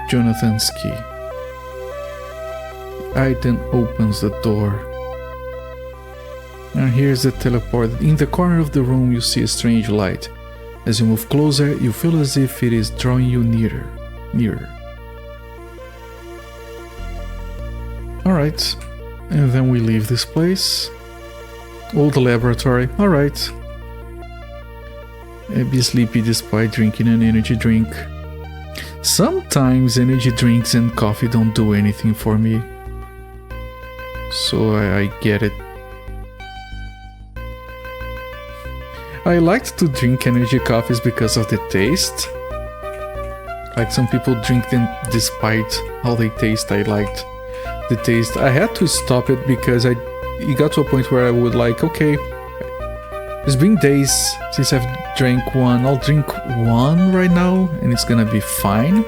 Jonathan's key. Item opens the door. And here's the teleport. In the corner of the room you see a strange light. As you move closer, you feel as if it is drawing you nearer. Alright. And then we leave this place. Old laboratory. Alright. I'd be sleepy despite drinking an energy drink. Sometimes energy drinks and coffee don't do anything for me. So I get it. I liked to drink energy coffees because of the taste. Like some people drink them despite how they taste. I liked the taste. I had to stop it because it got to a point where I would like, okay, it's been days since I've drank one. I'll drink one right now and it's gonna be fine.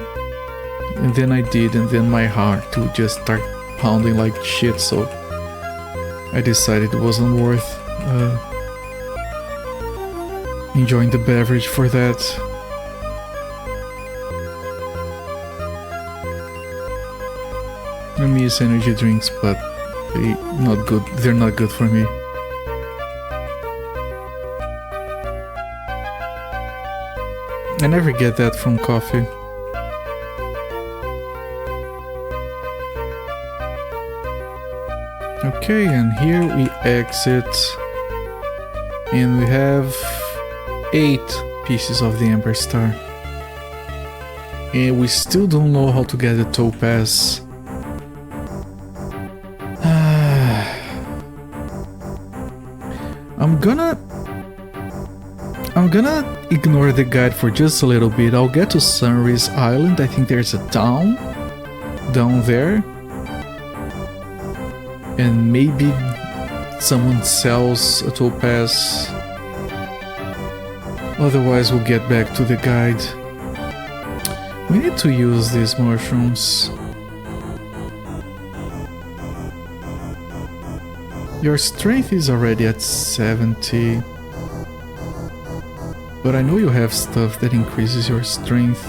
And then I did, and then my heart would just start pounding like shit, so I decided it wasn't worth enjoying the beverage for that. I miss energy drinks, but they're not good for me. I never get that from coffee. Okay, and here we exit, and we have 8 pieces of the Amberstar. And we still don't know how to get the topaz. I'm gonna ignore the guide for just a little bit. I'll get to Sunrise Island. I think there's a town down there. And maybe someone sells a topaz. Otherwise we'll get back to the guide. We need to use these mushrooms. Your strength is already at 70. But I know you have stuff that increases your strength.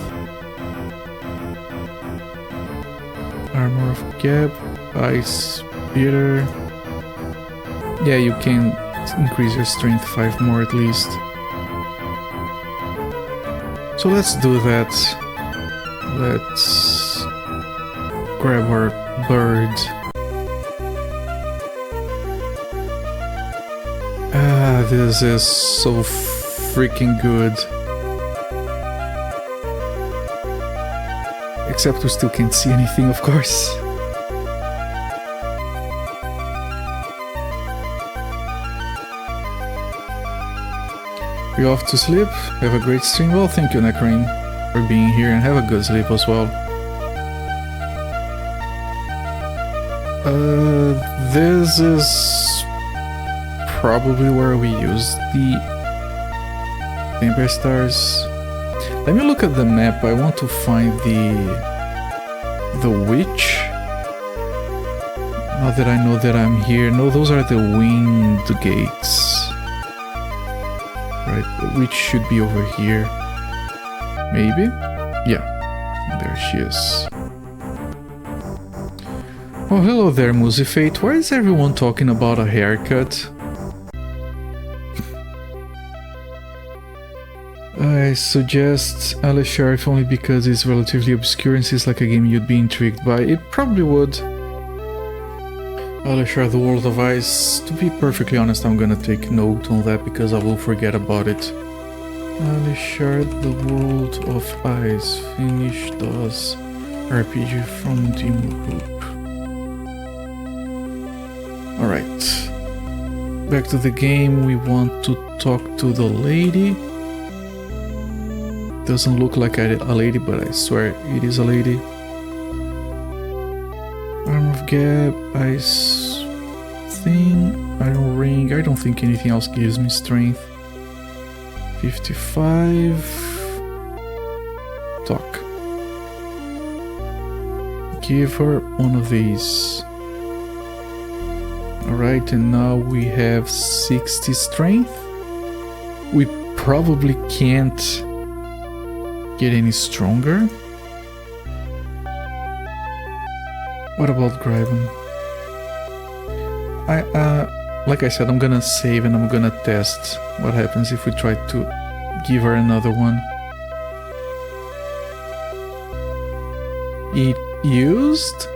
Armor of Gap, Ice Speeder. Yeah, you can increase your strength 5 more at least. So let's do that. Let's grab our bird. This is so freaking good. Except we still can't see anything, of course. You're off to sleep? Have a great stream? Well, thank you, Necrane, for being here, and have a good sleep as well. This is probably where we use the Amberstars. Let me look at the map. I want to find the witch. Now that I know that I'm here. No, those are the winged gates. Right, the witch should be over here. Maybe? Yeah, there she is. Oh, hello there, Musifate. Why is everyone talking about a haircut? I suggest Aleshar, if only because it's relatively obscure and seems like a game you'd be intrigued by. It probably would. Aleshar, the World of Ice. To be perfectly honest, I'm gonna take note on that because I will forget about it. Aleshar, the World of Ice. Finish DOS RPG from Demo Group. Alright. Back to the game. We want to talk to the lady. Doesn't look like a lady, but I swear it is a lady. Arm of Gap, Ice Thing, Iron Ring. I don't think anything else gives me strength. 55. Talk. Give her one of these. Alright, and now we have 60 strength. We probably can't get any stronger. What about Graven? Like I said, I'm gonna save and I'm gonna test what happens if we try to give her another one. It used?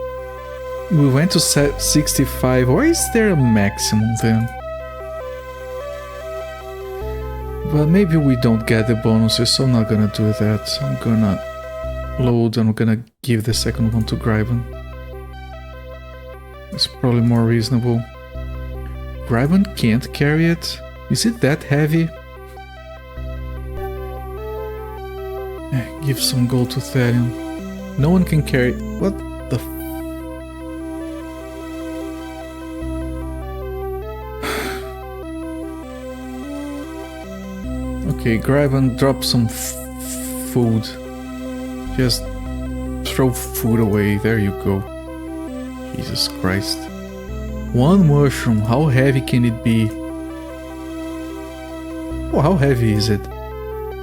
We went to 65. Or is there a maximum then? But maybe we don't get the bonuses, so I'm not gonna do that. I'm gonna load and I'm gonna give the second one to Graven. It's probably more reasonable. Graven can't carry it? Is it that heavy? Give some gold to Therion. No one can carry... What the f... Okay, Graven, drop some food. Just throw food away. There you go. Jesus Christ. One mushroom, how heavy can it be? Oh, how heavy is it?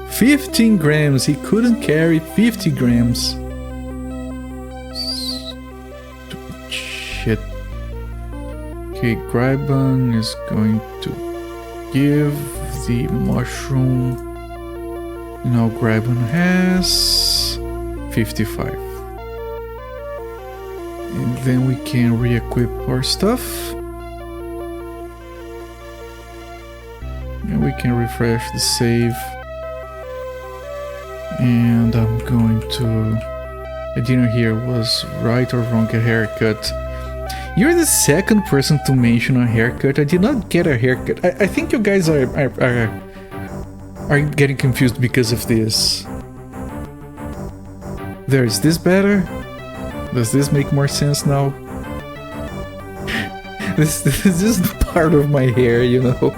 15 grams, he couldn't carry 50 grams. Stupid shit. Okay, Graben is going to give the mushroom. Now Graben has 55. And then we can re-equip our stuff. And we can refresh the save. And I'm going to... I didn't hear was right or wrong a haircut. You're the second person to mention a haircut. I did not get a haircut. I think you guys are getting confused because of this. There, is this better? Does this make more sense now? This is part of my hair, you know.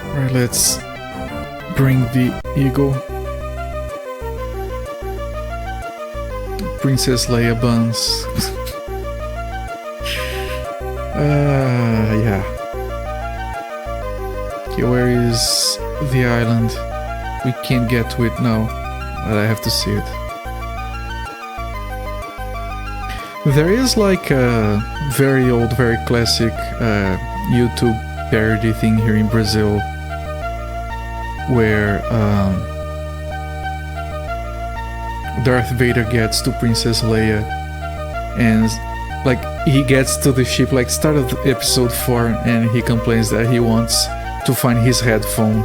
Alright, let's bring the eagle. Princess Leia buns. Yeah. Okay, where is the island? We can't get to it now, but I have to see it. There is like a very old, very classic YouTube parody thing here in Brazil where Darth Vader gets to Princess Leia and like he gets to the ship like start of episode 4 and he complains that he wants to find his headphone.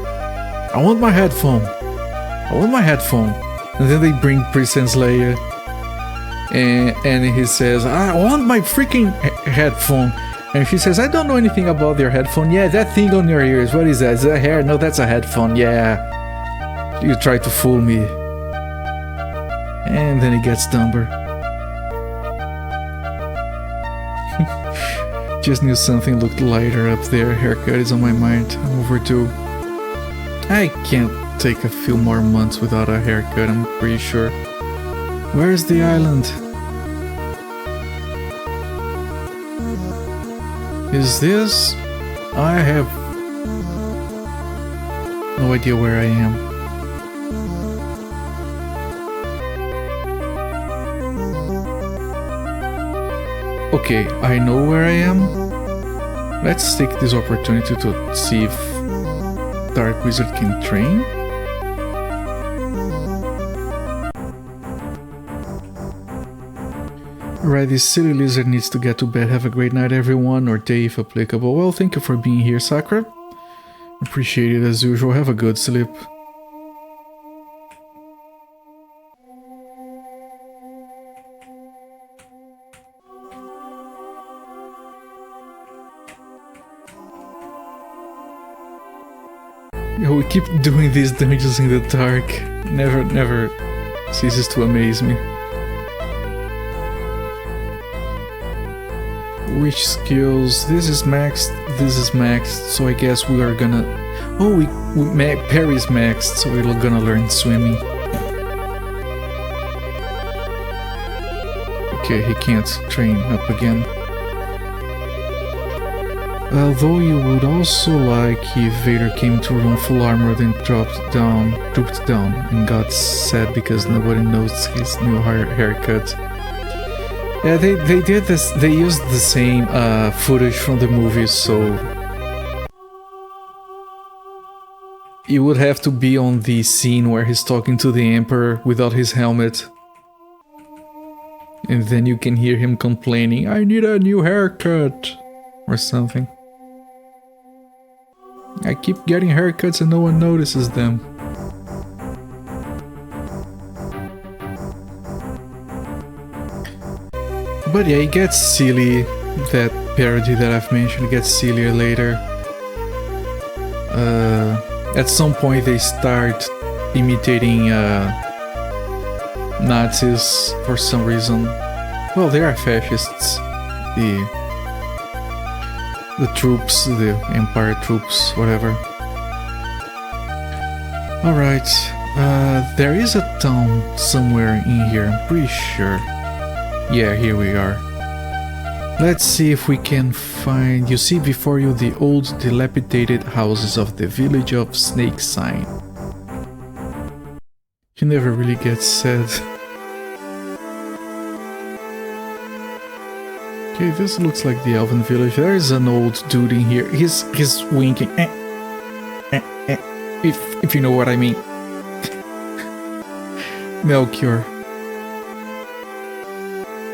I want my headphone. I want my headphone. And then they bring Princess Leia and he says, I want my freaking headphone. And she says, I don't know anything about your headphone. Yeah, that thing on your ears. What is that? Is that hair? No, that's a headphone. Yeah. You tried to fool me. And then he gets dumber. Just knew something looked lighter up there. Haircut is on my mind. I'm overdue. I can't take a few more months without a haircut, I'm pretty sure. Where's the island? Is this? I have no idea where I am. Okay, I know where I am. Let's take this opportunity to see if Dark Wizard can train. Alright, this silly lizard needs to get to bed. Have a great night, everyone, or day if applicable. Well, thank you for being here, Sakura. Appreciate it as usual. Have a good sleep. We keep doing these dungeons in the dark. Never ceases to amaze me. Which skills? This is maxed, so I guess we are gonna... Oh, Perry's maxed, so we're gonna learn swimming. Okay, he can't train up again. Although you would also like if Vader came to a room full armored and dropped down, and got sad because nobody noticed his new haircut. Yeah, they did this. They used the same footage from the movies, so you would have to be on the scene where he's talking to the Emperor without his helmet. And then you can hear him complaining, "I need a new haircut," or something. I keep getting haircuts and no one notices them. But yeah, it gets silly. That parody that I've mentioned gets sillier later. At some point they start imitating Nazis for some reason. Well, they are fascists. The troops, the Empire troops, whatever. Alright, there is a town somewhere in here, I'm pretty sure. Yeah, here we are. Let's see if we can find... You see before you the old dilapidated houses of the village of Snake Sign. He never really gets sad. Okay, this looks like the Elven village. There is an old dude in here. He's winking. If you know what I mean. Melchior.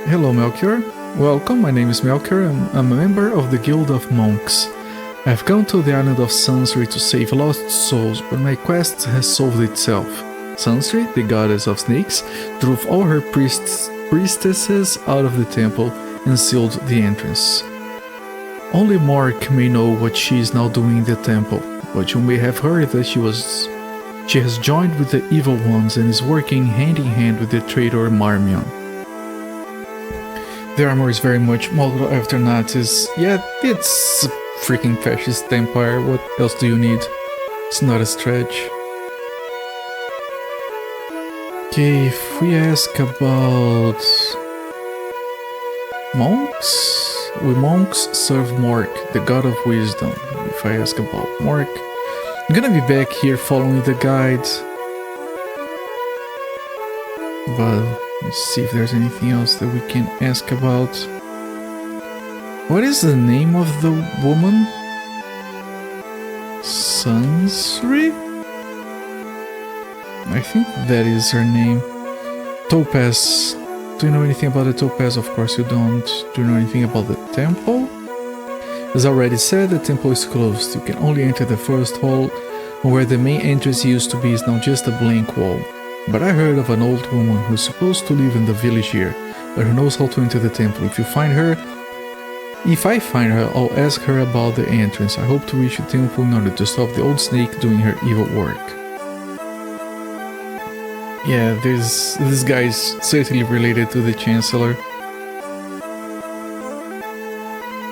Hello, Melchior. Welcome, my name is Melchior and I'm a member of the Guild of Monks. I've come to the island of Sansri to save lost souls, but my quest has solved itself. Sansri, the goddess of snakes, drove all her priestesses out of the temple and sealed the entrance. Only Mark may know what she is now doing in the temple, but you may have heard that she has joined with the evil ones and is working hand in hand with the traitor Marmion. The armor is very much modeled after Nazis. Yeah, it's a freaking fascist empire, what else do you need? It's not a stretch. Okay, if we ask about... monks? We monks serve Mork, the god of wisdom. If I ask about Mork... I'm gonna be back here following the guide. But... let's see if there's anything else that we can ask about. What is the name of the woman? Sansri? I think that is her name. Topaz. Do you know anything about the Topaz? Of course you don't. Do you know anything about the temple? As already said, the temple is closed. You can only enter the first hall, where the main entrance used to be is now just a blank wall. But I heard of an old woman who's supposed to live in the village here, but who knows how to enter the temple. If I find her, I'll ask her about the entrance. I hope to reach the temple in order to stop the old snake doing her evil work. Yeah, this guy is certainly related to the Chancellor.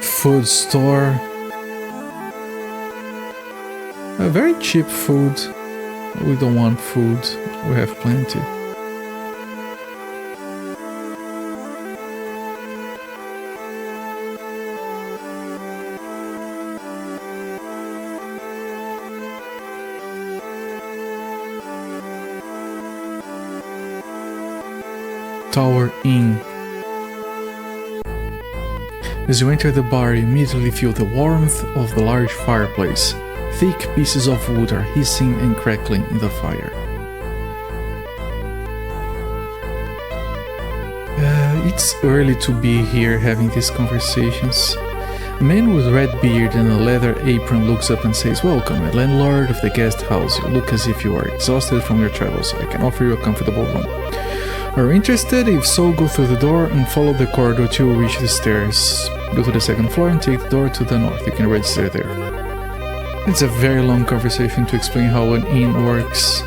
Food store. A very cheap food. We don't want food. We have plenty. Tower Inn. As you enter the bar, you immediately feel the warmth of the large fireplace. Thick pieces of wood are hissing and crackling in the fire. It's early to be here having these conversations. A man with red beard and a leather apron looks up and says, "Welcome, a landlord of the guest house. You look as if you are exhausted from your travels. I can offer you a comfortable room. Are you interested? If so, go through the door and follow the corridor till you reach the stairs. Go to the second floor and take the door to the north. You can register there." It's a very long conversation to explain how an inn works.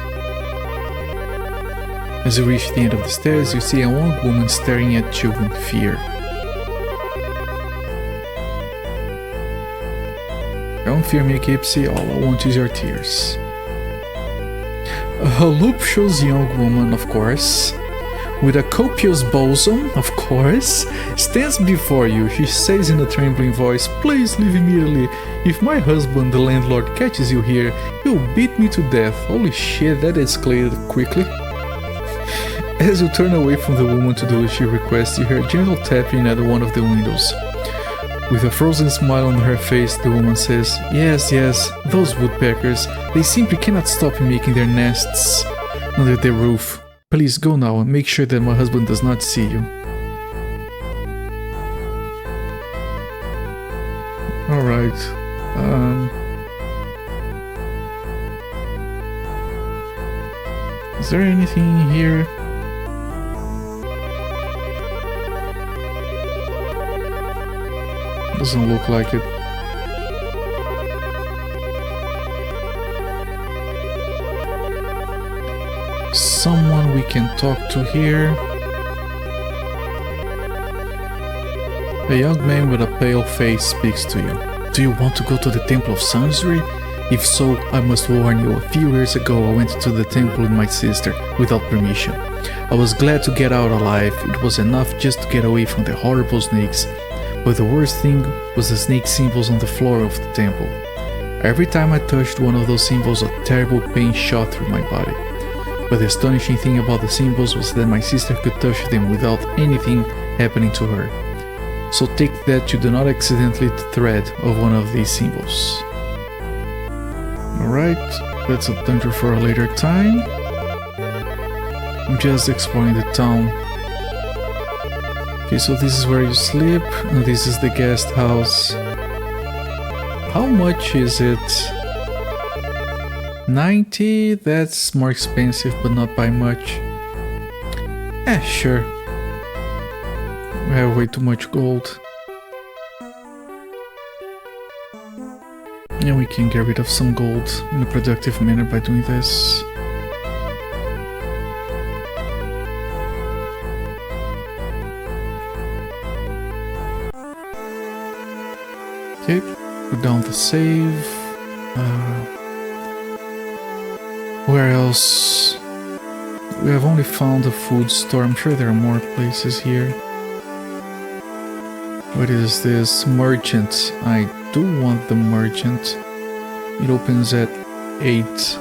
As you reach the end of the stairs, you see a old woman staring at you in fear. Don't fear me, Gypsy, all I want is your tears. A voluptuous young woman, of course. with a copious bosom, of course, stands before you. She says in a trembling voice, "Please leave immediately. If my husband, the landlord, catches you here, he'll beat me to death." Holy shit, that escalated quickly. As you turn away from the woman to do as she requests, you hear gentle tapping at one of the windows. With a frozen smile on her face, the woman says, Yes, those woodpeckers, they simply cannot stop making their nests under the roof. Please go now and make sure that my husband does not see you." Alright. Is there anything in here? Doesn't look like it. Someone we can talk to here. A young man with a pale face speaks to you. "Do you want to go to the Temple of Sanctuary? If so, I must warn you, a few years ago I went to the temple with my sister without permission. I was glad to get out alive. It was enough just to get away from the horrible snakes. But the worst thing was the snake symbols on the floor of the temple. Every time I touched one of those symbols, a terrible pain shot through my body. But the astonishing thing about the symbols was that my sister could touch them without anything happening to her. So take that you do not accidentally thread of one of these symbols." Alright, that's a dungeon for a later time. I'm just exploring the town. Okay, so this is where you sleep, and this is the guest house. How much is it? 90? That's more expensive, but not by much. Sure. We have way too much gold. And we can get rid of some gold in a productive manner by doing this. Okay, put down the save. Where else? We have only found a food store. I'm sure there are more places here. What is this? Merchant. I do want the merchant. It opens at 8.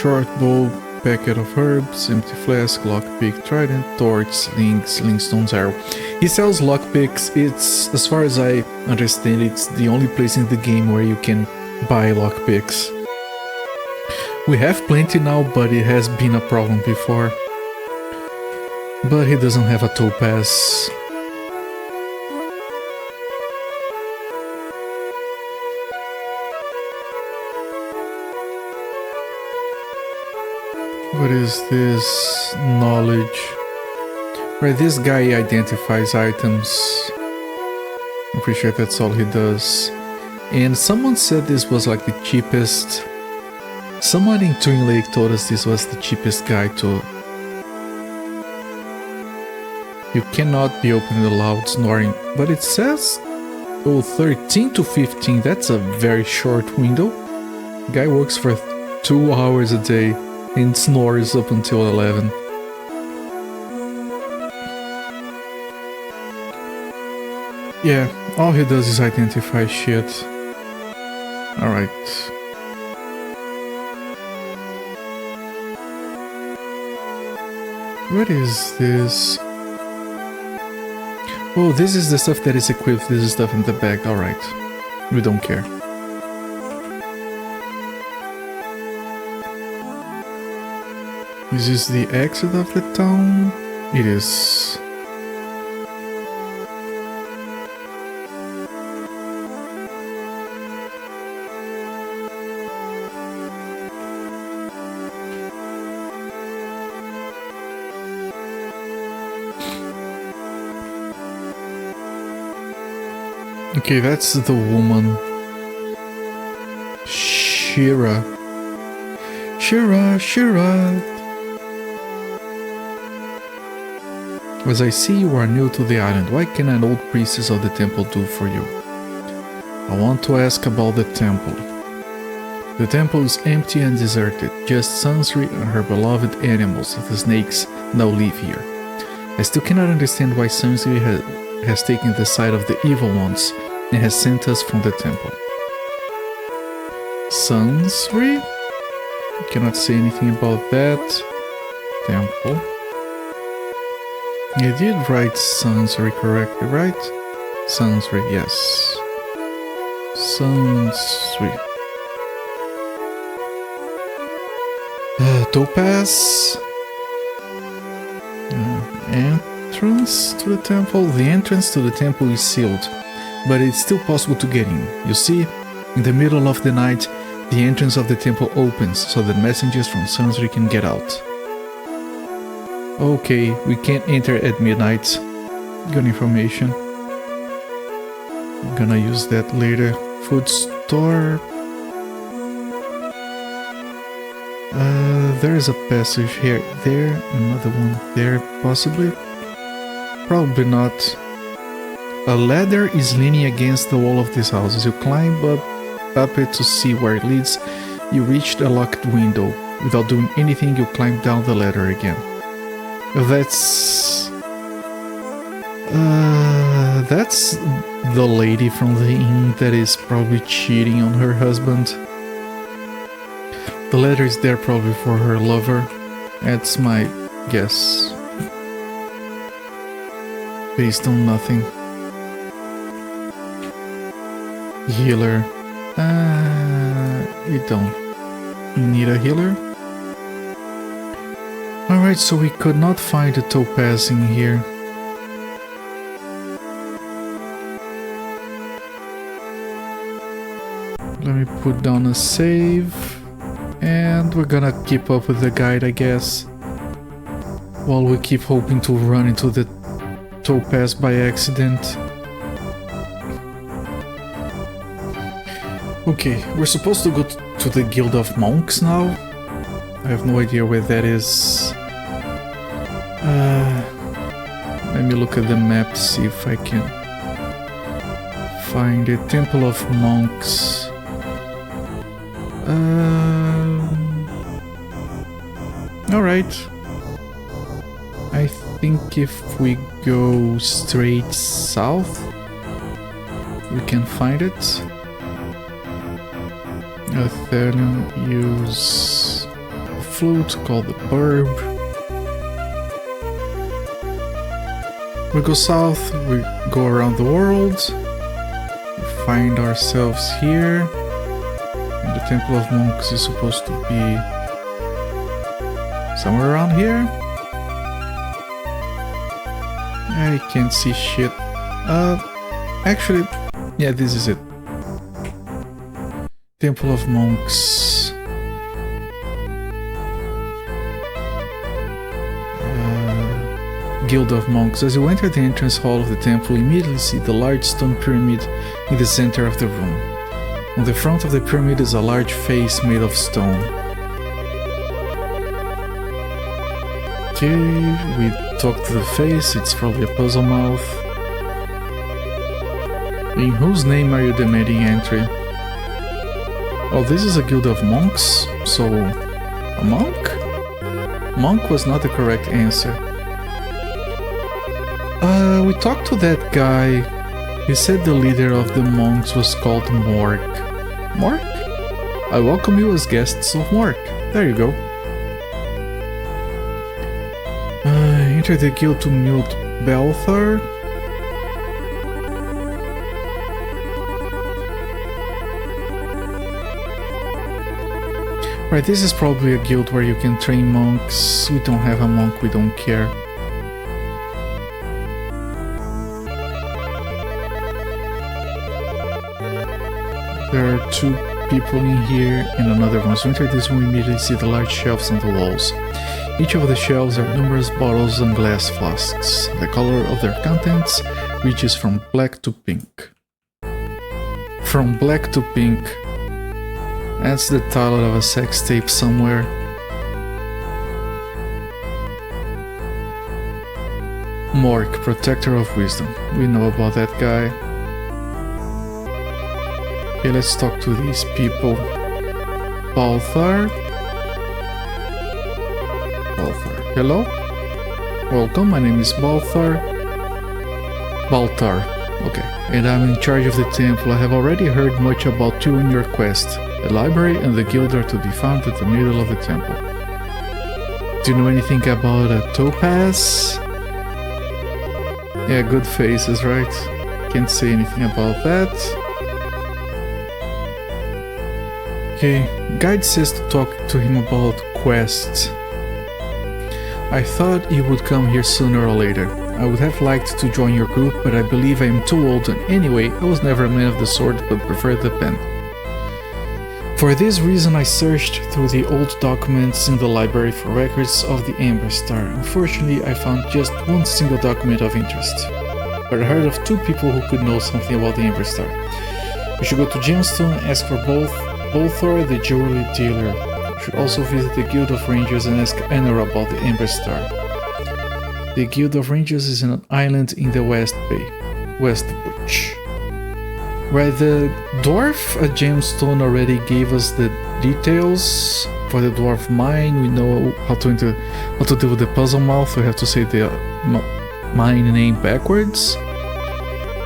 Short bow, packet of herbs, empty flask, lockpick, trident, torch, sling stone's arrow. He sells lockpicks. It's, as far as I understand, it's the only place in the game where you can buy lockpicks. We have plenty now, but it has been a problem before. But he doesn't have a topaz. What is this? Knowledge. Right, this guy identifies items. I'm pretty sure that's all he does. And someone said this was like the cheapest. Someone in Twin Lake told us this was the cheapest guy to... You cannot be opening the loud snoring. But it says... Oh, 13 to 15. That's a very short window. Guy works for 2 hours a day. And snores up until 11. Yeah, all he does is identify shit. Alright. What is this? Oh, this is the stuff that is equipped, this is stuff in the bag, alright. We don't care. Is this the exit of the town? It is. Okay, that's the woman. Shira. Shira. As I see you are new to the island, what can an old priestess of the temple do for you? I want to ask about the temple. The temple is empty and deserted. Just Sansri and her beloved animals, the snakes, now live here. I still cannot understand why Sansri has taken the side of the evil ones and has sent us from the temple. Sansri? I cannot say anything about that. Temple. I did write Sansri correctly, right? Sansri, yes. Sansri. Topaz. Entrance to the temple. The entrance to the temple is sealed, but it's still possible to get in. You see, in the middle of the night, the entrance of the temple opens so that messengers from Sansri can get out. Okay, we can't enter at midnight. Good information. I'm gonna use that later. Food store. There's a passage here, there, another one there, possibly. Probably not. A ladder is leaning against the wall of this house. As you climb up it to see where it leads, you reach a locked window. Without doing anything, you climb down the ladder again. That's the lady from the inn that is probably cheating on her husband. The letter is there probably for her lover. That's my guess. Based on nothing. Healer. We don't need a healer. Alright, so we could not find a topaz in here. Let me put down a save. And we're gonna keep up with the guide, I guess. While we keep hoping to run into the topaz by accident. Okay, we're supposed to go to the Guild of Monks now. I have no idea where that is. Let me look at the map, see if I can find it. Temple of Monks. Alright. I think if we go straight south, we can find it. Then use a flute called the burb. We go south, we go around the world, we find ourselves here, and the Temple of Monks is supposed to be somewhere around here. I can't see shit. Actually, yeah, this is it. Temple of Monks. Guild of Monks. As you enter the entrance hall of the temple, you immediately see the large stone pyramid in the center of the room. On the front of the pyramid is a large face made of stone. Okay, we talk to the face, it's probably a puzzle mouth. In whose name are you demanding entry? Oh, this is a guild of monks, so a monk? Monk was not the correct answer. We talked to that guy. He said the leader of the monks was called Mork. Mork? I welcome you as guests of Mork. There you go. Enter the guild to meet Belthar. Right, this is probably a guild where you can train monks. We don't have a monk, we don't care. There are two people in here and another one. So enter this room, we immediately see the large shelves on the walls. Each of the shelves are numerous bottles and glass flasks. The color of their contents reaches from black to pink. From black to pink. That's the title of a sex tape somewhere. Mork, Protector of Wisdom. We know about that guy. Okay, let's talk to these people. Balthar. Balthar. Hello? Welcome, my name is Balthar. Baltar. Okay, and I'm in charge of the temple. I have already heard much about you and your quest. The library and the guild are to be found at the middle of the temple. Do you know anything about a topaz? Yeah, good faces, right? Can't say anything about that. Okay, guide says to talk to him about quests. I thought you would come here sooner or later. I would have liked to join your group, but I believe I am too old, and anyway, I was never a man of the sword but preferred the pen. For this reason I searched through the old documents in the library for records of the Amberstar. Unfortunately, I found just one single document of interest. But I heard of two people who could know something about the Amberstar. You should go to Gemstone and ask for Bolthor, the jewelry dealer. You should also visit the Guild of Rangers and ask Anna about the Amberstar. The Guild of Rangers is an island in the West Bay. Westbush. Right, the dwarf at Gemstone already gave us the details. For the dwarf mine, we know how to deal with the puzzle mouth. We have to say the mine name backwards.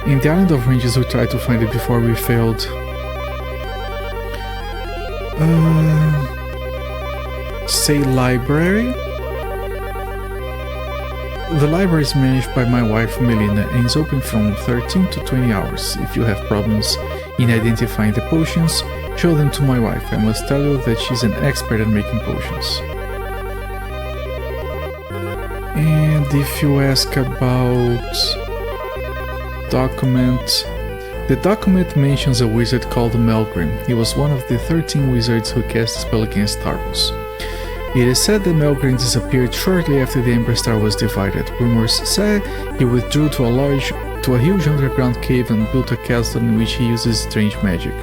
In the Island of Rangers, we tried to find it before we failed. Say library. The library is managed by my wife Melina and is open from 13 to 20 hours. If you have problems in identifying the potions, show them to my wife. I must tell you that she's an expert at making potions. And if you ask about document, the document mentions a wizard called Melgrim. He was one of the 13 wizards who cast a spell against Tarvos. It is said that Melgrim disappeared shortly after the Amberstar was divided. Rumors say he withdrew to a huge underground cave and built a castle in which he uses strange magic.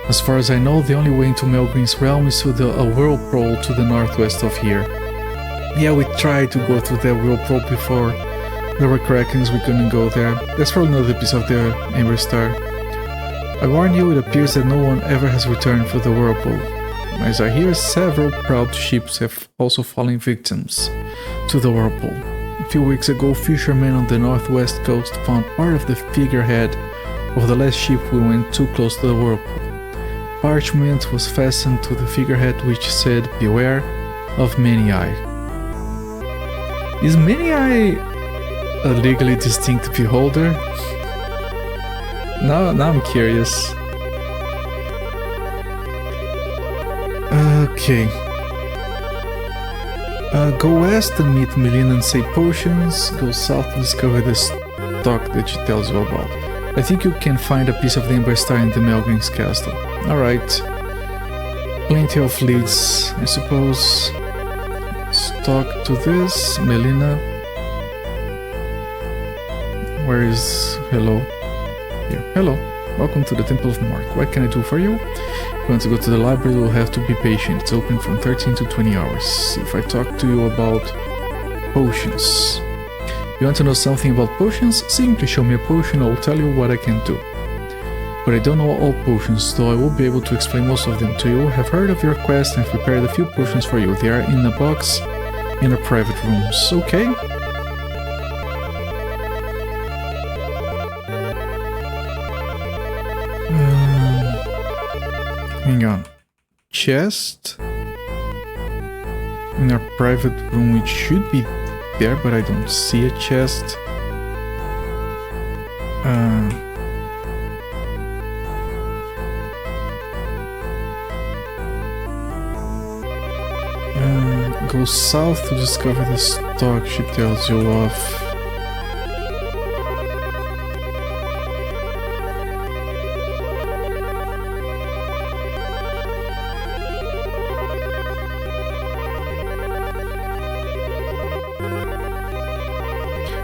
As far as I know, the only way into Melgrim's realm is through a whirlpool to the northwest of here. Yeah, we tried to go through that whirlpool before. There were krakens, we couldn't go there. That's probably another piece of the Amberstar. I warn you, it appears that no one ever has returned for the whirlpool. As I hear, several proud ships have also fallen victims to the whirlpool. A few weeks ago, fishermen on the northwest coast found part of the figurehead of the last ship we went too close to the whirlpool. Parchment was fastened to the figurehead which said, "Beware of Many Eye." Is Many Eye a legally distinct beholder? Now I'm curious. Okay. Go west and meet Melina and say potions. Go south to discover the stock that she tells you about. I think you can find a piece of the Amberstar in the Melgrim's castle. Alright. Plenty of leads, I suppose. Let's talk to this. Melina. Where is... Hello? Here. Hello. Welcome to the Temple of Mork. What can I do for you? If you want to go to the library, you'll have to be patient. It's open from 13 to 20 hours. If I talk to you about potions. You want to know something about potions? Simply show me a potion, I'll tell you what I can do. But I don't know all potions, though I will be able to explain most of them to you. I have heard of your quest and I've prepared a few potions for you. They are in a box in our private rooms. Okay? Hang on. Chest. In our private room, it should be there, but I don't see a chest. Go south to discover the stock she tells you of.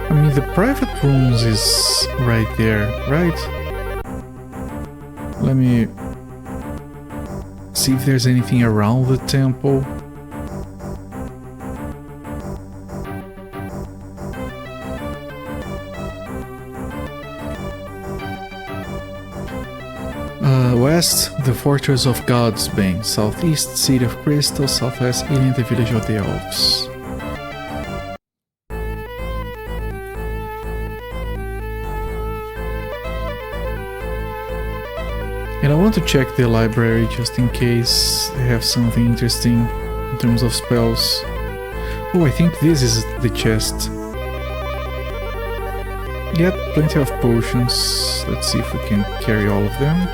I mean, the private rooms is right there, right? Let me see if there's anything around the temple. west, the Fortress of God's Bane. Southeast, City of Crystal. Southwest, Ilian, the Village of the Elves. And I want to check the library just in case they have something interesting in terms of spells. Oh, I think this is the chest. Yep, plenty of potions. Let's see if we can carry all of them.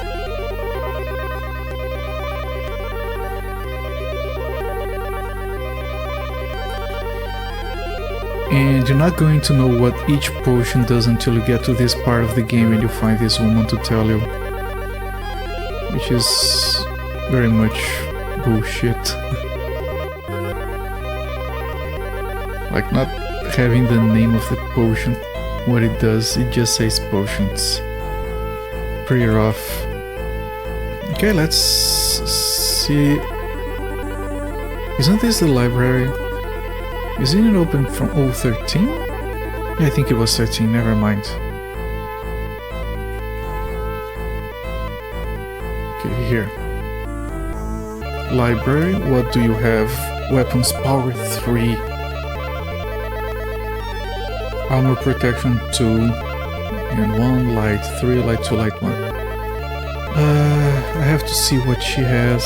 And you're not going to know what each potion does until you get to this part of the game and you find this woman to tell you. Which is very much bullshit. Like not having the name of the potion, what it does, it just says potions. Pretty rough. Okay, let's see. Isn't this the library? Isn't it open from 013? Yeah, I think it was 13, never mind. Here. Library, what do you have? Weapons power 3. Armor protection 2. And 1 light, 3 light, 2 light, 1. I have to see what she has.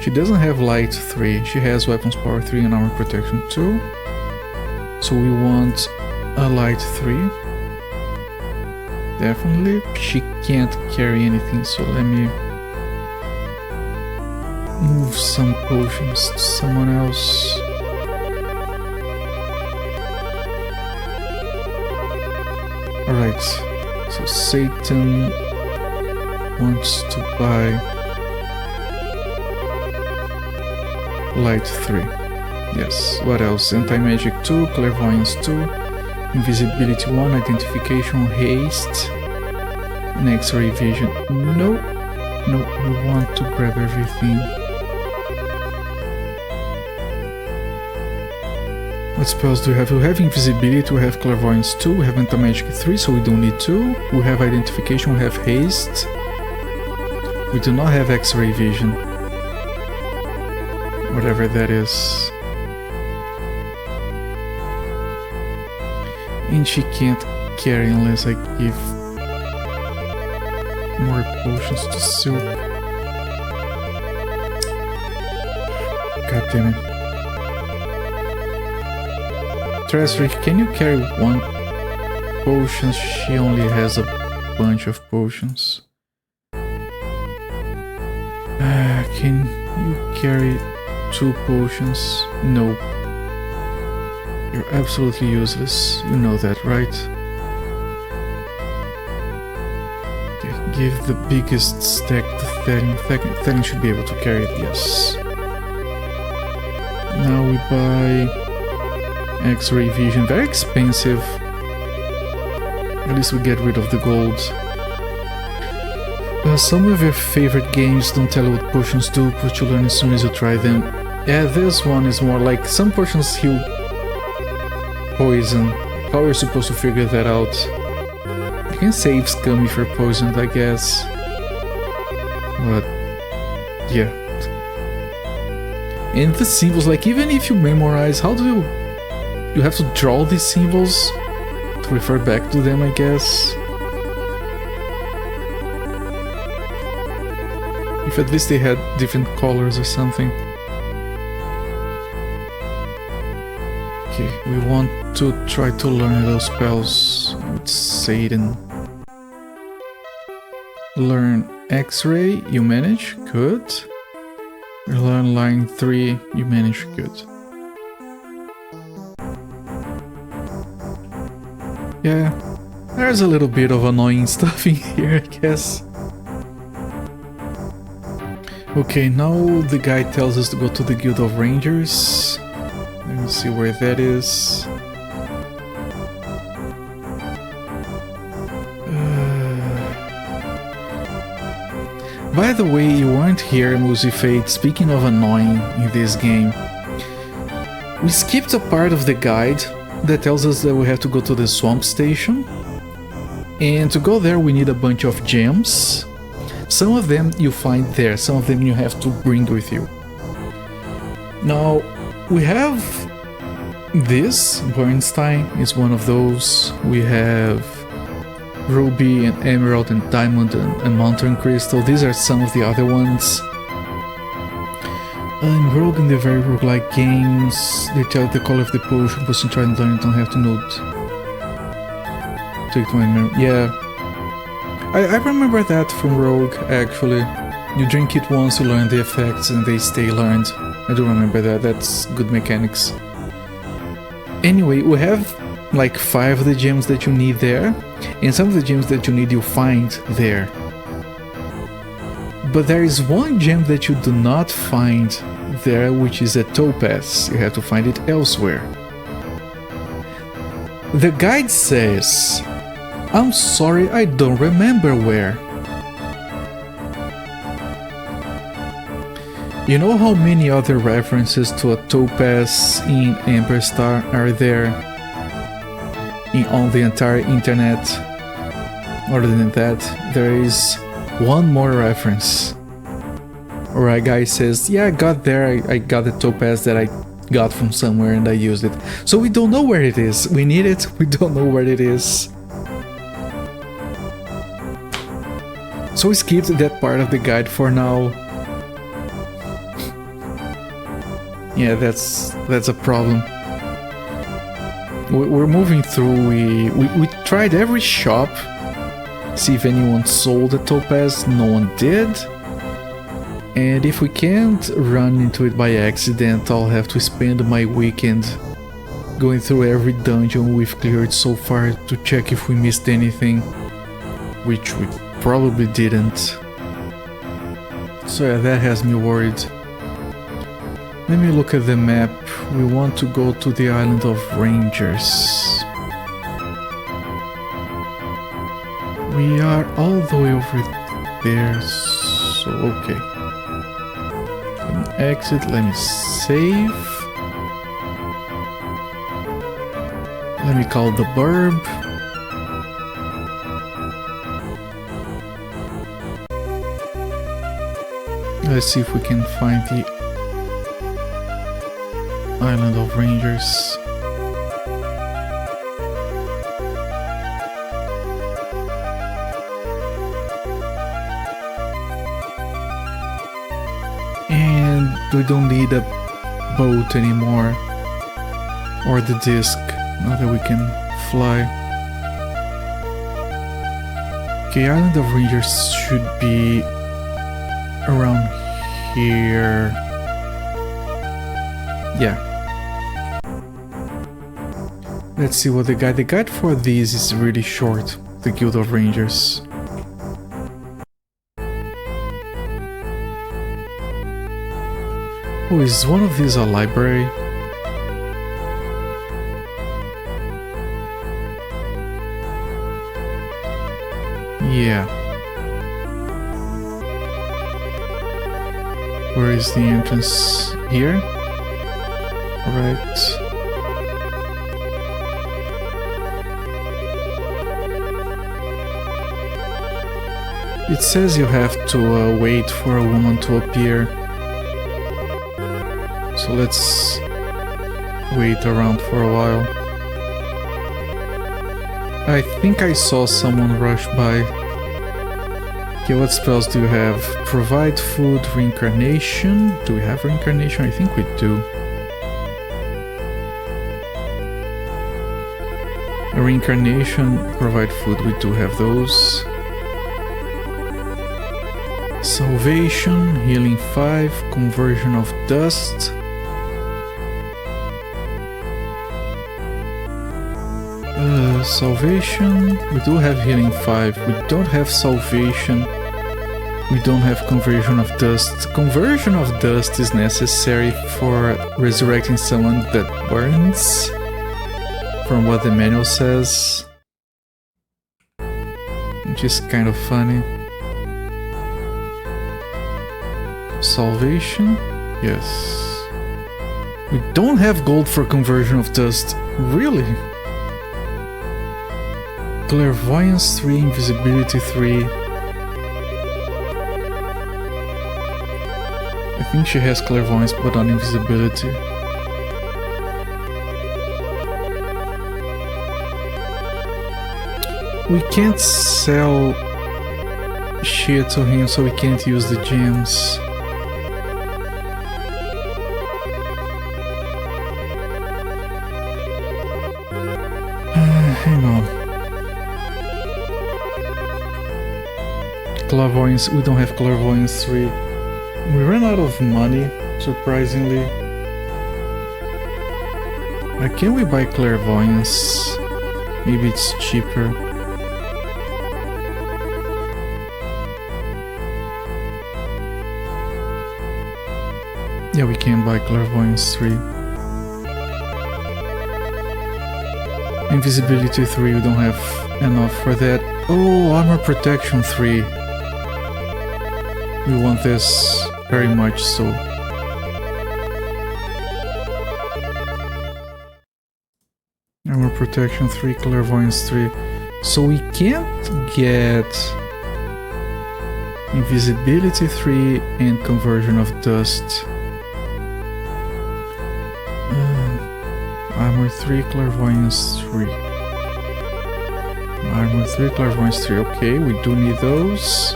She doesn't have light 3. She has weapons power 3 and armor protection 2. So we want a light 3. Definitely, she can't carry anything, so let me move some potions to someone else. Alright, so Satan wants to buy light 3. Yes, what else? Anti-magic 2, clairvoyance 2. Invisibility 1, identification, haste, and X-ray vision. No, we want to grab everything. What spells do we have? We have invisibility, we have clairvoyance 2, we have anti-magic 3, so we don't need 2. We have identification, we have haste. We do not have X-ray vision. Whatever that is. And she can't carry unless I give more potions to Silk. God damn it. Tressrick, can you carry 1 potion? She only has a bunch of potions. Can you carry 2 potions? No. You're absolutely useless. You know that, right? Okay, give the biggest stack to Therian. Therian should be able to carry it, yes. Now we buy X-ray vision. Very expensive. At least we get rid of the gold. Some of your favorite games don't tell you what potions do, but you learn as soon as you try them. Yeah, this one is more like some potions heal poison. How are you supposed to figure that out? You can save scum if you're poisoned, I guess. But yeah. And the symbols, like even if you memorize, how do you... You have to draw these symbols to refer back to them, I guess. If at least they had different colors or something. Okay, we want to try to learn those spells with Satan. Learn X-ray, you manage, good. Learn line 3, you manage, good. Yeah, there's a little bit of annoying stuff in here, I guess. Okay, now the guy tells us to go to the Guild of Rangers. Let me see where that is. By the way, you weren't here, Musifate. Speaking of annoying in this game, we skipped a part of the guide that tells us that we have to go to the swamp station. And to go there we need a bunch of gems. Some of them you find there, some of them you have to bring with you. Now we have this, Bernstein is one of those. We have Ruby and Emerald and Diamond and Mountain Crystal. These are some of the other ones. In Rogue, in the very roguelike games, they tell the color of the potion, but since try and learn, you don't have to note. Take my memory. Yeah. I remember that from Rogue, actually. You drink it once, you learn the effects, and they stay learned. I do remember that, that's good mechanics. Anyway, we have like 5 of the gems that you need there, and some of the gems that you need you find there. But there is one gem that you do not find there, which is a topaz. You have to find it elsewhere. The guide says, "I'm sorry, I don't remember where." You know how many other references to a topaz in Amberstar are there on the entire internet? Other than that, there is one more reference where a guy says, "Yeah, I got there, I got the topaz that I got from somewhere and I used it." So we don't know where it is. We need it, we don't know where it is. So we skipped that part of the guide for now. Yeah, that's a problem. We're moving through, we tried every shop, see if anyone sold a topaz, no one did. And if we can't run into it by accident, I'll have to spend my weekend going through every dungeon we've cleared so far to check if we missed anything, which we probably didn't. So yeah, that has me worried. Let me look at the map. We want to go to the island of Rangers. We are all the way over there, so okay. Let me exit, let me save. Let me call the burb. Let's see if we can find the Island of Rangers. And we don't need a boat anymore, or the disc, now that we can fly. Okay, Island of Rangers should be around here. Yeah. Let's see what the guide for these is really short, the Guild of Rangers. Oh, is one of these a library? Yeah. Where is the entrance? Here? Right. It says you have to wait for a woman to appear. So let's wait around for a while. I think I saw someone rush by. Okay, what spells do you have? Provide food, reincarnation. Do we have reincarnation? I think we do. Reincarnation, provide food, we do have those. Salvation, healing 5, conversion of dust. Salvation, we do have healing 5, we don't have salvation, we don't have conversion of dust. Conversion of dust is necessary for resurrecting someone that burns, from what the manual says, which is kind of funny. Salvation? Yes. We don't have gold for conversion of dust. Really? Clairvoyance 3, Invisibility 3. I think she has Clairvoyance but not Invisibility. We can't sell shit to him, so we can't use the gems. Hang on. Clairvoyance, we don't have Clairvoyance 3. We ran out of money, surprisingly. Can we buy Clairvoyance? Maybe it's cheaper. Yeah, we can buy Clairvoyance 3. Invisibility 3, we don't have enough for that. Oh, Armor Protection 3. We want this very much so. Armor Protection 3, Clairvoyance 3. So we can't get Invisibility 3 and Conversion of Dust. Armor 3, Clairvoyance 3. Armor 3, Clairvoyance 3. Okay, we do need those.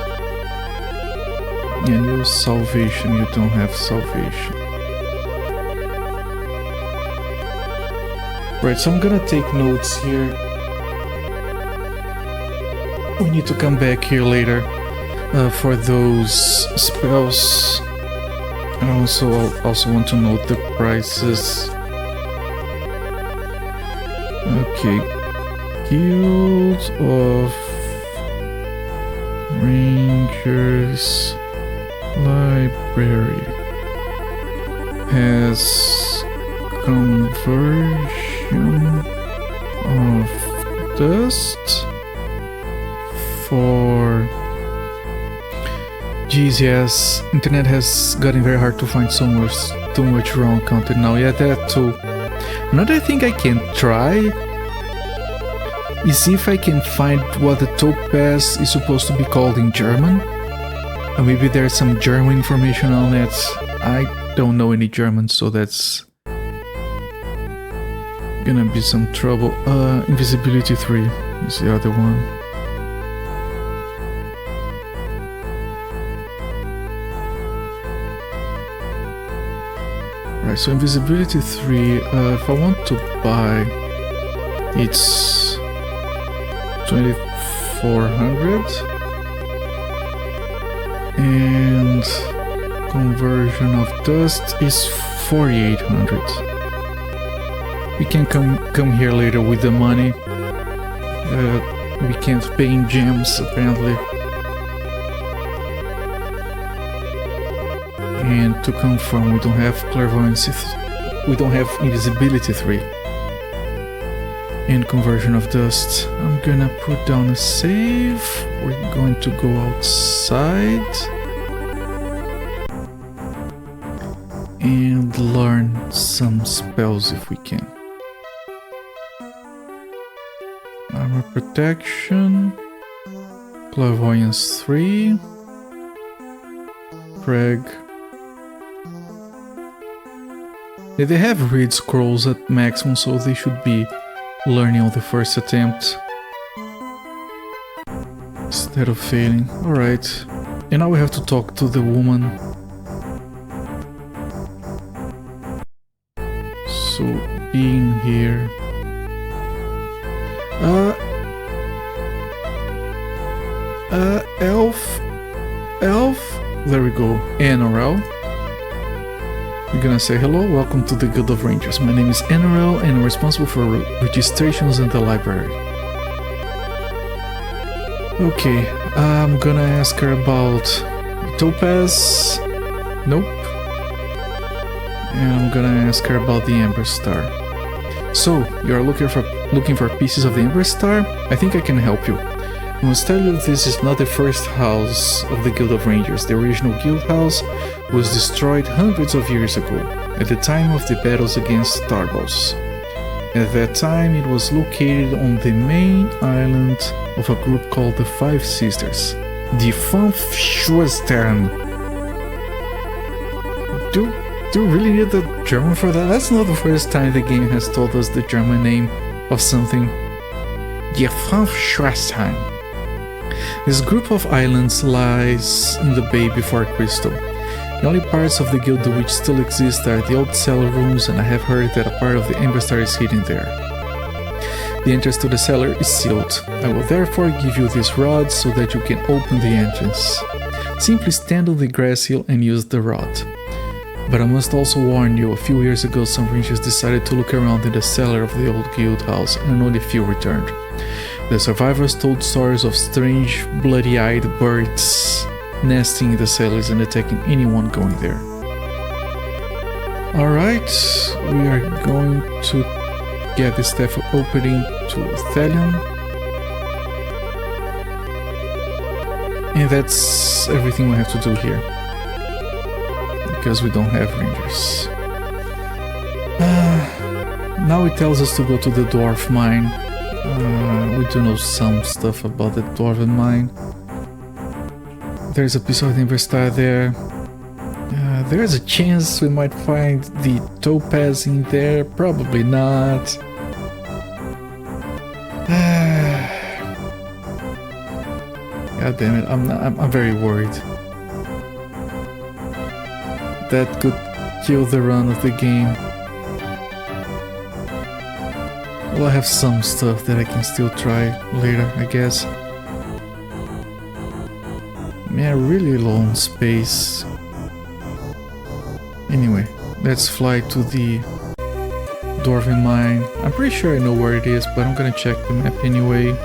And use Salvation, you don't have Salvation. Right, so I'm gonna take notes here. We need to come back here later for those spells. And I also want to note the prices. Okay, Guild of Rangers Library has Conversion of Dust for... Geez, yes, internet has gotten very hard to find too much wrong content now. Yeah, that too. Another thing I can try is see if I can find what the topaz is supposed to be called in German. And maybe there's some German information on it. I don't know any German, so that's gonna be some trouble. Invisibility 3 is the other one. Right, so Invisibility 3, if I want to buy, it's 2400 and Conversion of Dust is 4800. We can come here later with the money. We can't pay in gems apparently. And to confirm, we don't have Clairvoyance, we don't have Invisibility 3 and Conversion of Dust. I'm gonna put down a save. We're going to go outside and learn some spells if we can. Armor Protection, Clairvoyance 3, Preg. Yeah, they have read scrolls at maximum, so they should be learning on the first attempt instead of failing. Alright, and now we have to talk to the woman. So, being here. Elf, there we go, NRL. We're gonna say hello, welcome to the Guild of Rangers. My name is NRL and I'm responsible for registrations in the library. Okay, I'm gonna ask her about Topaz. Nope. And I'm gonna ask her about the Amberstar. So, you are looking for pieces of the Amberstar? I think I can help you. I must tell you this is not the first house of the Guild of Rangers. The original guild house was destroyed hundreds of years ago, at the time of the battles against Starboss. At that time, it was located on the main island of a group called the Five Sisters. Die Fünf Schwestern. Do you really need the German for that? That's not the first time the game has told us the German name of something. Die Fünf Schwestern. This group of islands lies in the bay before Crystal. The only parts of the guild which still exist are the old cellar rooms, and I have heard that a part of the Amberstar is hidden there. The entrance to the cellar is sealed. I will therefore give you this rod so that you can open the entrance. Simply stand on the grass hill and use the rod. But I must also warn you, a few years ago some rangers decided to look around in the cellar of the old guild house, and only few returned. The survivors told stories of strange, bloody-eyed birds nesting in the cellars and attacking anyone going there. Alright, we are going to get the staff opening to Thalion. And that's everything we have to do here. Because we don't have rangers. Now it tells us to go to the dwarf mine. We do know some stuff about the dwarven mine. There's a piece of the Amberstar there. There's a chance we might find the topaz in there. Probably not. God damn it! I'm very worried. That could kill the run of the game. Well, I have some stuff that I can still try later, I guess. Man, really low on space. Anyway, let's fly to the Dwarven Mine. I'm pretty sure I know where it is, but I'm gonna check the map anyway.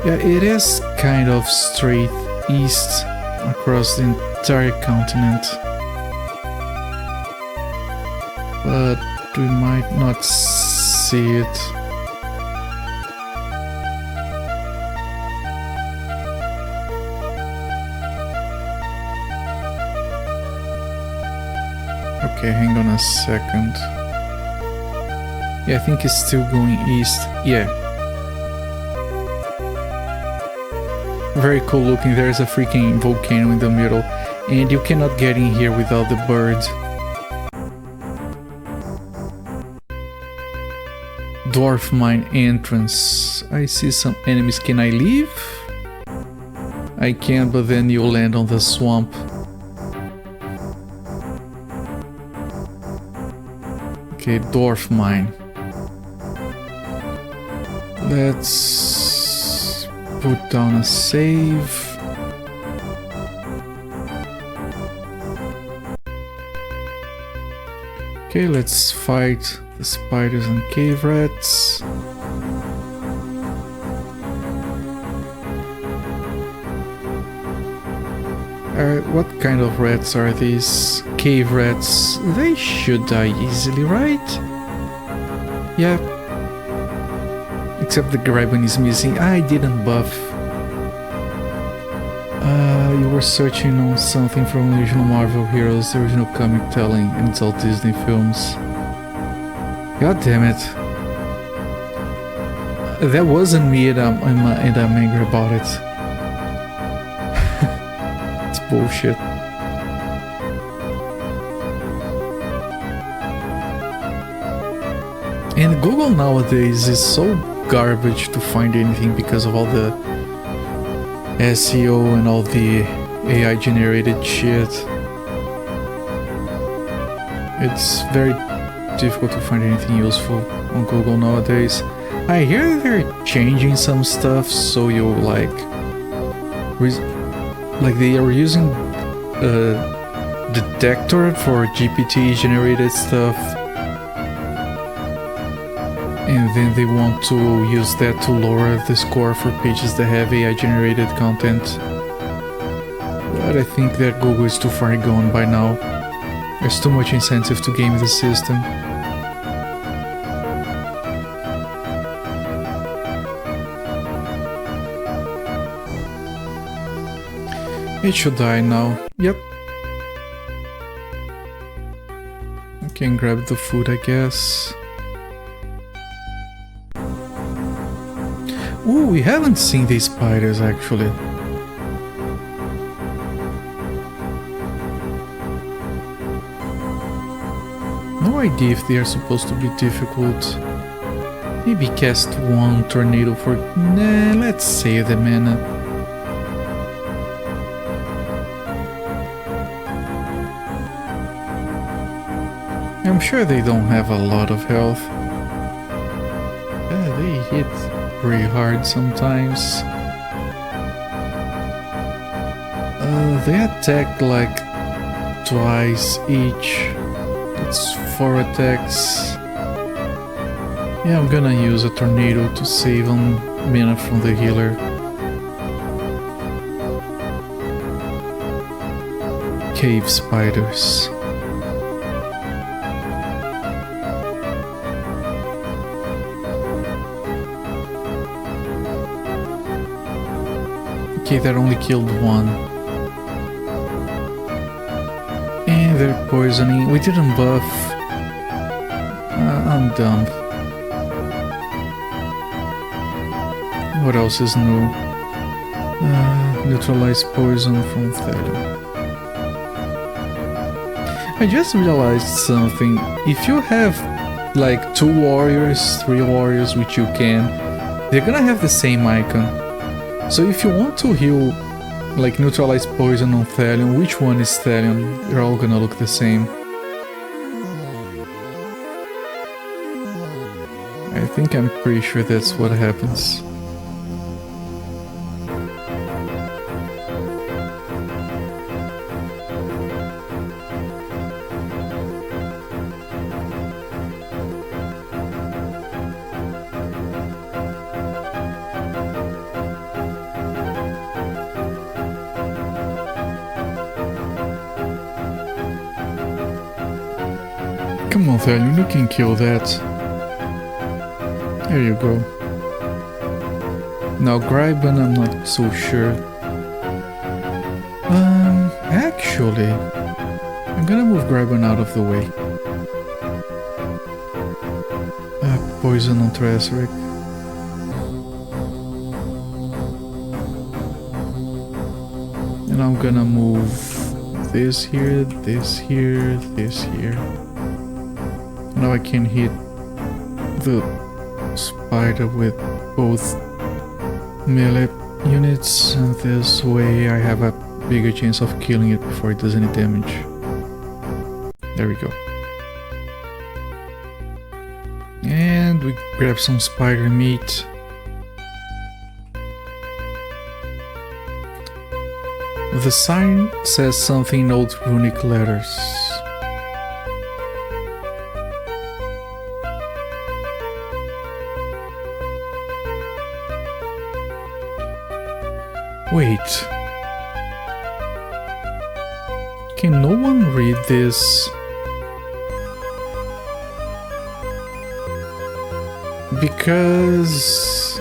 Yeah, it is kind of straight east across the entire continent. But we might not see it. Okay, hang on a second. Yeah, I think it's still going east. Yeah. Very cool looking. There's a freaking volcano in the middle. And you cannot get in here without the bird. Dwarf mine entrance. I see some enemies. Can I leave? I can, but then you land on the swamp. Okay, dwarf mine. Let's put down a save. Okay, let's fight the spiders and cave rats. What kind of rats are these? Cave rats. They should die easily, right? Yeah. Except the Graben is missing. I didn't buff. You were searching on something from the original Marvel Heroes, the original comic telling, and it's all Disney films. God damn it. That wasn't me and I'm angry about it. It's bullshit. And Google nowadays is so garbage to find anything because of all the SEO and all the AI generated shit. It's very difficult to find anything useful on Google nowadays. I hear they're changing some stuff, so you like they are using detector for GPT generated stuff, and then they want to use that to lower the score for pages that have AI generated content. But I think that Google is too far gone by now. There's too much incentive to game the system. It should die now. Yep. Can grab the food, I guess. Ooh, we haven't seen these spiders actually. No idea if they are supposed to be difficult. Maybe cast one tornado for... Nah, let's save the mana. I'm sure they don't have a lot of health. Yeah, they hit pretty hard sometimes. They attack like twice each. That's 4 attacks. Yeah, I'm gonna use a tornado to save on mana from the healer. Cave spiders. Okay, that only killed one. And they're poisoning. We didn't buff. I'm dumb. What else is new? Neutralize poison from Thallium. I just realized something. If you have like 2 warriors, 3 warriors, which you can, they're gonna have the same icon. So if you want to heal, like neutralize poison on Thallium, which one is Thallium? They're all gonna look the same. I think I'm pretty sure that's what happens. Come on, Thallium, you can kill that. There you go. Now Gryban, I'm not so sure. Actually, I'm gonna move Gryban out of the way. Poison on Traseric. And I'm gonna move this here, this here, this here. Now I can hit the spider with both melee units, and this way I have a bigger chance of killing it before it does any damage. There we go. And we grab some spider meat. The sign says something in old runic letters. Wait. Can no one read this? Because...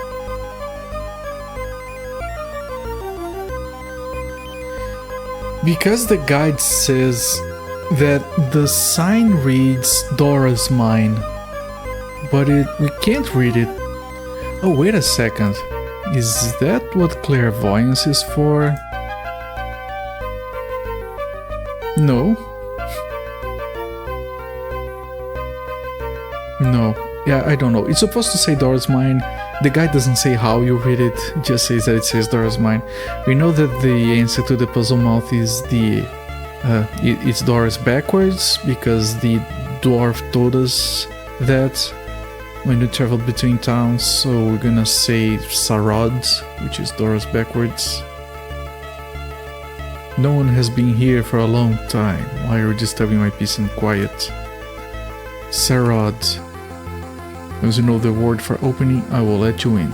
the guide says that the sign reads Dora's mine, but we can't read it. Oh, wait a second. Is that what clairvoyance is for? No. No. Yeah, I don't know. It's supposed to say Dora's mine. The guide doesn't say how you read it. It just says that it says Dora's mine. We know that the answer to the puzzle mouth is the... it's Dora's backwards, because the dwarf told us that when we traveled between towns, so we're gonna say Sarod, which is Dora's backwards. No one has been here for a long time. Why are you disturbing my peace and quiet? Sarod. As you know the word for opening, I will let you in.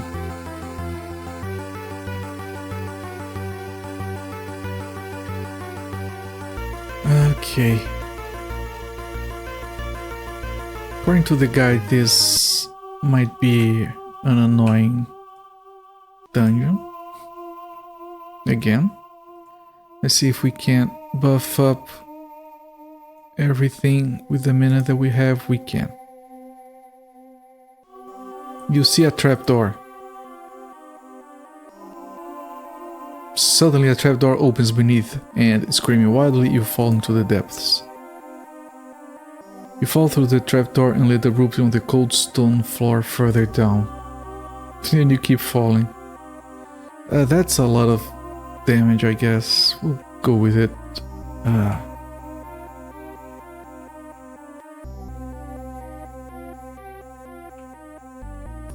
Okay. According to the guide, this might be an annoying dungeon. Again. Let's see if we can buff up everything with the minute that we have, we can. You see a trapdoor. Suddenly a trapdoor opens beneath, and screaming wildly, you fall into the depths. You fall through the trapdoor and land abruptly on the cold stone floor further down. And you keep falling. That's a lot of damage, I guess. We'll go with it.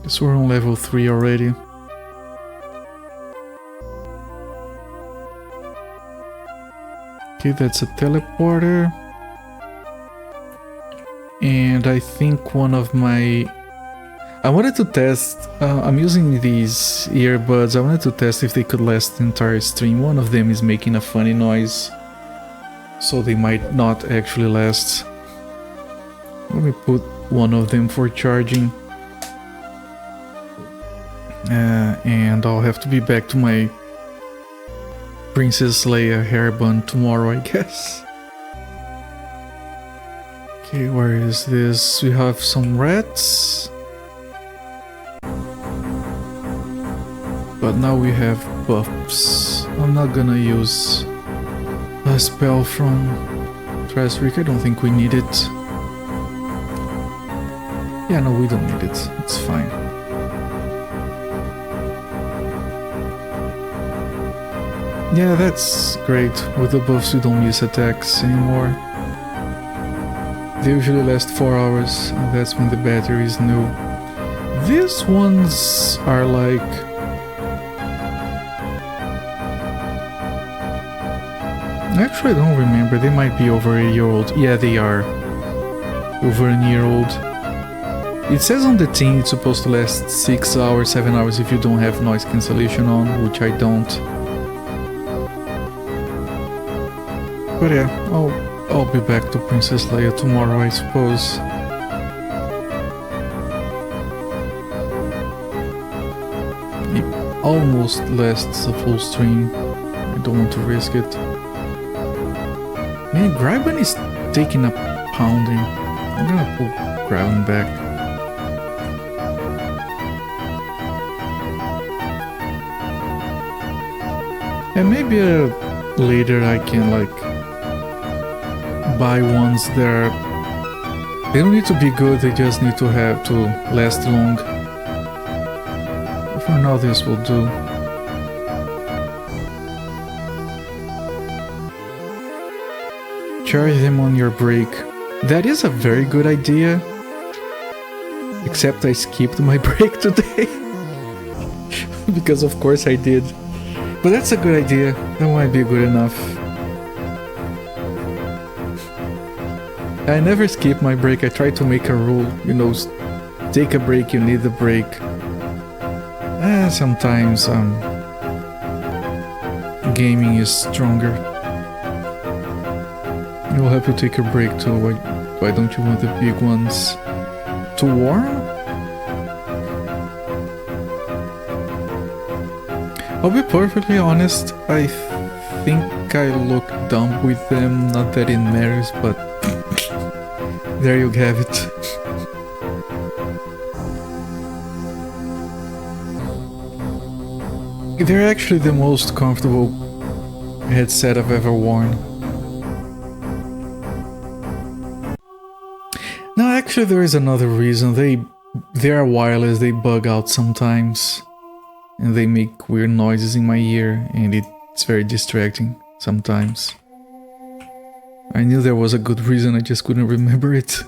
Guess we're on level 3 already. Okay, that's a teleporter. And I think one of my... I wanted to test... I'm using these earbuds. I wanted to test if they could last the entire stream. One of them is making a funny noise, so they might not actually last. Let me put one of them for charging. And I'll have to be back to my Princess Leia hairband tomorrow, I guess. Okay, where is this? We have some rats. But now we have buffs. I'm not gonna use a spell from Trasric. I don't think we need it. Yeah, no, we don't need it. It's fine. Yeah, that's great. With the buffs, we don't miss attacks anymore. They usually last 4 hours, and that's when the battery is new. These ones are like... Actually, I don't remember. They might be over a year old. Yeah, they are. Over a year old. It says on the tin it's supposed to last 6 hours, 7 hours if you don't have noise cancellation on, which I don't. But yeah, I'll be back to Princess Leia tomorrow, I suppose. It almost lasts a full stream. I don't want to risk it. Man, Graben is taking a pounding. I'm gonna pull Graben back. And maybe later I can like buy ones that are... They don't need to be good, they just need to have to last long. For now this will do. Charge them on your break. That is a very good idea. Except I skipped my break today. Because of course I did. But that's a good idea. That might be good enough. I never skip my break. I try to make a rule, you know, take a break, you need a break. Sometimes gaming is stronger. It will help you take a break too. Why don't you want the big ones to warm? I'll be perfectly honest, I think I look dumb with them, not that it matters, but there you have it. They're actually the most comfortable headset I've ever worn. No, actually there is another reason. They are wireless, they bug out sometimes. And they make weird noises in my ear, and it's very distracting sometimes. I knew there was a good reason, I just couldn't remember it.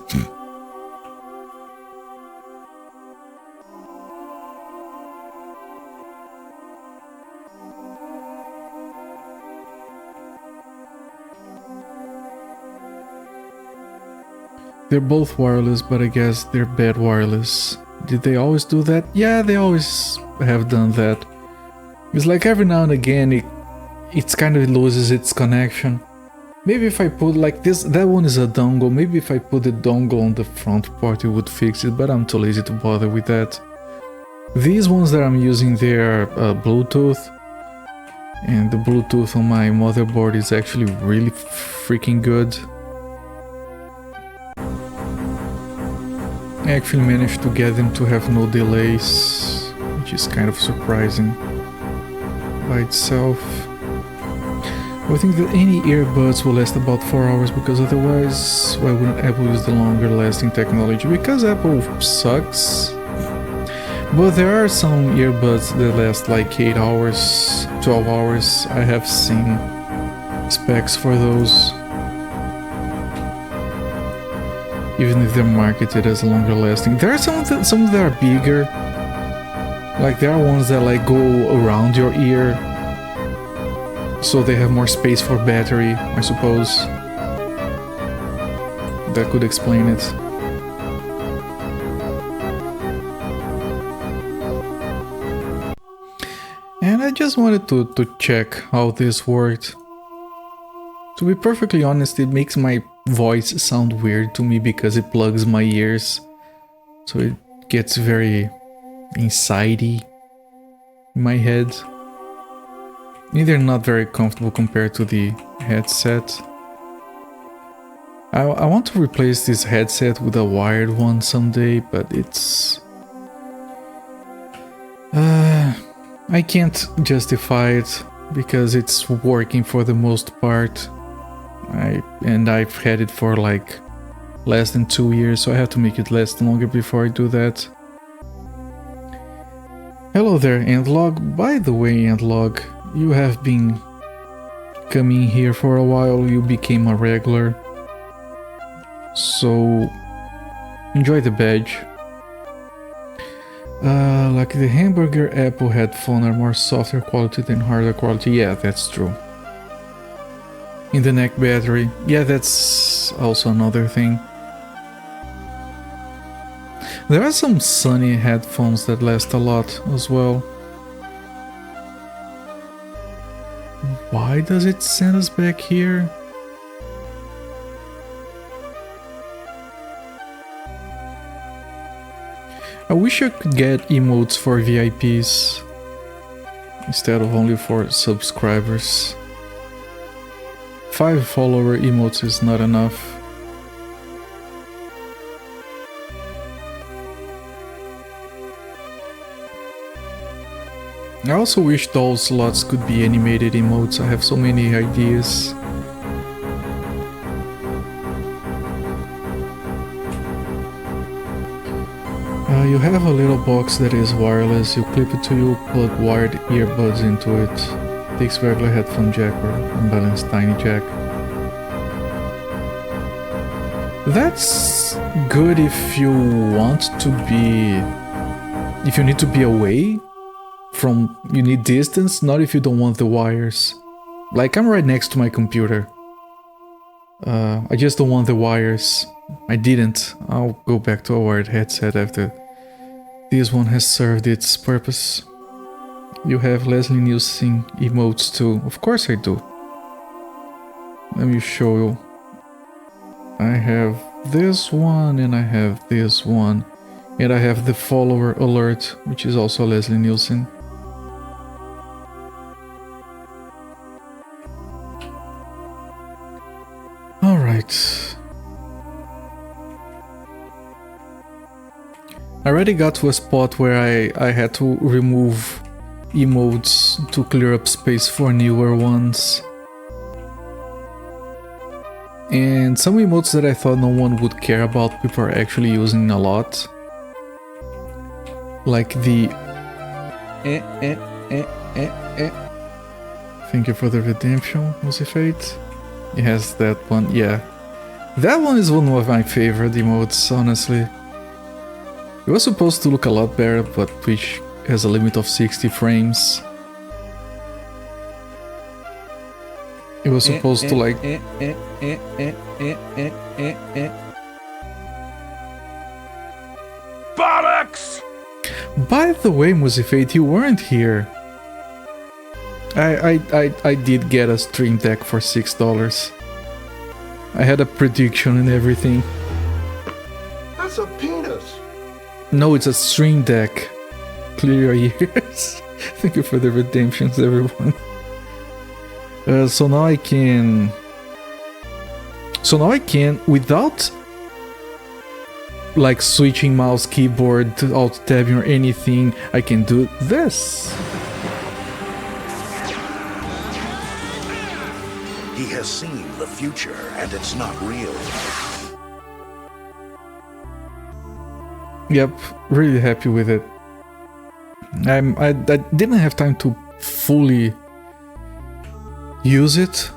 They're both wireless, but I guess they're bad wireless. Did they always do that? Yeah, they always have done that. It's like every now and again it kind of loses its connection. Maybe if I put like this, that one is a dongle, maybe if I put the dongle on the front part it would fix it, but I'm too lazy to bother with that. These ones that I'm using, they're Bluetooth, and the Bluetooth on my motherboard is actually really freaking good. I actually managed to get them to have no delays, which is kind of surprising by itself. I think that any earbuds will last about 4 hours, because otherwise why wouldn't Apple use the longer lasting technology? Because Apple sucks. But there are some earbuds that last like 8 hours, 12 hours. I have seen specs for those. Even if they're marketed as longer lasting. There are some that are bigger. Like there are ones that like go around your ear, so they have more space for battery, I suppose. That could explain it. And I just wanted to check how this worked. To be perfectly honest, it makes my voice sound weird to me because it plugs my ears. So it gets very insidey in my head. They're not very comfortable compared to the headset. I want to replace this headset with a wired one someday, but it's... I can't justify it because it's working for the most part. I've had it for like less than 2 years, so I have to make it last longer before I do that. Hello there, Endlog. By the way, Endlog, you have been coming here for a while. You became a regular, so enjoy the badge. Like the hamburger Apple headphone are more softer quality than harder quality. Yeah, that's true. In the neck battery, yeah, that's also another thing. There are some Sony headphones that last a lot as well. Why does it send us back here? I wish I could get emotes for VIPs instead of only for subscribers. 5 follower emotes is not enough. I also wish those slots could be animated emotes. I have so many ideas. You have a little box that is wireless. You clip it to you, plug wired earbuds into it. Takes regular headphone jack or unbalanced tiny jack. That's good if you want to be... if you need to be away from... you need distance, not if you don't want the wires. Like, I'm right next to my computer. I just don't want the wires. I didn't. I'll go back to a wired headset after this one has served its purpose. You have Leslie Nielsen emotes too. Of course I do. Let me show you. I have this one and I have this one. And I have the follower alert, which is also Leslie Nielsen. Alright. I already got to a spot where I had to remove emotes to clear up space for newer ones. And some emotes that I thought no one would care about, people are actually using a lot. Like the Thank you for the redemption, Musifate. It has that one, yeah. That one is one of my favorite emotes, honestly. It was supposed to look a lot better, but Twitch has a limit of 60 frames. It was supposed to like... Bollocks! By the way, Musifate, you weren't here. I did get a Stream Deck for $6. I had a prediction and everything. That's a penis. No, it's a Stream Deck. Clear your ears. Thank you for the redemptions, everyone. So now I can... without like switching mouse, keyboard, alt tabbing or anything, I can do this. He has seen the future, and it's not real. Yep, really happy with it. I didn't have time to fully use it,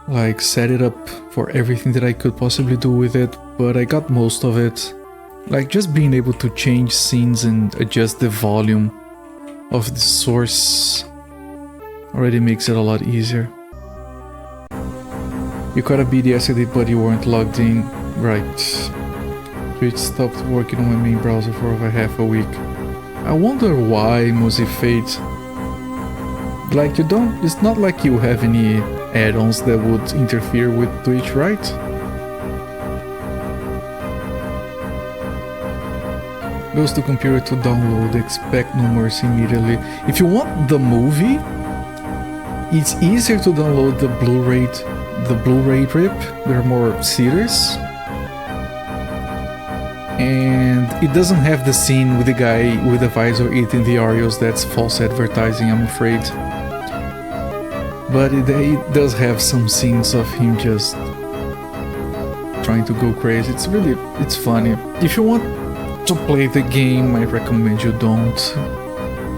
like set it up for everything that I could possibly do with it, but I got most of it. Like just being able to change scenes and adjust the volume of the source already makes it a lot easier. You caught a beat yesterday but you weren't logged in. Right. Twitch stopped working on my main browser for over half a week. I wonder why, Musifate. Like you don't, it's not like you have any add-ons that would interfere with Twitch, right? Goes to computer to download, expect no mercy immediately. If you want the movie, it's easier to download the Blu-ray rip. They're more serious. And it doesn't have the scene with the guy with the visor eating the Oreos. That's false advertising, I'm afraid. But it does have some scenes of him just trying to go crazy. It's funny. If you want to play the game, I recommend you don't.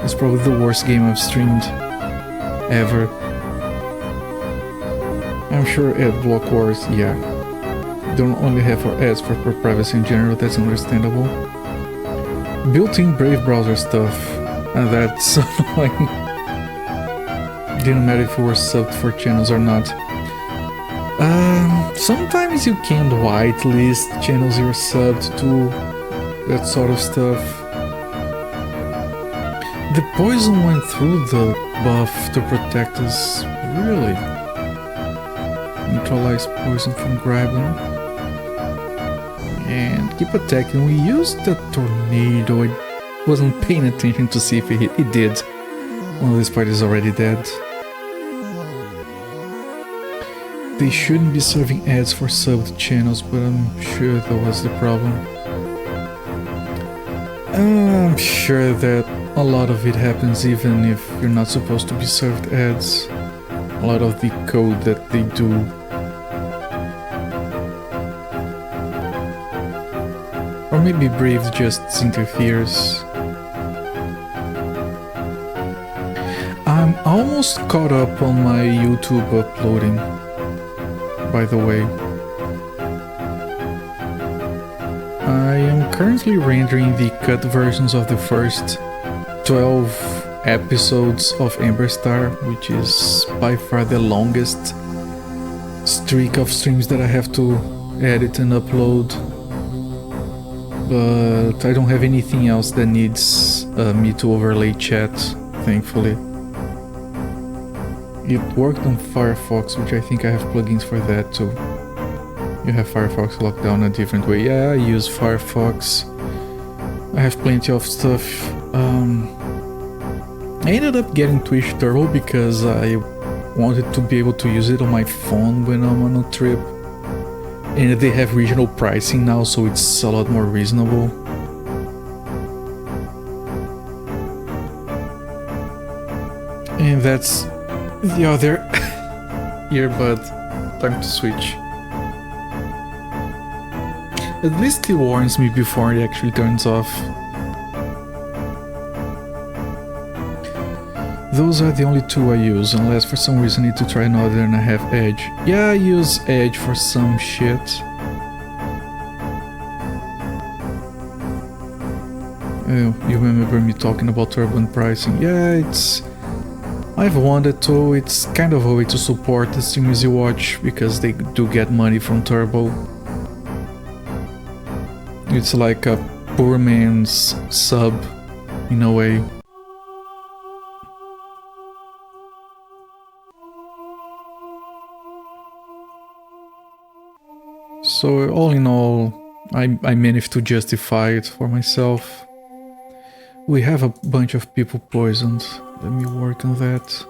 It's probably the worst game I've streamed ever. I'm sure Adblock Wars, yeah. Don't only have for ads for privacy in general, that's understandable. Built-in Brave browser stuff, and that's annoying. Didn't matter if you were subbed for channels or not. Sometimes you can't whitelist channels you're subbed to, that sort of stuff. The poison went through the buff to protect us, really? Neutralize poison from grabbing. And keep attacking. We used the tornado. I wasn't paying attention to see if it hit. It did. One of these parties is already dead. They shouldn't be serving ads for subbed channels, but I'm sure that was the problem. I'm sure that a lot of it happens even if you're not supposed to be served ads. A lot of the code that they do. Or maybe Brave just interferes. I'm almost caught up on my YouTube uploading, by the way. I am currently rendering the cut versions of the first 12 episodes of Amberstar, which is by far the longest streak of streams that I have to edit and upload. But I don't have anything else that needs me to overlay chat, thankfully. It worked on Firefox, which I think I have plugins for that too. You have Firefox locked down a different way. Yeah, I use Firefox. I have plenty of stuff. I ended up getting Twitch Turbo because I wanted to be able to use it on my phone when I'm on a trip. And they have regional pricing now, so it's a lot more reasonable. And that's the other earbud. Time to switch. At least it warns me before it actually turns off. Those are the only two I use, unless for some reason I need to try another and I have Edge. Yeah, I use Edge for some shit. Oh, you remember me talking about Turbo pricing? Yeah, it's... I've wanted to. It's kind of a way to support the streamers you watch, because they do get money from Turbo. It's like a poor man's sub, in a way. So all in all, I managed to justify it for myself. We have a bunch of people poisoned. Let me work on that.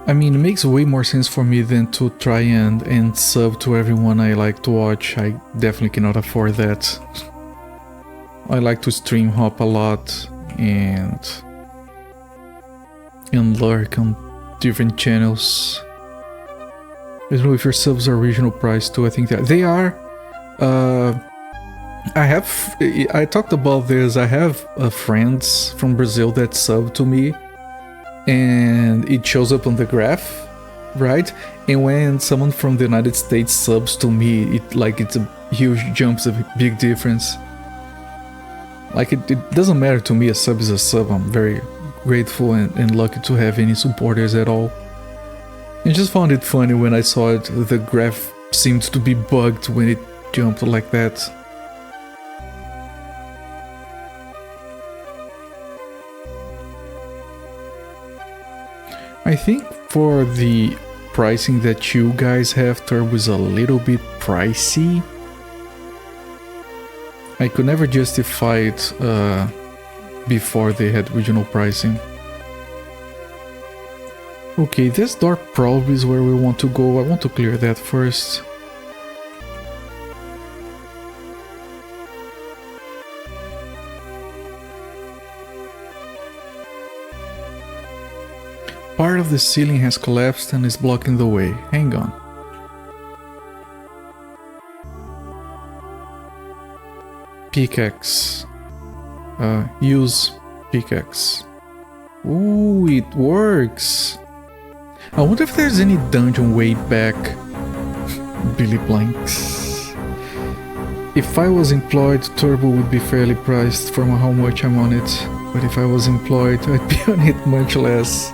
I mean, it makes way more sense for me than to try and sub to everyone I like to watch. I definitely cannot afford that. I like to stream hop a lot and lurk on different channels. I don't know if your subs are regional price too. I think that they are. I talked about this. I have friends from Brazil that sub to me, and it shows up on the graph, right? And when someone from the United States subs to me, it's a huge jump, it's a big difference. Like it doesn't matter to me. A sub is a sub. I'm very grateful and lucky to have any supporters at all. I just found it funny when I saw it. The graph seemed to be bugged when it jumped like that. I think for the pricing that you guys have, Turbo is a little bit pricey. I could never justify it before they had regional pricing. Okay, this door probably is where we want to go. I want to clear that first. Part of the ceiling has collapsed and is blocking the way. Hang on. Pickaxe. Use pickaxe. Ooh, it works. I wonder if there's any dungeon way back. Billy Blanks. If I was employed, Turbo would be fairly priced from how much I'm on it. But if I was employed, I'd be on it much less.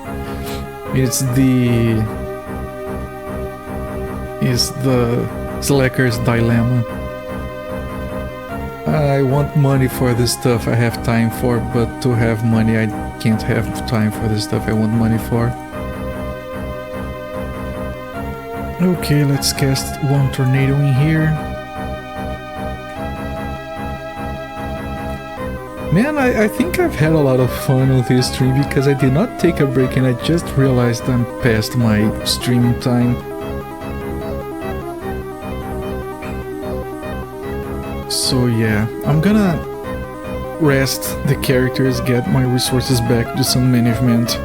It's the slacker's dilemma. I want money for the stuff I have time for, but to have money I can't have time for the stuff I want money for. Okay, let's cast one tornado in here. Man, I think I've had a lot of fun on this stream because I did not take a break and I just realized I'm past my streaming time. So yeah, I'm gonna rest the characters, get my resources back, do some management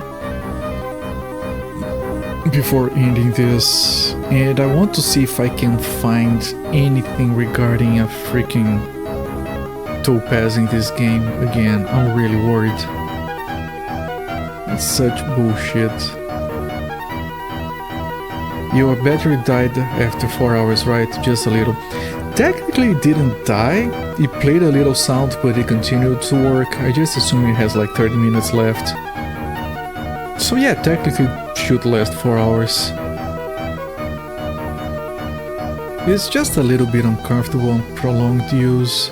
before ending this. And I want to see if I can find anything regarding a freaking topaz in this game again. I'm really worried. It's such bullshit. Your battery died after 4 hours, right? Just a little. Technically it didn't die. It played a little sound, but it continued to work. I just assume it has like 30 minutes left. So yeah, technically it should last 4 hours. It's just a little bit uncomfortable on prolonged use.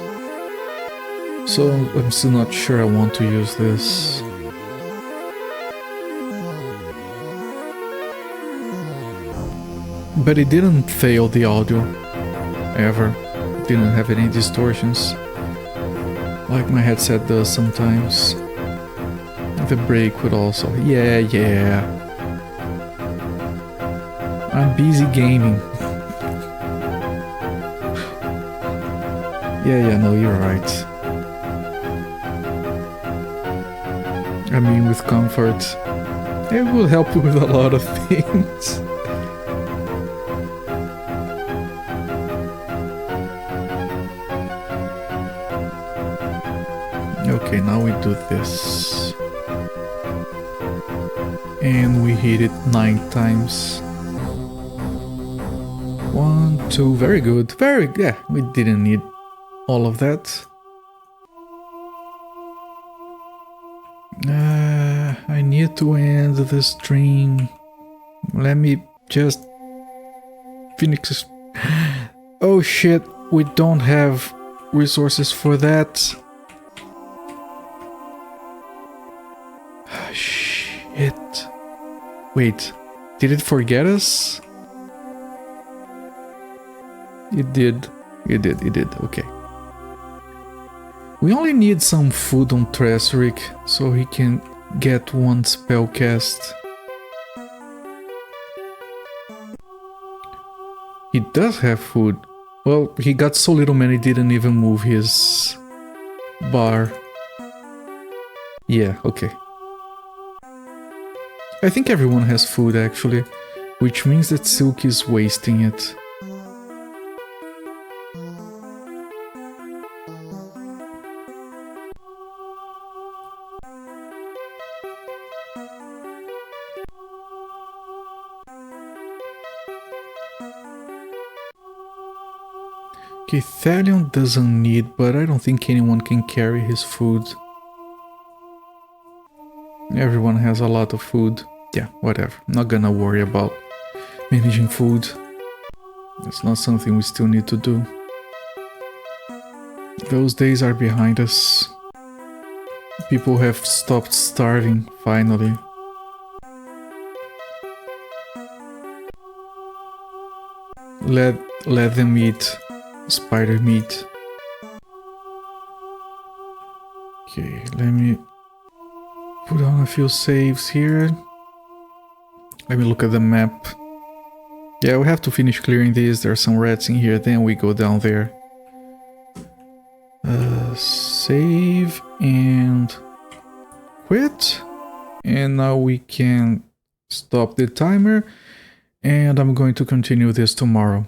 So I'm still not sure I want to use this. But it didn't fail the audio. Ever. It didn't have any distortions. Like my headset does sometimes. The brake would also. Yeah. I'm busy gaming. Yeah, no, you're right. I mean, with comfort, it will help you with a lot of things. Okay, now we do this. And we hit it 9 times. 1, 2, very good. Yeah, we didn't need all of that. I need to end the stream. Let me just finish. Oh shit, we don't have resources for that. Shit. Wait, did it forget us? It did. It did. Okay. We only need some food on Tresserick so he can get one spell cast. He does have food. Well, he got so little man he didn't even move his bar. Yeah, okay. I think everyone has food actually, which means that Silk is wasting it. Okay, Thalion doesn't need, but I don't think anyone can carry his food. Everyone has a lot of food. Yeah, whatever. Not gonna worry about managing food. It's not something we still need to do. Those days are behind us. People have stopped starving, finally. Let them eat spider meat. Okay, let me put on a few saves here. Let me look at the map. Yeah, we have to finish clearing these. There are some rats in here, then we go down there. Save and quit. And now we can stop the timer. And I'm going to continue this tomorrow.